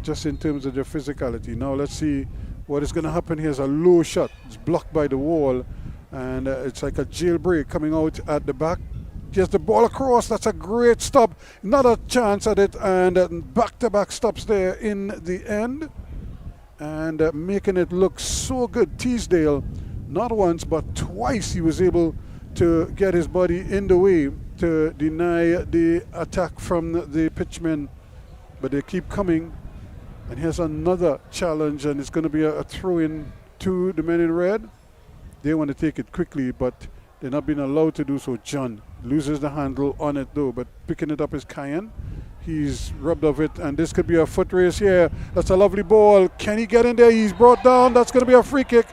just in terms of their physicality. Now let's see what is going to happen. Here's a low shot. It's blocked by the wall, and it's like a jailbreak coming out at the back. Here's the ball across. That's a great stop. Not a chance at it, and back-to-back stops there in the end, and making it look so good. Teasdale, not once but twice, he was able to get his body in the way to deny the attack from the pitchmen, but they keep coming. And here's another challenge, and it's going to be a throw-in to the men in red. They want to take it quickly, but they're not being allowed to do so. John loses the handle on it though, but picking it up is Cayenne. He's rubbed off it, and this could be a foot race here. That's a lovely ball. Can he get in there? He's brought down. That's going to be a free kick.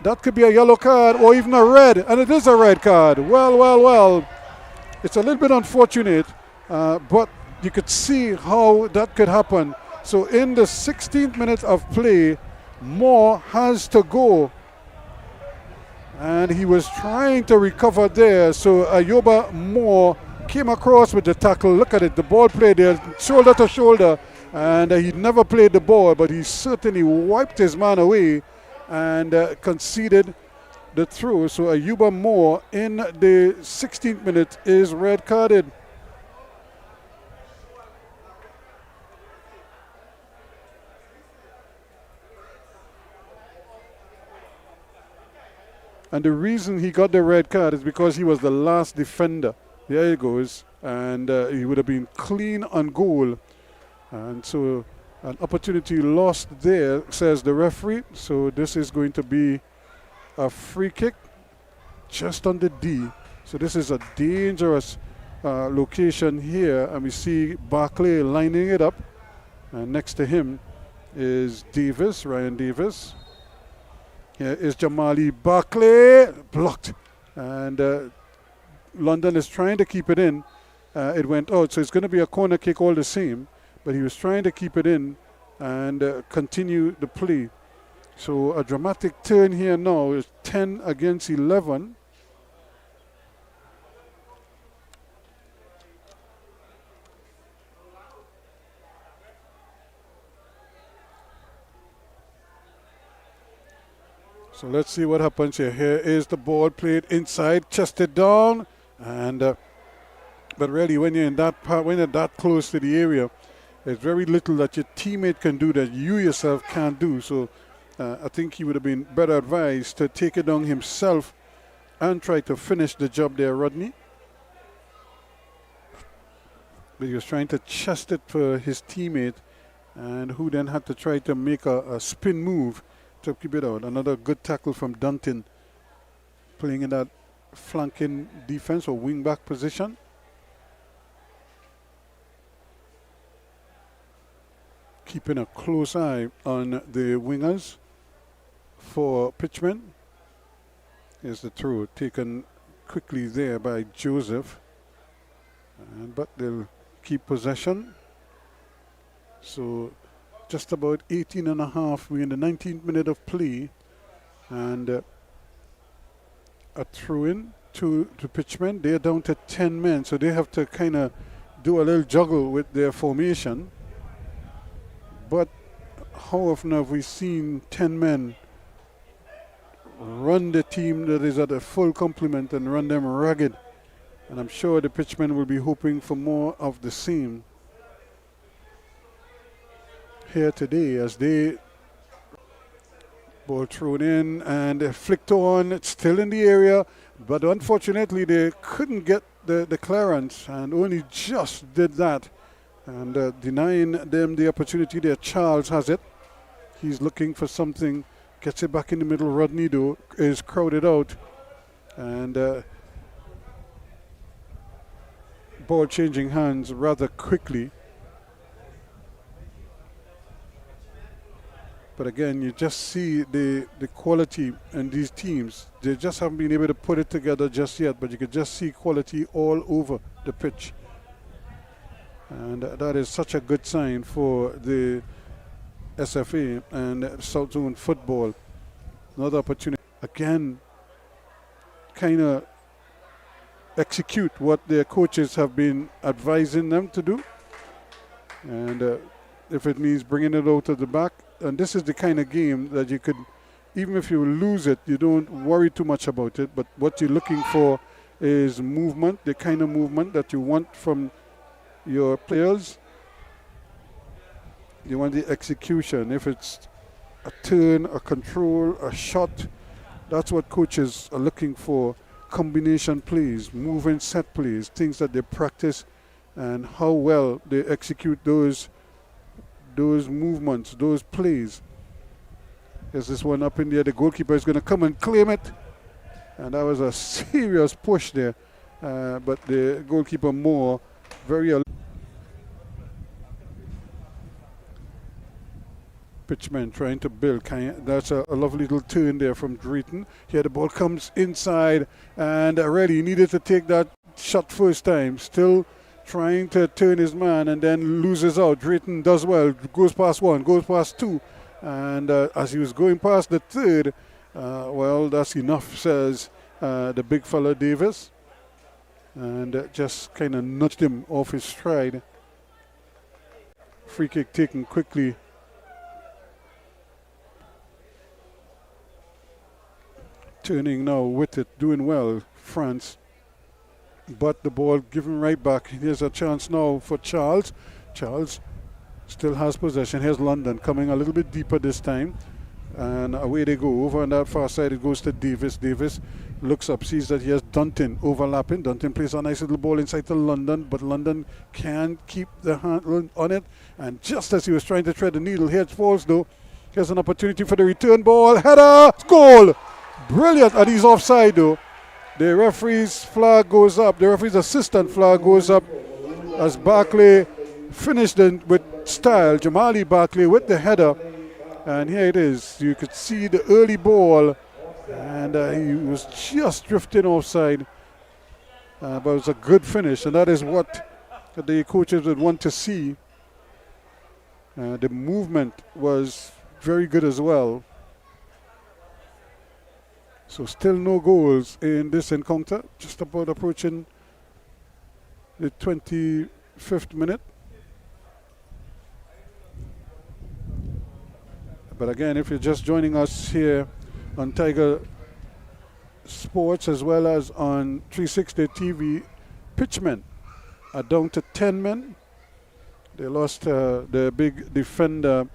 That could be a yellow card or even a red, and it is a red card. Well. It's a little bit unfortunate, but you could see how that could happen. So in the 16th minute of play, Moore has to go. And he was trying to recover there. So Ayoba Moore came across with the tackle. Look at it, the ball played there, shoulder to shoulder. And he never played the ball, but he certainly wiped his man away and conceded the throw. So Ayuba Moore in the 16th minute is red carded. And the reason he got the red card is because he was the last defender. There he goes. And he would have been clean on goal. And so an opportunity lost there, says the referee. So this is going to be a free kick just on the D. So this is a dangerous location here. And we see Barclay lining it up. And next to him is Davis, Ryan Davis. Here is Jamali Barclay, blocked. And London is trying to keep it in. It went out, so it's going to be a corner kick all the same. But he was trying to keep it in and continue the play. So a dramatic turn here now is 10 against 11. So let's see what happens here. Here is the ball played inside, chested down, and but really when you're in that part, when you're that close to the area, there's very little that your teammate can do that you yourself can't do. So I think he would have been better advised to take it down himself and try to finish the job there, Rodney. But he was trying to chest it for his teammate, and who then had to try to make a spin move to keep it out. Another good tackle from Dunton, playing in that flanking defense or wing back position. Keeping a close eye on the wingers for pitchmen. Here's the throw taken quickly there by Joseph, but they'll keep possession. So just about 18 and a half. We're in the 19th minute of play. And a throw-in to pitchmen. They're down to 10 men, so they have to kind of do a little juggle with their formation. But how often have we seen 10 men run the team that is at a full complement and run them ragged? And I'm sure the pitchmen will be hoping for more of the same here today as they ball thrown in and flicked on. It's still in the area, but unfortunately they couldn't get the clearance and only just did that. And denying them the opportunity there. Charles has it. He's looking for something. Gets it back in the middle. Rodney, though, is crowded out. And ball changing hands rather quickly. But again, you just see the quality in these teams. They just haven't been able to put it together just yet, but you could just see quality all over the pitch. And that is such a good sign for the SFA and South Zone football. Another opportunity. Again, kind of execute what their coaches have been advising them to do. And if it means bringing it out of the back. And this is the kind of game that you could, even if you lose it, you don't worry too much about it. But what you're looking for is movement, the kind of movement that you want from your players. You want the execution. If it's a turn, a control, a shot, that's what coaches are looking for. Combination plays, moving set plays, things that they practice, and how well they execute those movements, those plays. There's this one up in there. The goalkeeper is going to come and claim it. And that was a serious push there. But the goalkeeper Moore, very pitchman trying to build. That's a lovely little turn there from Drayton. Here the ball comes inside. And really needed to take that shot first time. Still trying to turn his man and then loses out. Drayton does well, goes past one, goes past two, and as he was going past the third, well, that's enough, says the big fella Davis, and just kind of nudged him off his stride. Free kick taken quickly. Turning now with it, doing well, France. But the ball given right back. Here's a chance now for Charles. Charles still has possession. Here's London coming a little bit deeper this time. And away they go. Over on that far side it goes to Davis. Davis looks up, sees that he has Dunton overlapping. Dunton plays a nice little ball inside to London, but London can't keep the hand on it. And just as he was trying to thread the needle, here it falls though. Here's an opportunity for the return ball. Header! Goal! Brilliant! And he's offside though. The referee's flag goes up. The referee's assistant flag goes up as Barkley finished with style. Jamali Barkley with the header. And here it is. You could see the early ball. And he was just drifting offside. But it was a good finish. And that is what the coaches would want to see. The movement was very good as well. So still no goals in this encounter, just about approaching the 25th minute. But again, if you're just joining us here on Tiger Sports as well as on 360 TV, pitchmen are down to 10 men. They lost the big defender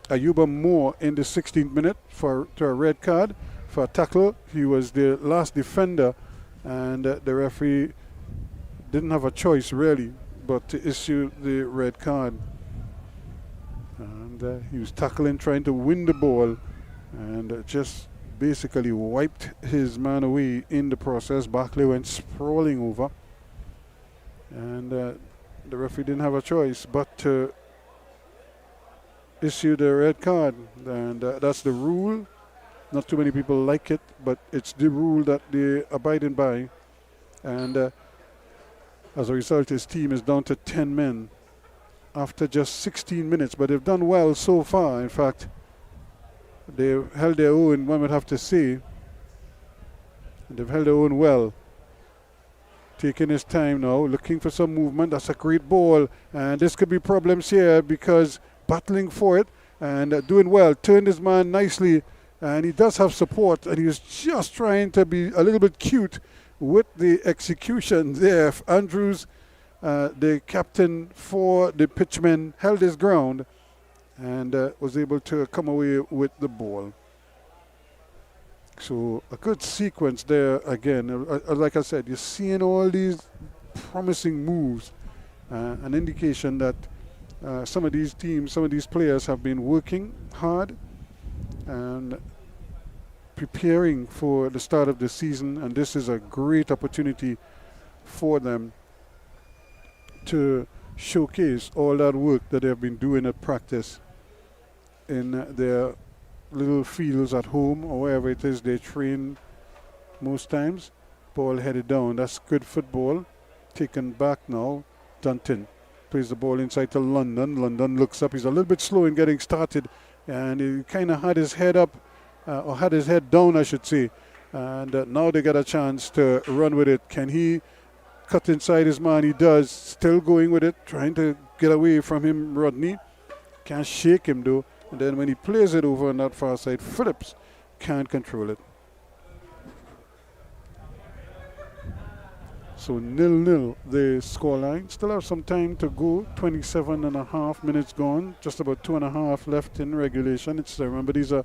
Ayuba Moore in the 16th minute to a red card for a tackle. He was the last defender, and the referee didn't have a choice really but to issue the red card. And he was tackling, trying to win the ball, and just basically wiped his man away in the process. Barkley went sprawling over, and the referee didn't have a choice but to issue the red card. And that's the rule. Not too many people like it, but it's the rule that they're abiding by. And as a result, his team is down to 10 men after just 16 minutes, but they've done well so far. In fact, they've held their own, one would have to say. They've held their own well. Taking his time now, looking for some movement. That's a great ball, and this could be problems here because battling for it and doing well. Turned his man nicely, and he does have support, and he was just trying to be a little bit cute with the execution there. Andrews, the captain for the pitchmen, held his ground and was able to come away with the ball. So a good sequence there again. Like I said, you're seeing all these promising moves, an indication that some of these teams, some of these players have been working hard and preparing for the start of the season, and this is a great opportunity for them to showcase all that work that they've been doing at practice in their little fields at home or wherever it is they train most times. Ball headed down. That's good football. Taken back now. Dunton plays the ball inside to London. London looks up. He's a little bit slow in getting started, and he kind of had his head up, or had his head down, I should say. And now they get a chance to run with it. Can he cut inside his man? He does. Still going with it, trying to get away from him, Rodney. Can't shake him though. And then when he plays it over on that far side, Phillips can't control it. So 0-0 the scoreline. Still have some time to go. 27.5 minutes gone. Just about 2.5 left in regulation. It's remember, these are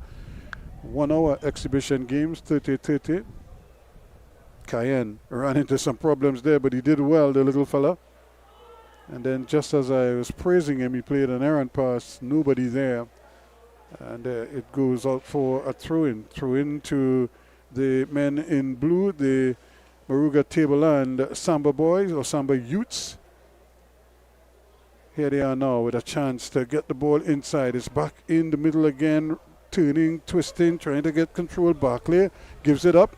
1 hour exhibition games, 30-30. Cayenne ran into some problems there, but he did well, the little fella. And then just as I was praising him, he played an errant pass, nobody there. And it goes out for a throw-in. Throw-in to the men in blue, the Moruga Tableland Samba boys or Samba youths. Here they are now with a chance to get the ball inside. It's back in the middle again, turning, twisting, trying to get control. Barclay gives it up.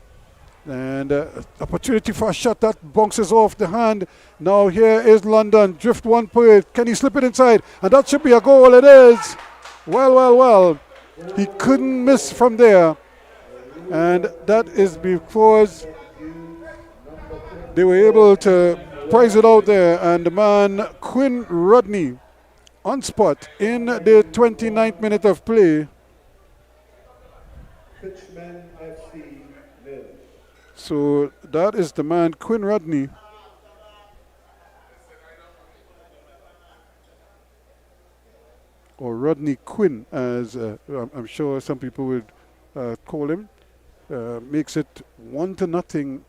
And opportunity for a shot that bounces off the hand. Now here is London. Drift one point. Can he slip it inside? And that should be a goal. It is. Well. He couldn't miss from there. And that is because they were able to prize it out there. And the man, Quinn Rodney, on spot in the 29th minute of play. So that is the man, Quinn Rodney. Or Rodney Quinn, as I'm sure some people would call him. Makes it 1-0.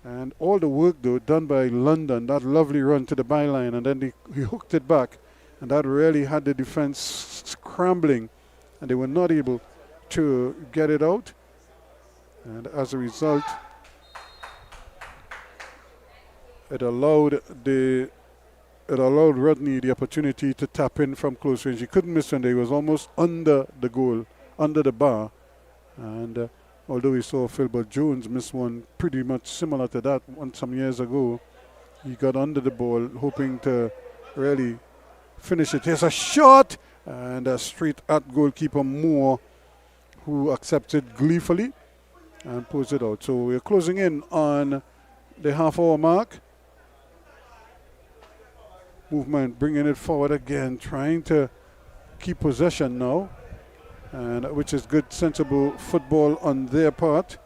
And all the work, though, done by London. That lovely run to the byline. And then he hooked it back. And that really had the defense scrambling. And they were not able to get it out. And as a result, it allowed Rodney the opportunity to tap in from close range. He couldn't miss one. He was almost under the goal, under the bar. And although we saw Philbert Jones miss one pretty much similar to that some years ago, he got under the ball, hoping to really finish it. Here's a shot, and straight at goalkeeper Moore, who accepted gleefully and pulls it out. So we're closing in on the half-hour mark. Movement, bringing it forward again, trying to keep possession now, and which is good, sensible football on their part.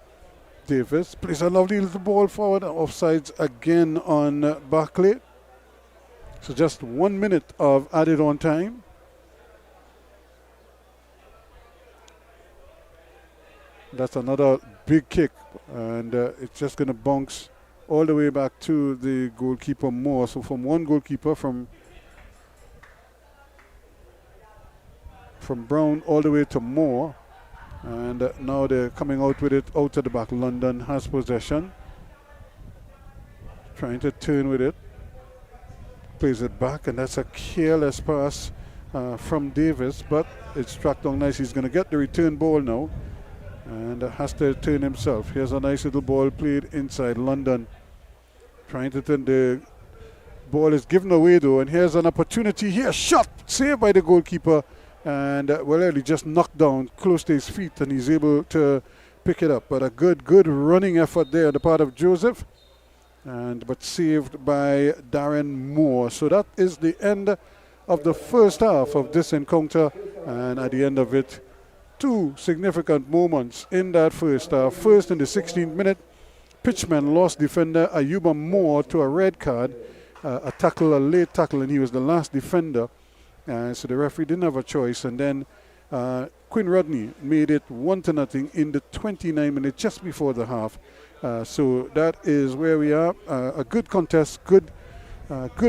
Davis plays a lovely little ball forward, offsides again on Barclay. So just 1 minute of added on time. That's another big kick, and it's just going to bounce all the way back to the goalkeeper Moore. So from one goalkeeper, from Brown all the way to Moore. And now they're coming out with it out of the back. London has possession. Trying to turn with it. Plays it back, and that's a careless pass from Davis, but it's struck down nice. He's going to get the return ball now and has to turn himself. Here's a nice little ball played inside. London trying to turn. The ball is given away though, and here's an opportunity here. Shot, saved by the goalkeeper, and he just knocked down close to his feet, and he's able to pick it up. But a good running effort there on the part of Joseph, but saved by Darren Moore. So that is the end of the first half of this encounter, and at the end of it, two significant moments in that first half. First, in the 16th minute, Pitchman lost defender Ayuba Moore to a red card, a late tackle, and he was the last defender. So the referee didn't have a choice. And then Quinn Rodney made it 1-0 in the 29th minute, just before the half. So that is where we are. A good contest, good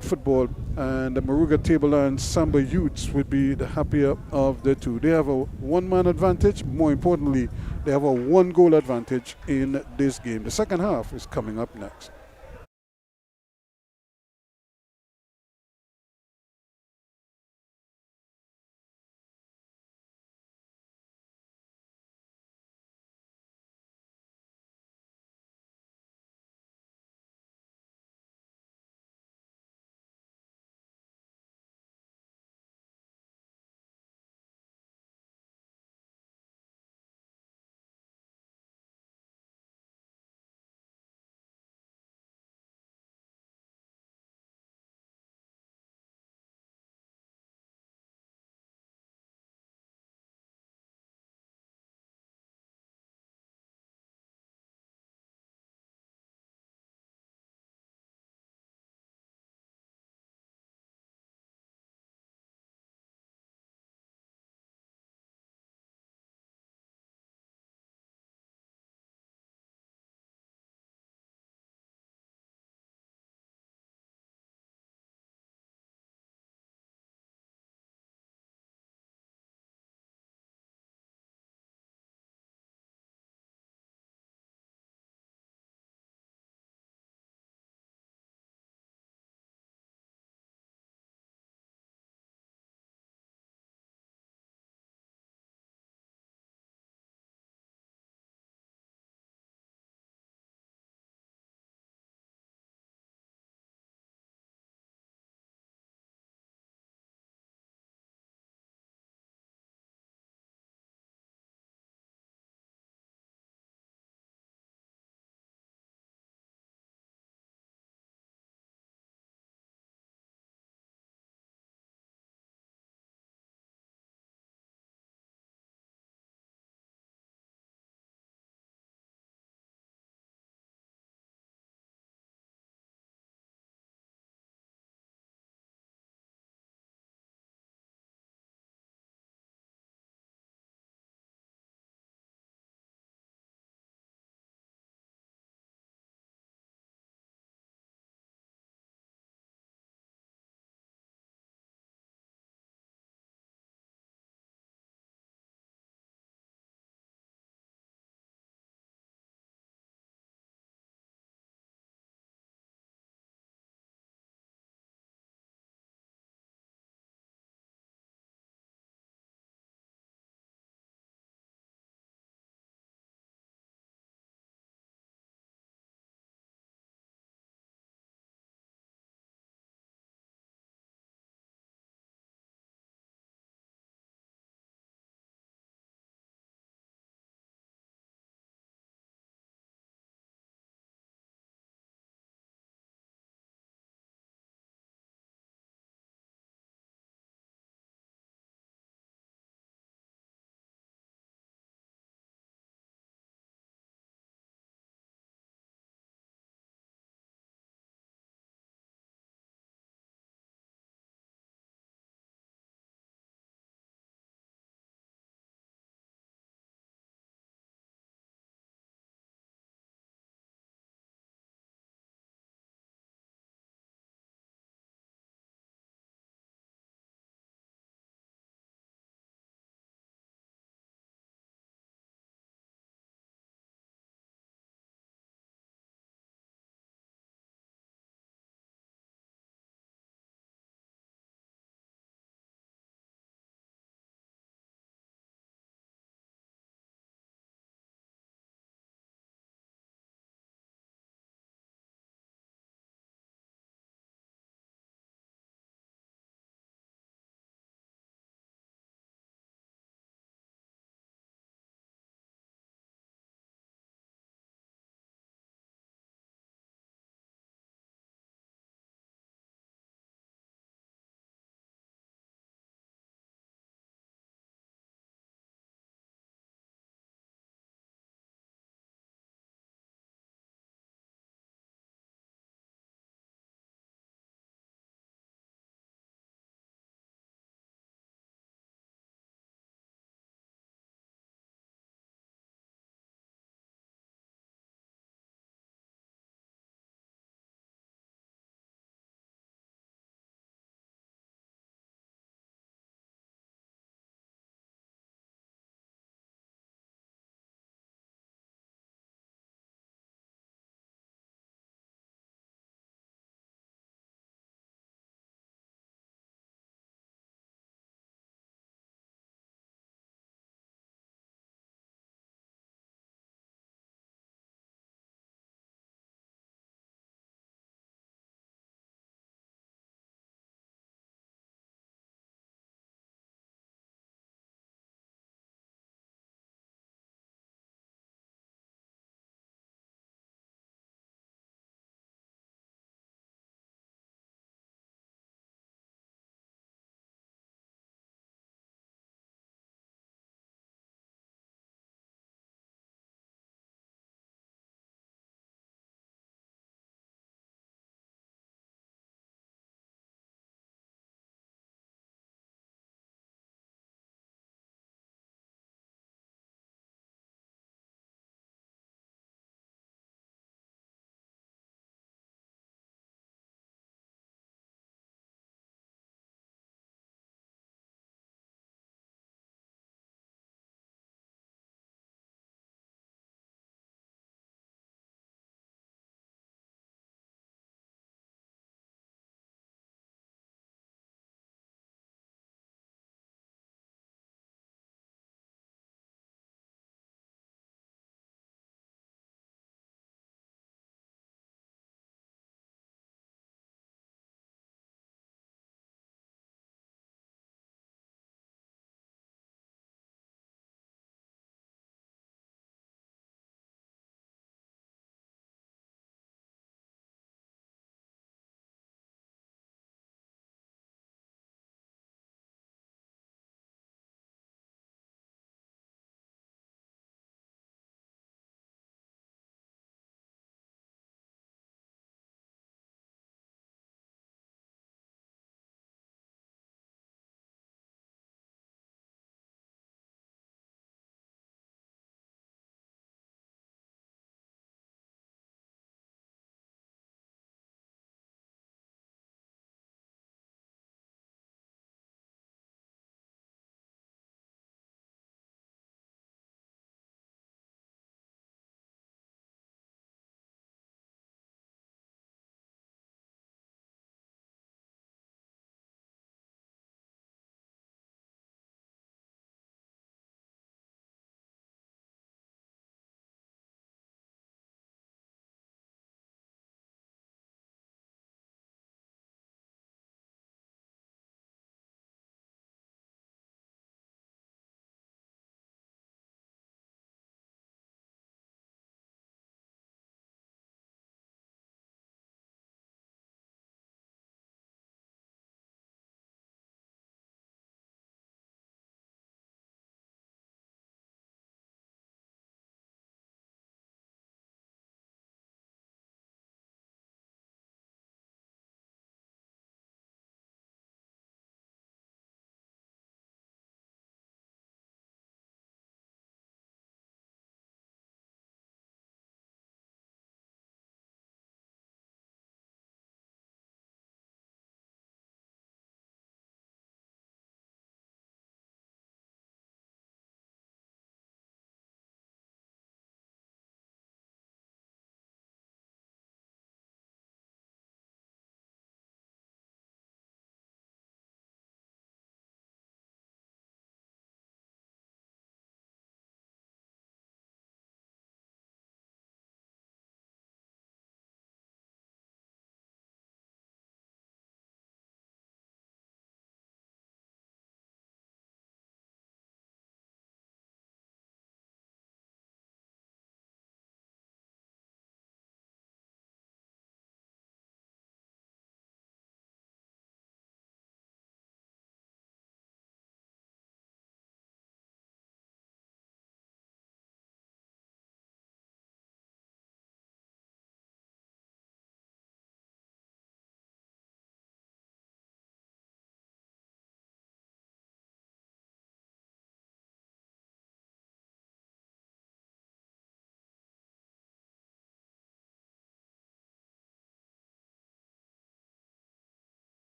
football, and the Moruga Tableland Samba Youths would be the happier of the two. They have a one-man advantage. More importantly, they have a one-goal advantage in this game. The second half is coming up next.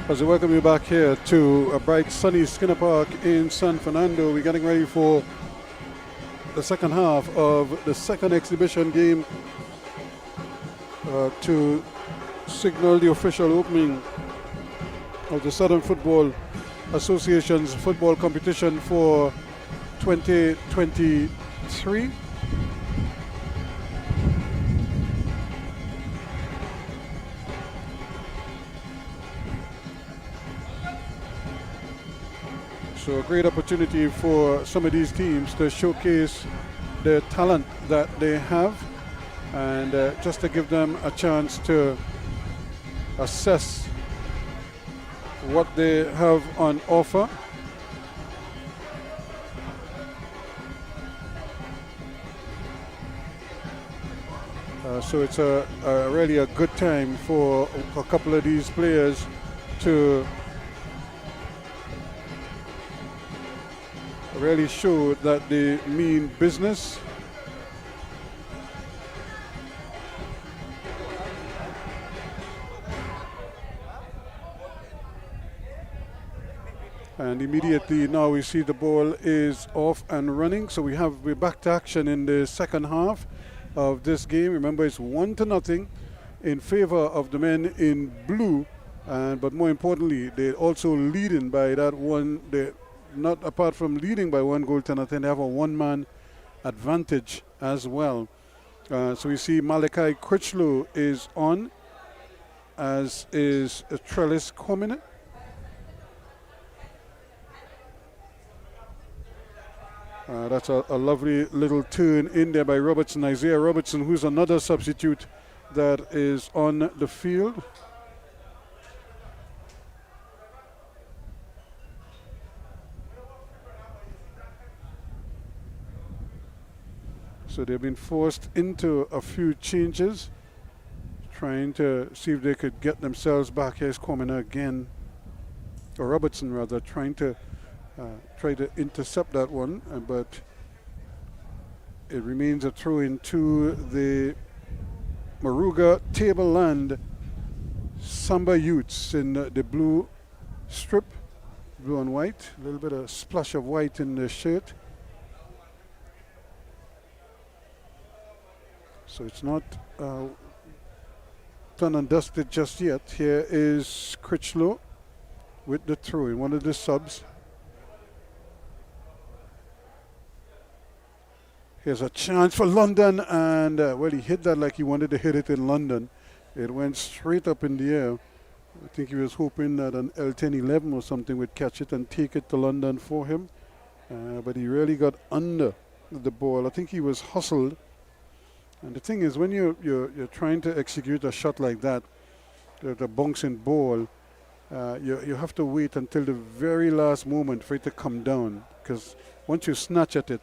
As we welcome you back here to a bright sunny Skinner Park in San Fernando. We're getting ready for the second half of the second exhibition game to signal the official opening of the Southern Football Association's football competition for 2023. So a great opportunity for some of these teams to showcase the talent that they have, and just to give them a chance to assess what they have on offer. So it's a really a good time for a couple of these players to really show that they mean business. And immediately now we see the ball is off and running. So we're back to action in the second half of this game. Remember, it's 1-0 in favor of the men in blue. But more importantly, they're also leading by that one. Not apart from leading by 1-0, they have a one-man advantage as well. So we see Malachi Critchlow is on, as is Trellis Comina. That's a lovely little turn in there by Robertson, Isaiah Robertson, who's another substitute that is on the field. So they've been forced into a few changes, trying to see if they could get themselves back. Here's Comina again, or Robertson rather, trying to intercept that one, but it remains a throw into the Moruga Tableland Samba Youths in the blue strip, blue and white, a little bit of splash of white in the shirt. So it's not done and dusted just yet. Here is Critchlow with the throw in, one of the subs. Here's a chance for London, and well, he hit that like he wanted to hit it in London. It went straight up in the air. I think he was hoping that an L1011 or something would catch it and take it to London for him. But he really got under the ball. I think he was hustled. And the thing is, when you're trying to execute a shot like that, the bouncing ball, you have to wait until the very last moment for it to come down. Because once you snatch at it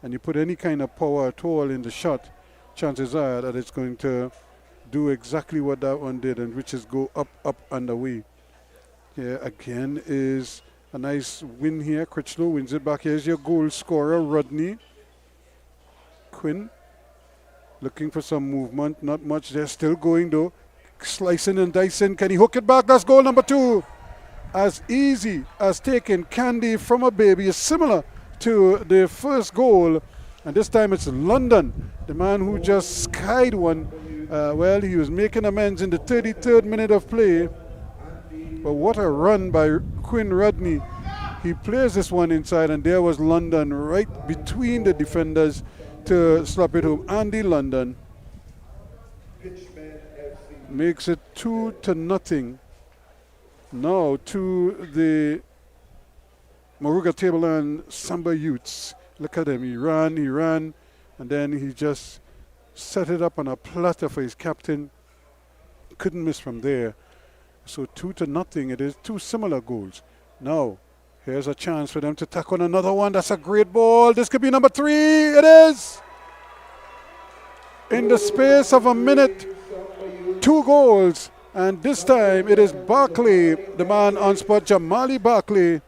and you put any kind of power at all in the shot, chances are that it's going to do exactly what that one did, and which is go up, up, and away. Here again is a nice win here. Critchlow wins it back. Here's your goal scorer, Rodney Quinn. Looking for some movement, not much. They're still going though. Slicing and dicing. Can he hook it back? That's goal number 2. As easy as taking candy from a baby. Is similar to the first goal. And this time it's London, the man who just skied one. Well, he was making amends in the 33rd minute of play. But what a run by Quinn Rodney. He plays this one inside, and there was London right between the defenders to slap it home. Andy London makes it 2-0 now to the Moruga Tableland Samba Youths. Look at him, he ran, and then he just set it up on a platter for his captain. Couldn't miss from there. So 2-0, it is 2 similar goals. Now, here's a chance for them to tack on another one. That's a great ball. This could be number 3. It is. In the space of a minute, 2 goals. And this time it is Barkley, the man on spot, Jamali Barkley.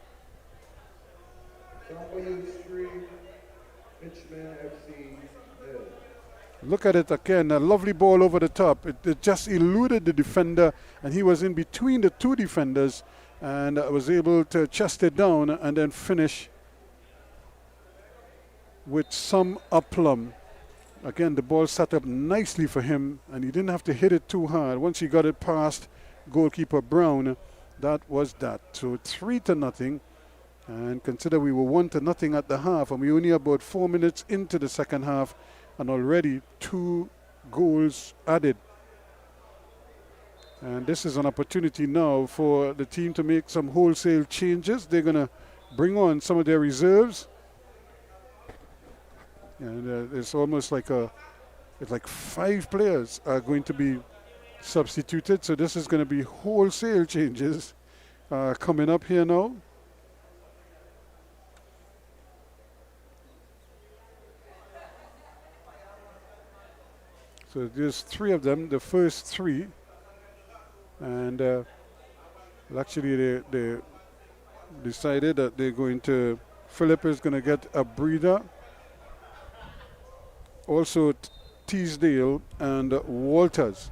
Look at it again, a lovely ball over the top. It just eluded the defender, and he was in between the two defenders and was able to chest it down and then finish with some aplomb. Again, the ball sat up nicely for him, and he didn't have to hit it too hard. Once he got it past goalkeeper Brown, that was that. So 3-0, and consider we were 1-0 at the half, and we only about 4 minutes into the second half, and already 2 goals added. And this is an opportunity now for the team to make some wholesale changes. They're going to bring on some of their reserves. And it's almost like it's like 5 players are going to be substituted. So this is going to be wholesale changes coming up here now. So there's 3 of them, the first 3. And actually they decided that they're going to, Philip is going to get a breather. Also Teasdale and Walters.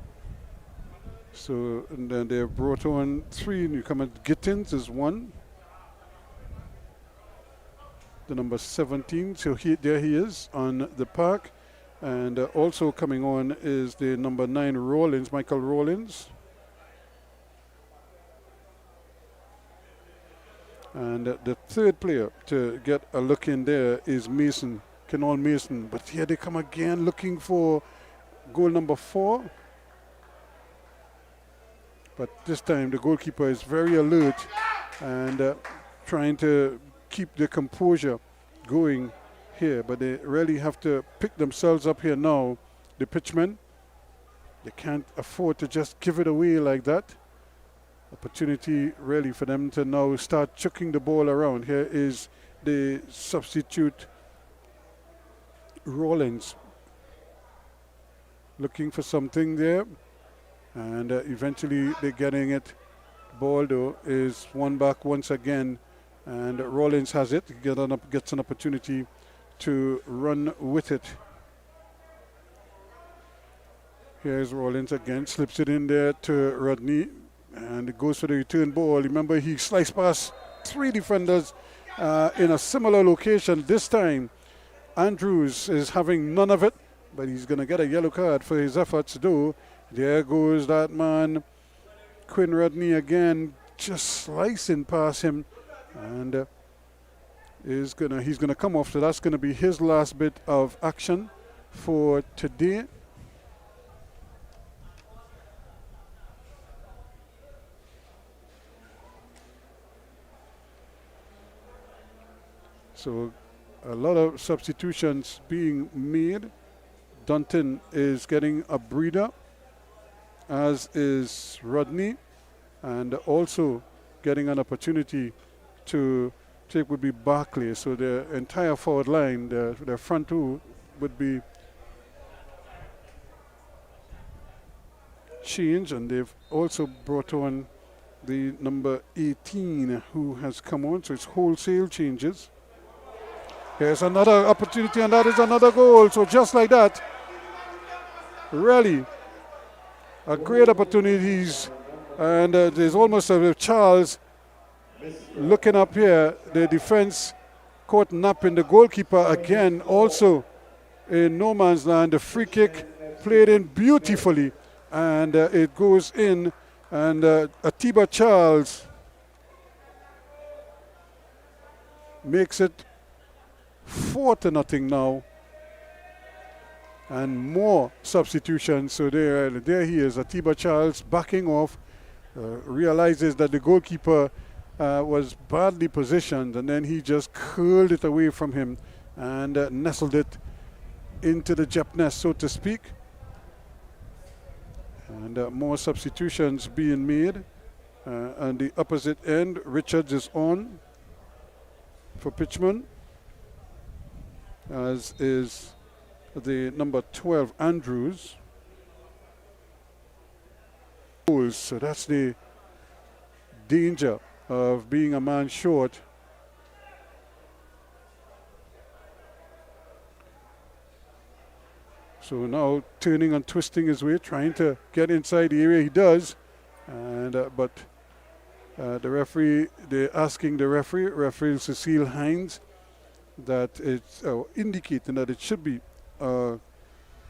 So and then they brought on 3 newcomers. Gittins is 1. The number 17. So there he is on the park. And also coming on is the number 9 Rawlins, Michael Rawlins. And the third player to get a look in there is Mason, Kenall Mason. But here they come again looking for goal number 4. But this time the goalkeeper is very alert and trying to keep the composure going here. But they really have to pick themselves up here now. The pitchmen, they can't afford to just give it away like that. Opportunity really for them to now start chucking the ball around. Here is the substitute Rawlins looking for something there, and eventually they're getting it. Ball though is won back once again, and Rawlins has it. Gets an opportunity to run with it. Here's Rawlins again, slips it in there to Rodney. And it goes for the return ball. Remember, he sliced past 3 defenders in a similar location. This time, Andrews is having none of it, but he's going to get a yellow card for his efforts, though. There goes that man, Quinn Rodney again, just slicing past him. And he's going to come off. So that's going to be his last bit of action for today. So a lot of substitutions being made. Dunton is getting a breather, as is Rodney, and also getting an opportunity to take would be Barclay. So the entire forward line, the front 2 would be changed, and they've also brought on the number 18 who has come on. So it's wholesale changes. Here's another opportunity, and that is another goal. So just like that, really a great opportunities. And there's almost a Charles looking up here. The defense caught napping the goalkeeper again, also in no man's land. The free kick played in beautifully, and it goes in. And Atiba Charles makes it 4-0 now, and more substitutions. So there he is, Atiba Charles backing off, realizes that the goalkeeper was badly positioned, and then he just curled it away from him and nestled it into the Jep nest, so to speak. And more substitutions being made. On the opposite end, Richards is on for pitchman, as is the number 12, Andrews. So that's the danger of being a man short. So now turning and twisting his way, trying to get inside the area. He does, and but the referee, they're asking the referee Cecile Hines, that it's indicating that it should be a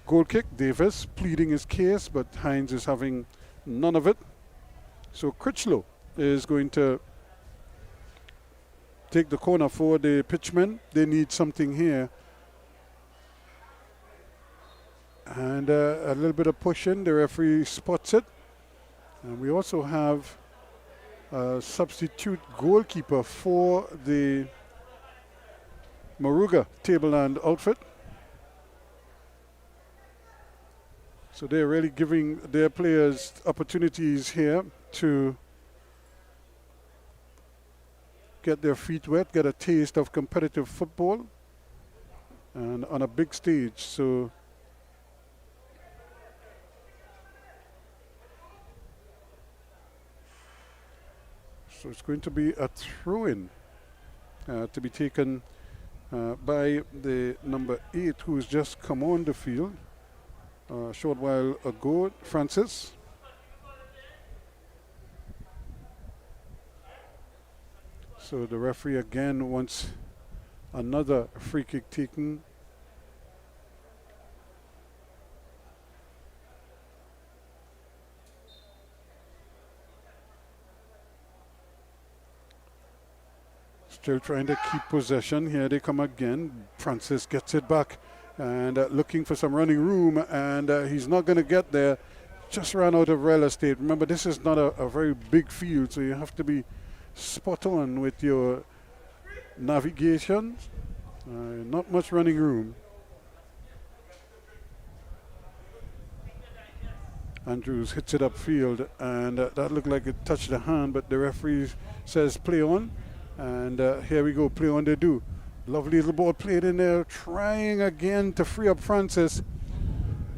goal kick. Davis pleading his case, but Hines is having none of it. So Critchlow is going to take the corner for the pitchmen. They need something here. And a little bit of push in. The referee spots it. And we also have a substitute goalkeeper for the Moruga Tableland outfit. So they're really giving their players opportunities here to get their feet wet, get a taste of competitive football, and on a big stage. So it's going to be a throw-in to be taken by the number 8, who's just come on the field a short while ago, Francis. So the referee again wants another free kick taken. Still trying to keep possession. Here they come again. Francis gets it back and looking for some running room, and he's not going to get there. Just ran out of real estate. Remember, this is not a very big field, so you have to be spot on with your navigation. Not much running room. Andrews hits it upfield, and that looked like it touched the hand, but the referee says play on. And here we go, play on they do. Lovely little ball played in there, trying again to free up Francis,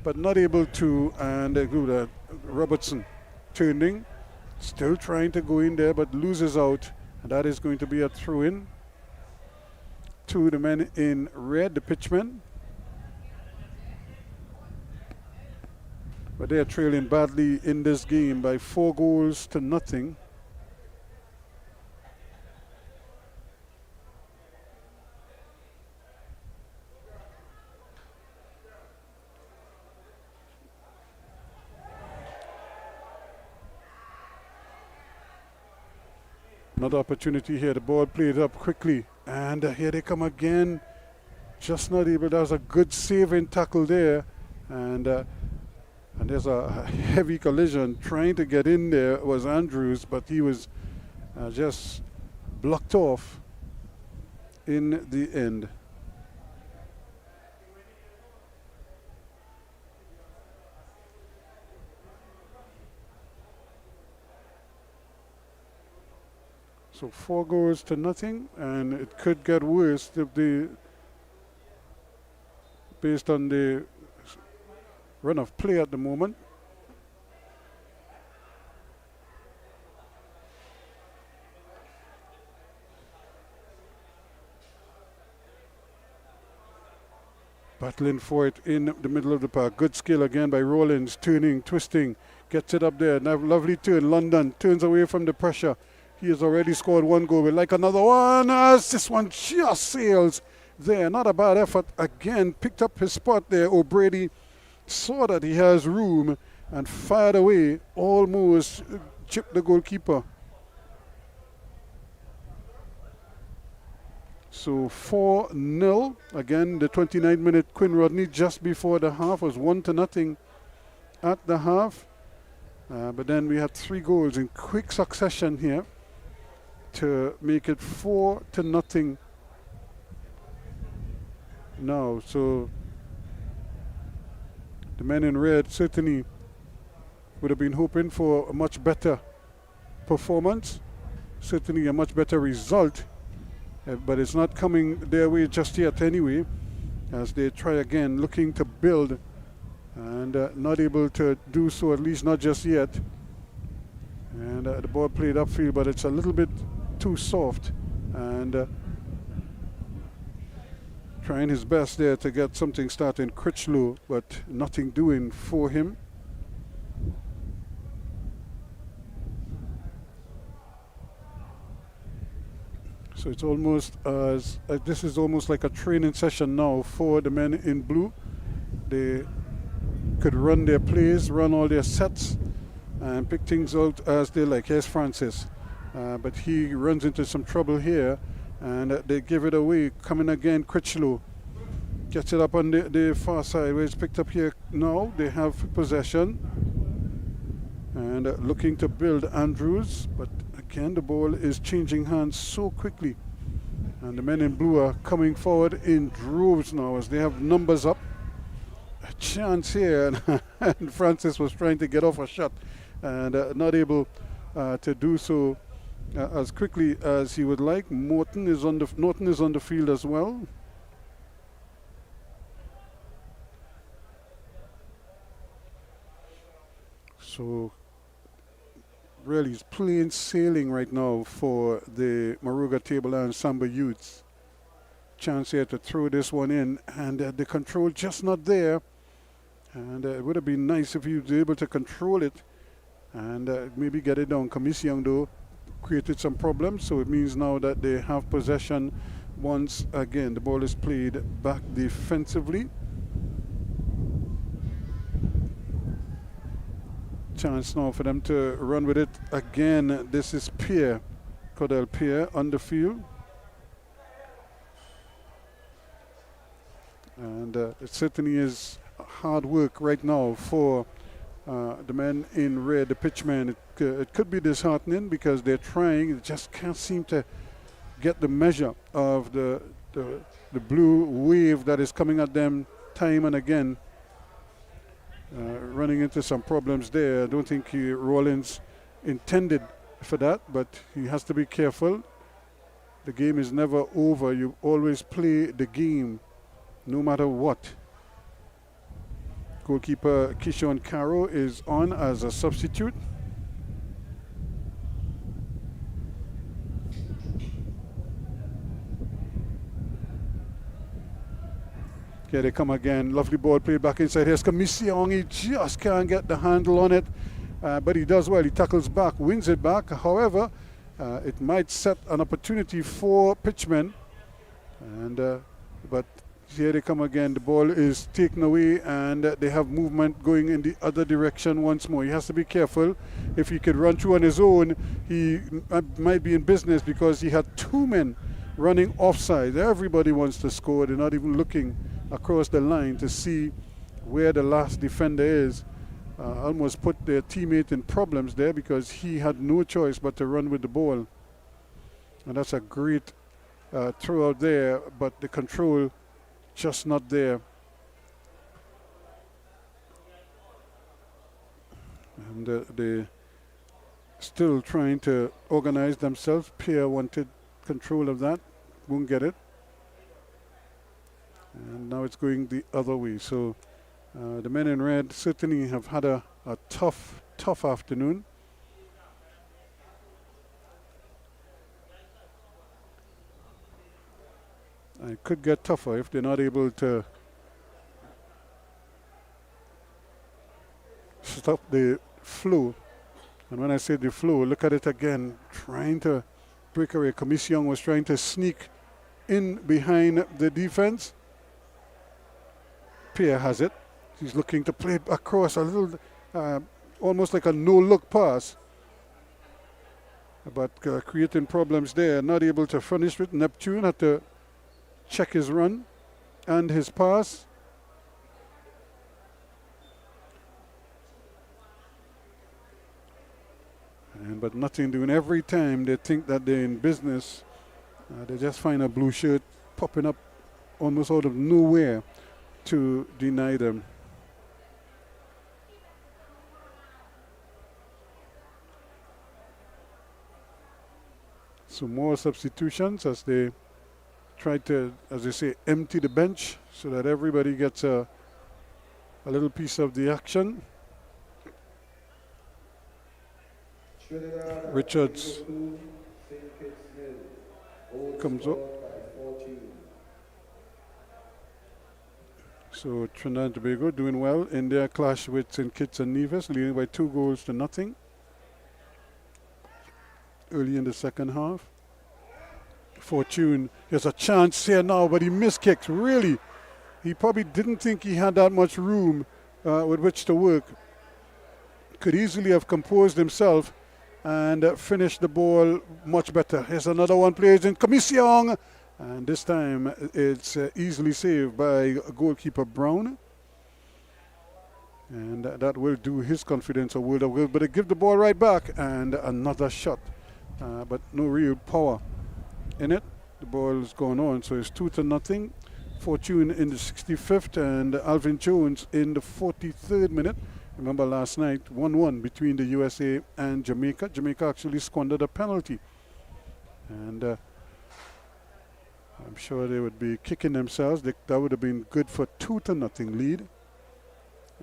but not able to. And Robertson turning, still trying to go in there, but loses out. And that is going to be a throw-in to the men in red, the pitchmen. But they are trailing badly in this game by 4-0. Another opportunity here. The ball played up quickly, and here they come again. Just not able. That was a good saving tackle there, and there's a heavy collision. Trying to get in there was Andrews, but he was just blocked off in the end. So 4-0, and it could get worse if based on the run of play at the moment. Battling for it in the middle of the park. Good skill again by Rollins, turning, twisting, gets it up there. Now lovely turn. London turns away from the pressure. He has already scored 1 goal. We'd like another one as this one just sails there. Not a bad effort. Again, picked up his spot there. O'Brady saw that he has room and fired away. Almost chipped the goalkeeper. So 4-0. Again, the 29-minute Quinn Rodney just before the half was 1-0 at the half. But then we had 3 goals in quick succession here to make it 4-0 now. So the men in red certainly would have been hoping for a much better performance, certainly a much better result, but it's not coming their way just yet anyway, as they try again, looking to build and not able to do so, at least not just yet. And the ball played upfield, but it's a little bit too soft, and trying his best there to get something starting Critchlow, but nothing doing for him. So it's almost as this is almost like a training session now for the men in blue. They could run their plays, run all their sets, and pick things out as they like. Here's Francis, but he runs into some trouble here, and they give it away. Coming again, Critchlow gets it up on the far side where it's picked up here now. They have possession and looking to build Andrews, but again the ball is changing hands so quickly, and the men in blue are coming forward in droves now as they have numbers up. A chance here, and Francis was trying to get off a shot and not able to do so as quickly as he would like. Norton is on the field as well. So really it's plain sailing right now for the Moruga Tableland Samba youths. Chance here to throw this one in, and the control just not there. And it would have been nice if he was able to control it and maybe get it down. Commission though created some problems, so it means now that they have possession once again. The ball is played back defensively. Chance now for them to run with it again. This is Pierre, Cordell Pierre on the field. And it certainly is hard work right now for the men in red, the pitchmen. It could be disheartening because they're trying, they just can't seem to get the measure of the blue wave that is coming at them time and again. Running into some problems there. I don't think Rollins intended for that, but he has to be careful. The game is never over. You always play the game, no matter what. Goalkeeper Kishon Caro is on as a substitute. Here they come again. Lovely ball played back inside. Here's Commission. He just can't get the handle on it, but he does well. He tackles back, wins it back. However, it might set an opportunity for pitchmen. And but here they come again. The ball is taken away, and they have movement going in the other direction once more. He has to be careful. If he could run through on his own, he might be in business because he had two men running offside. Everybody wants to score. They're not even looking across the line to see where the last defender is. Almost put their teammate in problems there because he had no choice but to run with the ball. And that's a great throw out there, but the control just not there. And they still trying to organize themselves. Pierre wanted control of that, won't get it. And now it's going the other way. So the men in red certainly have had a tough afternoon. And it could get tougher if they're not able to stop the flow. And when I say the flow, look at it again, trying to break away. Commission was trying to sneak in behind the defense. Pierre has it. He's looking to play it across a little, almost like a no-look pass. But creating problems there. Not able to finish with. Neptune had to check his run and his pass. But nothing doing. Every time they think that they're in business, they just find a blue shirt popping up almost out of nowhere to deny them. So more substitutions as they try to, as they say, empty the bench so that everybody gets a little piece of the action. Richards comes up. So Trinidad and Tobago doing well in their clash with St. Kitts and Nevis, leading by 2-0 early in the second half. Fortune, there's a chance here now, but he missed kicks. Really, he probably didn't think he had that much room with which to work. Could easily have composed himself and finished the ball much better. Here's another one, plays in Commission, and this time it's easily saved by goalkeeper Brown. And that will do his confidence a world of good. But they give the ball right back, and another shot. But no real power in it. The ball is going on, so it's 2-0. Fortune in the 65th and Alvin Jones in the 43rd minute. Remember last night, 1-1 between the USA and Jamaica. Jamaica actually squandered a penalty. And I'm sure they would be kicking themselves. That would have been good for 2-0 lead.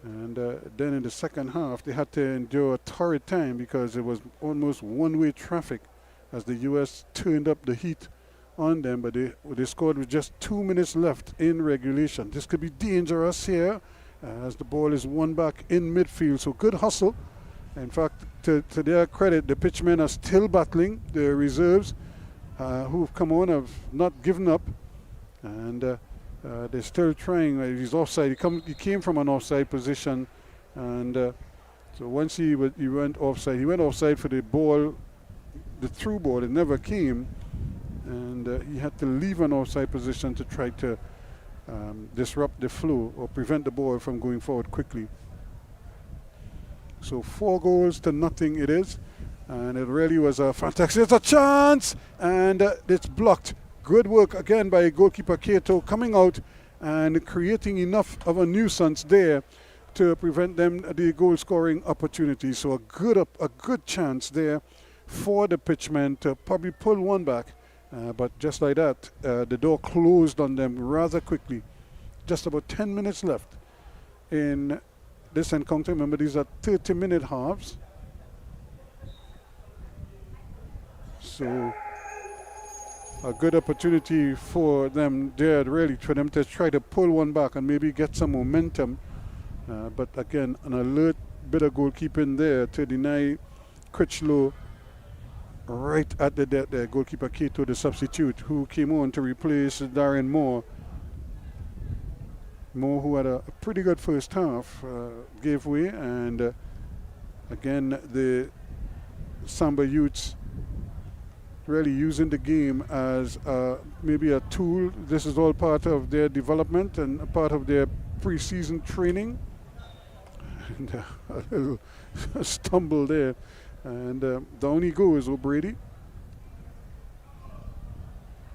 And then in the second half, they had to endure a torrid time because it was almost one-way traffic as the U.S. turned up the heat on them. But they scored with just 2 minutes left in regulation. This could be dangerous here as the ball is won back in midfield. So good hustle. In fact, to their credit, the pitchmen are still battling. The reserves who've come on have not given up. And they're still trying. He's offside. He came from an offside position, and so once he went offside. He went offside for the ball, the through ball. It never came, and he had to leave an offside position to try to disrupt the flow or prevent the ball from going forward quickly. So 4-0 it is, and it really was a fantastic. It's a chance, and it's blocked. Good work again by goalkeeper Kato coming out and creating enough of a nuisance there to prevent them the goal scoring opportunity. So a good chance there for the pitchmen to probably pull one back, but just like that, the door closed on them rather quickly. Just about 10 minutes left in this encounter. Remember, these are 30-minute halves. So a good opportunity for them there, really, for them to try to pull one back and maybe get some momentum. But again, an alert bit of goalkeeping there to deny Critchlow right at the death there. Goalkeeper Kato, the substitute, who came on to replace Darren Moore. Moore, who had a pretty good first half, gave way, and again, the Samba youths really using the game as maybe a tool. This is all part of their development and a part of their pre-season training. And a little stumble there, and down he goes, O'Brady.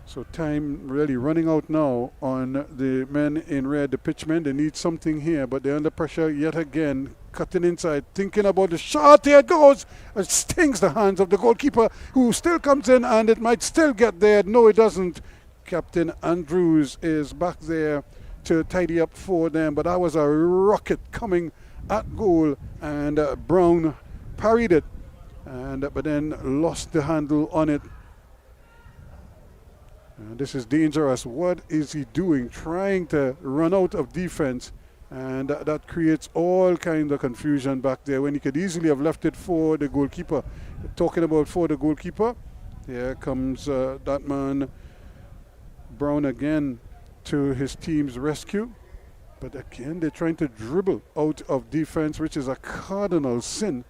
So time really running out now on the men in red, the pitchmen. They need something here, but they're under pressure yet again. Cutting inside, thinking about the shot. Here it goes. It stings the hands of the goalkeeper, who still comes in, and it might still get there. No, it doesn't. Captain Andrews is back there to tidy up for them, but that was a rocket coming at goal, and Brown parried it, but then lost the handle on it. This is dangerous. What is he doing? Trying to run out of defense, and that creates all kind of confusion back there when he could easily have left it for the goalkeeper. Talking about for the goalkeeper, here comes that man Brown again to his team's rescue. But again, they're trying to dribble out of defense, which is a cardinal sin.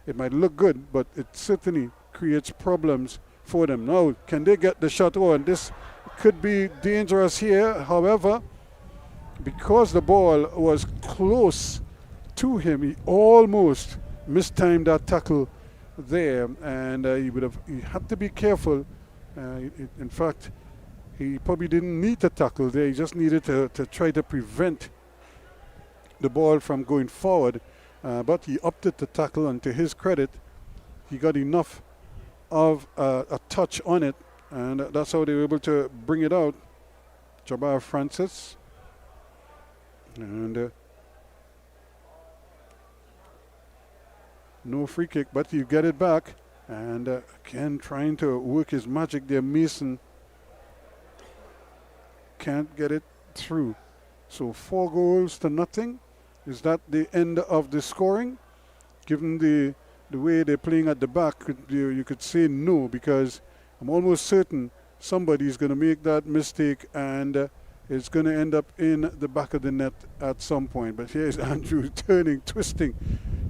It might look good, but it certainly creates problems for them. Now, can they get the shot on? This could be dangerous here. However, because the ball was close to him, he almost mistimed that tackle there, and he had to be careful. In fact, he probably didn't need to tackle there. He just needed to try to prevent the ball from going forward, but he opted to tackle, and to his credit, he got enough of a touch on it, and that's how they were able to bring it out. Jabbar Francis, and no free kick, but you get it back, and again trying to work his magic there. Mason can't get it through. So 4-0. Is that the end of the scoring? Given the way they're playing at the back, you could say no, because I'm almost certain somebody's going to make that mistake and it's going to end up in the back of the net at some point. But here's Andrew turning, twisting,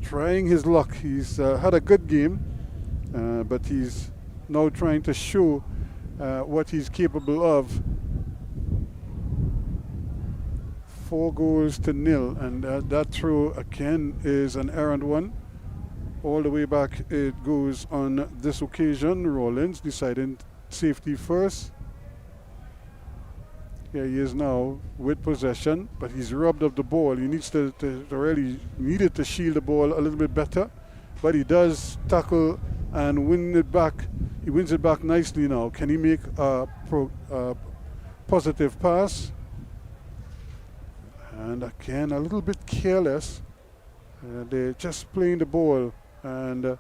trying his luck. He's had a good game, but he's now trying to show what he's capable of. 4-0, and that throw again is an errant one. All the way back it goes on this occasion. Rollins deciding safety first. Here he is now with possession, but he's robbed of the ball. He needs to really needed to shield the ball a little bit better, but he does tackle and win it back. He wins it back nicely now. Can he make a positive pass? And again, a little bit careless. They're just playing the ball and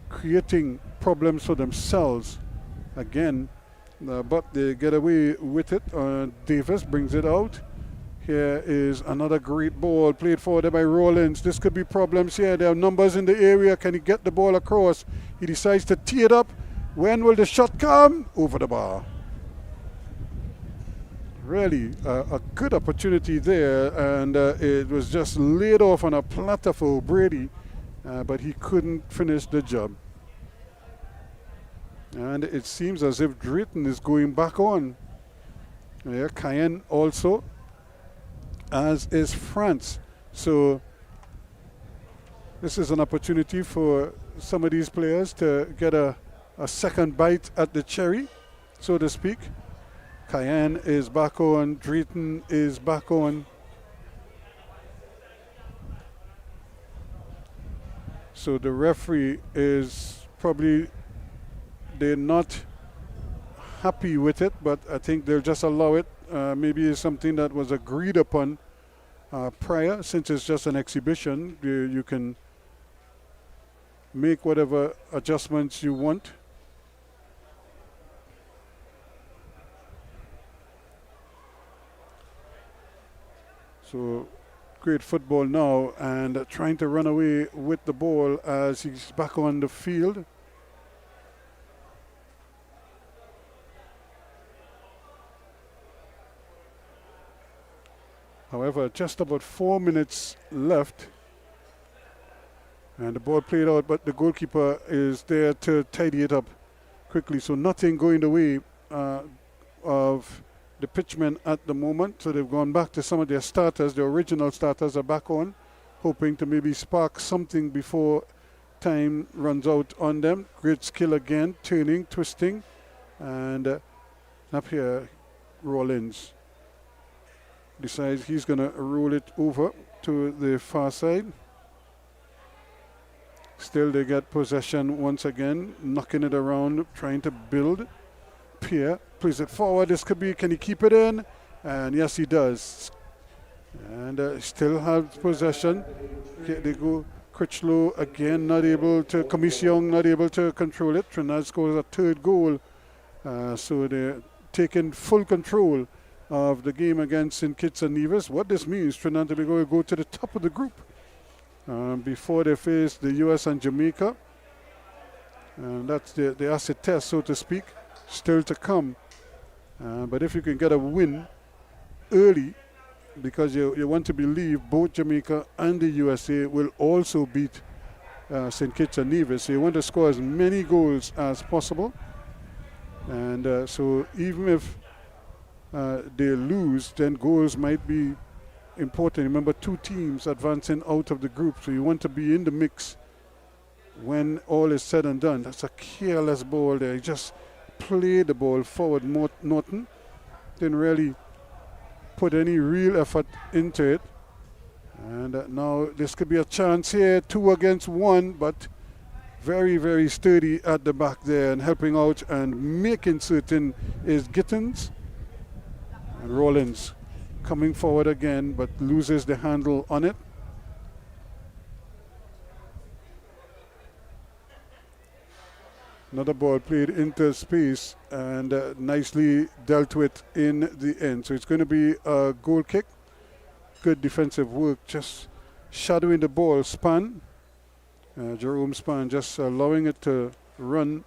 creating problems for themselves again, but they get away with it. Davis brings it out. Here is another great ball played forward by Rollins. This could be problems here. There are numbers in the area. Can he get the ball across? He decides to tee it up. When will the shot come? Over the bar. Really a good opportunity there, and it was just laid off on a platter for Brady, but he couldn't finish the job. And it seems as if Drayton is going back on. Yeah, Cayenne also, as is France. So this is an opportunity for some of these players to get a second bite at the cherry, so to speak. Cayenne is back on, Drayton is back on. So the referee is probably, they're not happy with it, but I think they'll just allow it. Maybe it's something that was agreed upon prior. Since it's just an exhibition, you can make whatever adjustments you want. So great football now, and trying to run away with the ball as he's back on the field. However, just about 4 minutes left, and the ball played out, but the goalkeeper is there to tidy it up quickly. So nothing going the way of the pitchmen at the moment. So they've gone back to some of their starters. The original starters are back on, hoping to maybe spark something before time runs out on them. Great skill again, turning, twisting, and up here, Rollins decides he's going to roll it over to the far side. Still they get possession once again, knocking it around, trying to build. Pierre plays it forward. This could be, can he keep it in? And yes, he does. And still has possession. Here they go. Critchlow again not able to, Commission not able to control it. Trinidad scores a third goal. So they're taking full control of the game against St. Kitts and Nevis. What this means, Trinidad and Tobago will go to the top of the group before they face the US and Jamaica. And that's the acid test, so to speak, still to come. But if you can get a win early, because you want to believe both Jamaica and the USA will also beat St. Kitts and Nevis. So you want to score as many goals as possible. And so even if they lose, then goals might be important. Remember, 2 teams advancing out of the group, so you want to be in the mix when all is said and done. That's a careless ball there. He just played the ball forward. Norton didn't really put any real effort into it. And now this could be a chance here, 2 against 1, but very, very sturdy at the back there and helping out and making certain is Gittins. And Rollins coming forward again, but loses the handle on it. Another ball played into space and nicely dealt with in the end. So it's going to be a goal kick. Good defensive work, just shadowing the ball. Span, Jerome Span, just allowing it to run.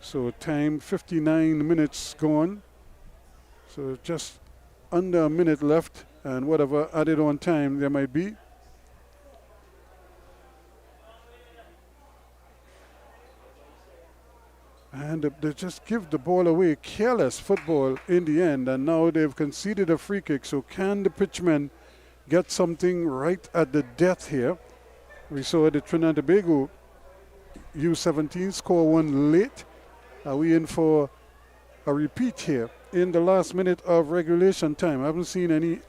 So time 59 minutes gone. So just under a minute left, and whatever added on time there might be. And they just give the ball away. Careless football in the end, and now they've conceded a free kick. So can the pitchmen get something right at the death here? We saw the Trinidad and Tobago U17 score one late. Are we in for a repeat here in the last minute of regulation time? I haven't seen any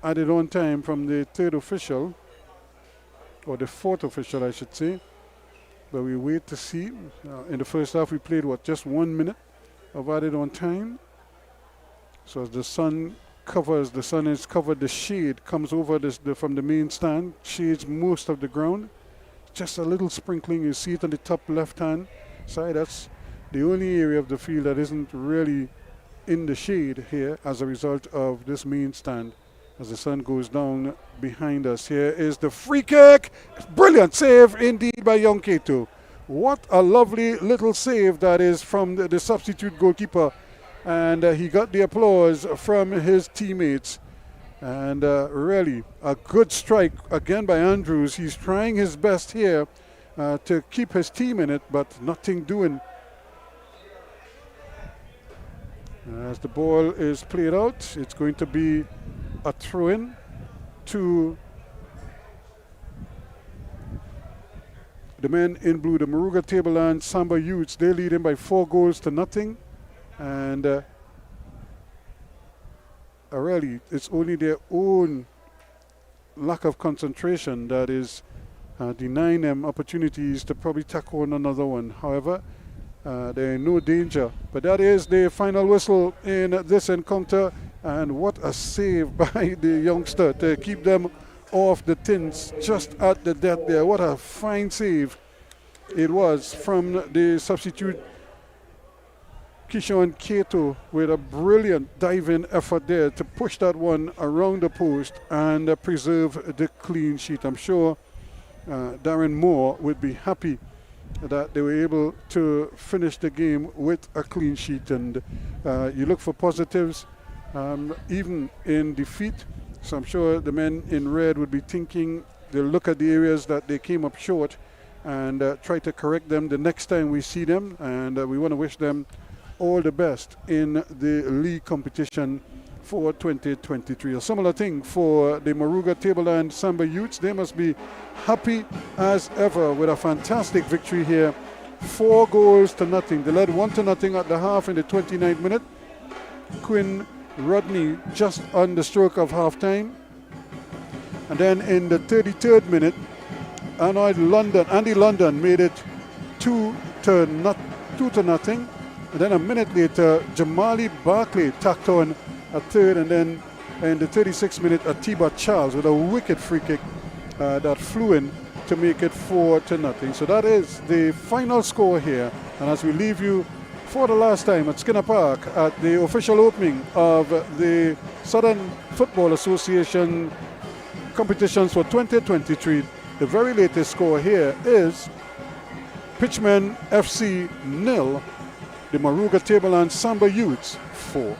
added on time from the third official, or the fourth official I should say, but we wait to see. In the first half we played just 1 minute of added on time. So as the sun has covered, the shade comes over from the main stand, shades most of the ground. Just a little sprinkling, you see it on the top left hand side. That's the only area of the field that isn't really in the shade here as a result of this main stand. As the sun goes down behind us, here is the free kick. Brilliant save indeed by young Kato. What a lovely little save that is from the substitute goalkeeper. And he got the applause from his teammates. And really a good strike again by Andrews. He's trying his best here to keep his team in it, but nothing doing. As the ball is played out, it's going to be a throw-in to the men in blue, the Moruga Tableland Samba Youths. They lead in by 4-0. And really, it's only their own lack of concentration that is denying them opportunities to probably tackle on another one. However, they're in no danger. But that is the final whistle in this encounter. And what a save by the youngster to keep them off the tins just at the death there. What a fine save it was from the substitute Kishon Kato, with a brilliant diving effort there to push that one around the post and preserve the clean sheet. I'm sure Darren Moore would be happy that they were able to finish the game with a clean sheet. And you look for positives even in defeat. So I'm sure the men in red would be thinking, they'll look at the areas that they came up short and try to correct them the next time we see them. And we want to wish them all the best in the league competition for 2023. A similar thing for the Moruga Tableland Samba Youths. They must be happy as ever with a fantastic victory here. 4-0. They led 1-0 at the half in the 29th minute. Quinn Rodney just on the stroke of half-time. And then in the 33rd minute, Andy London made it 2-0. And then a minute later, Jamali Barkley tacked on a third. And then in the 36th minute, Atiba Charles with a wicked free kick that flew in to make it 4-0. So that is the final score here. And as we leave you for the last time at Skinner Park at the official opening of the Southern Football Association competitions for 2023, the very latest score here is Pitchmen FC 0, the Moruga Tableland Samba Youths 4.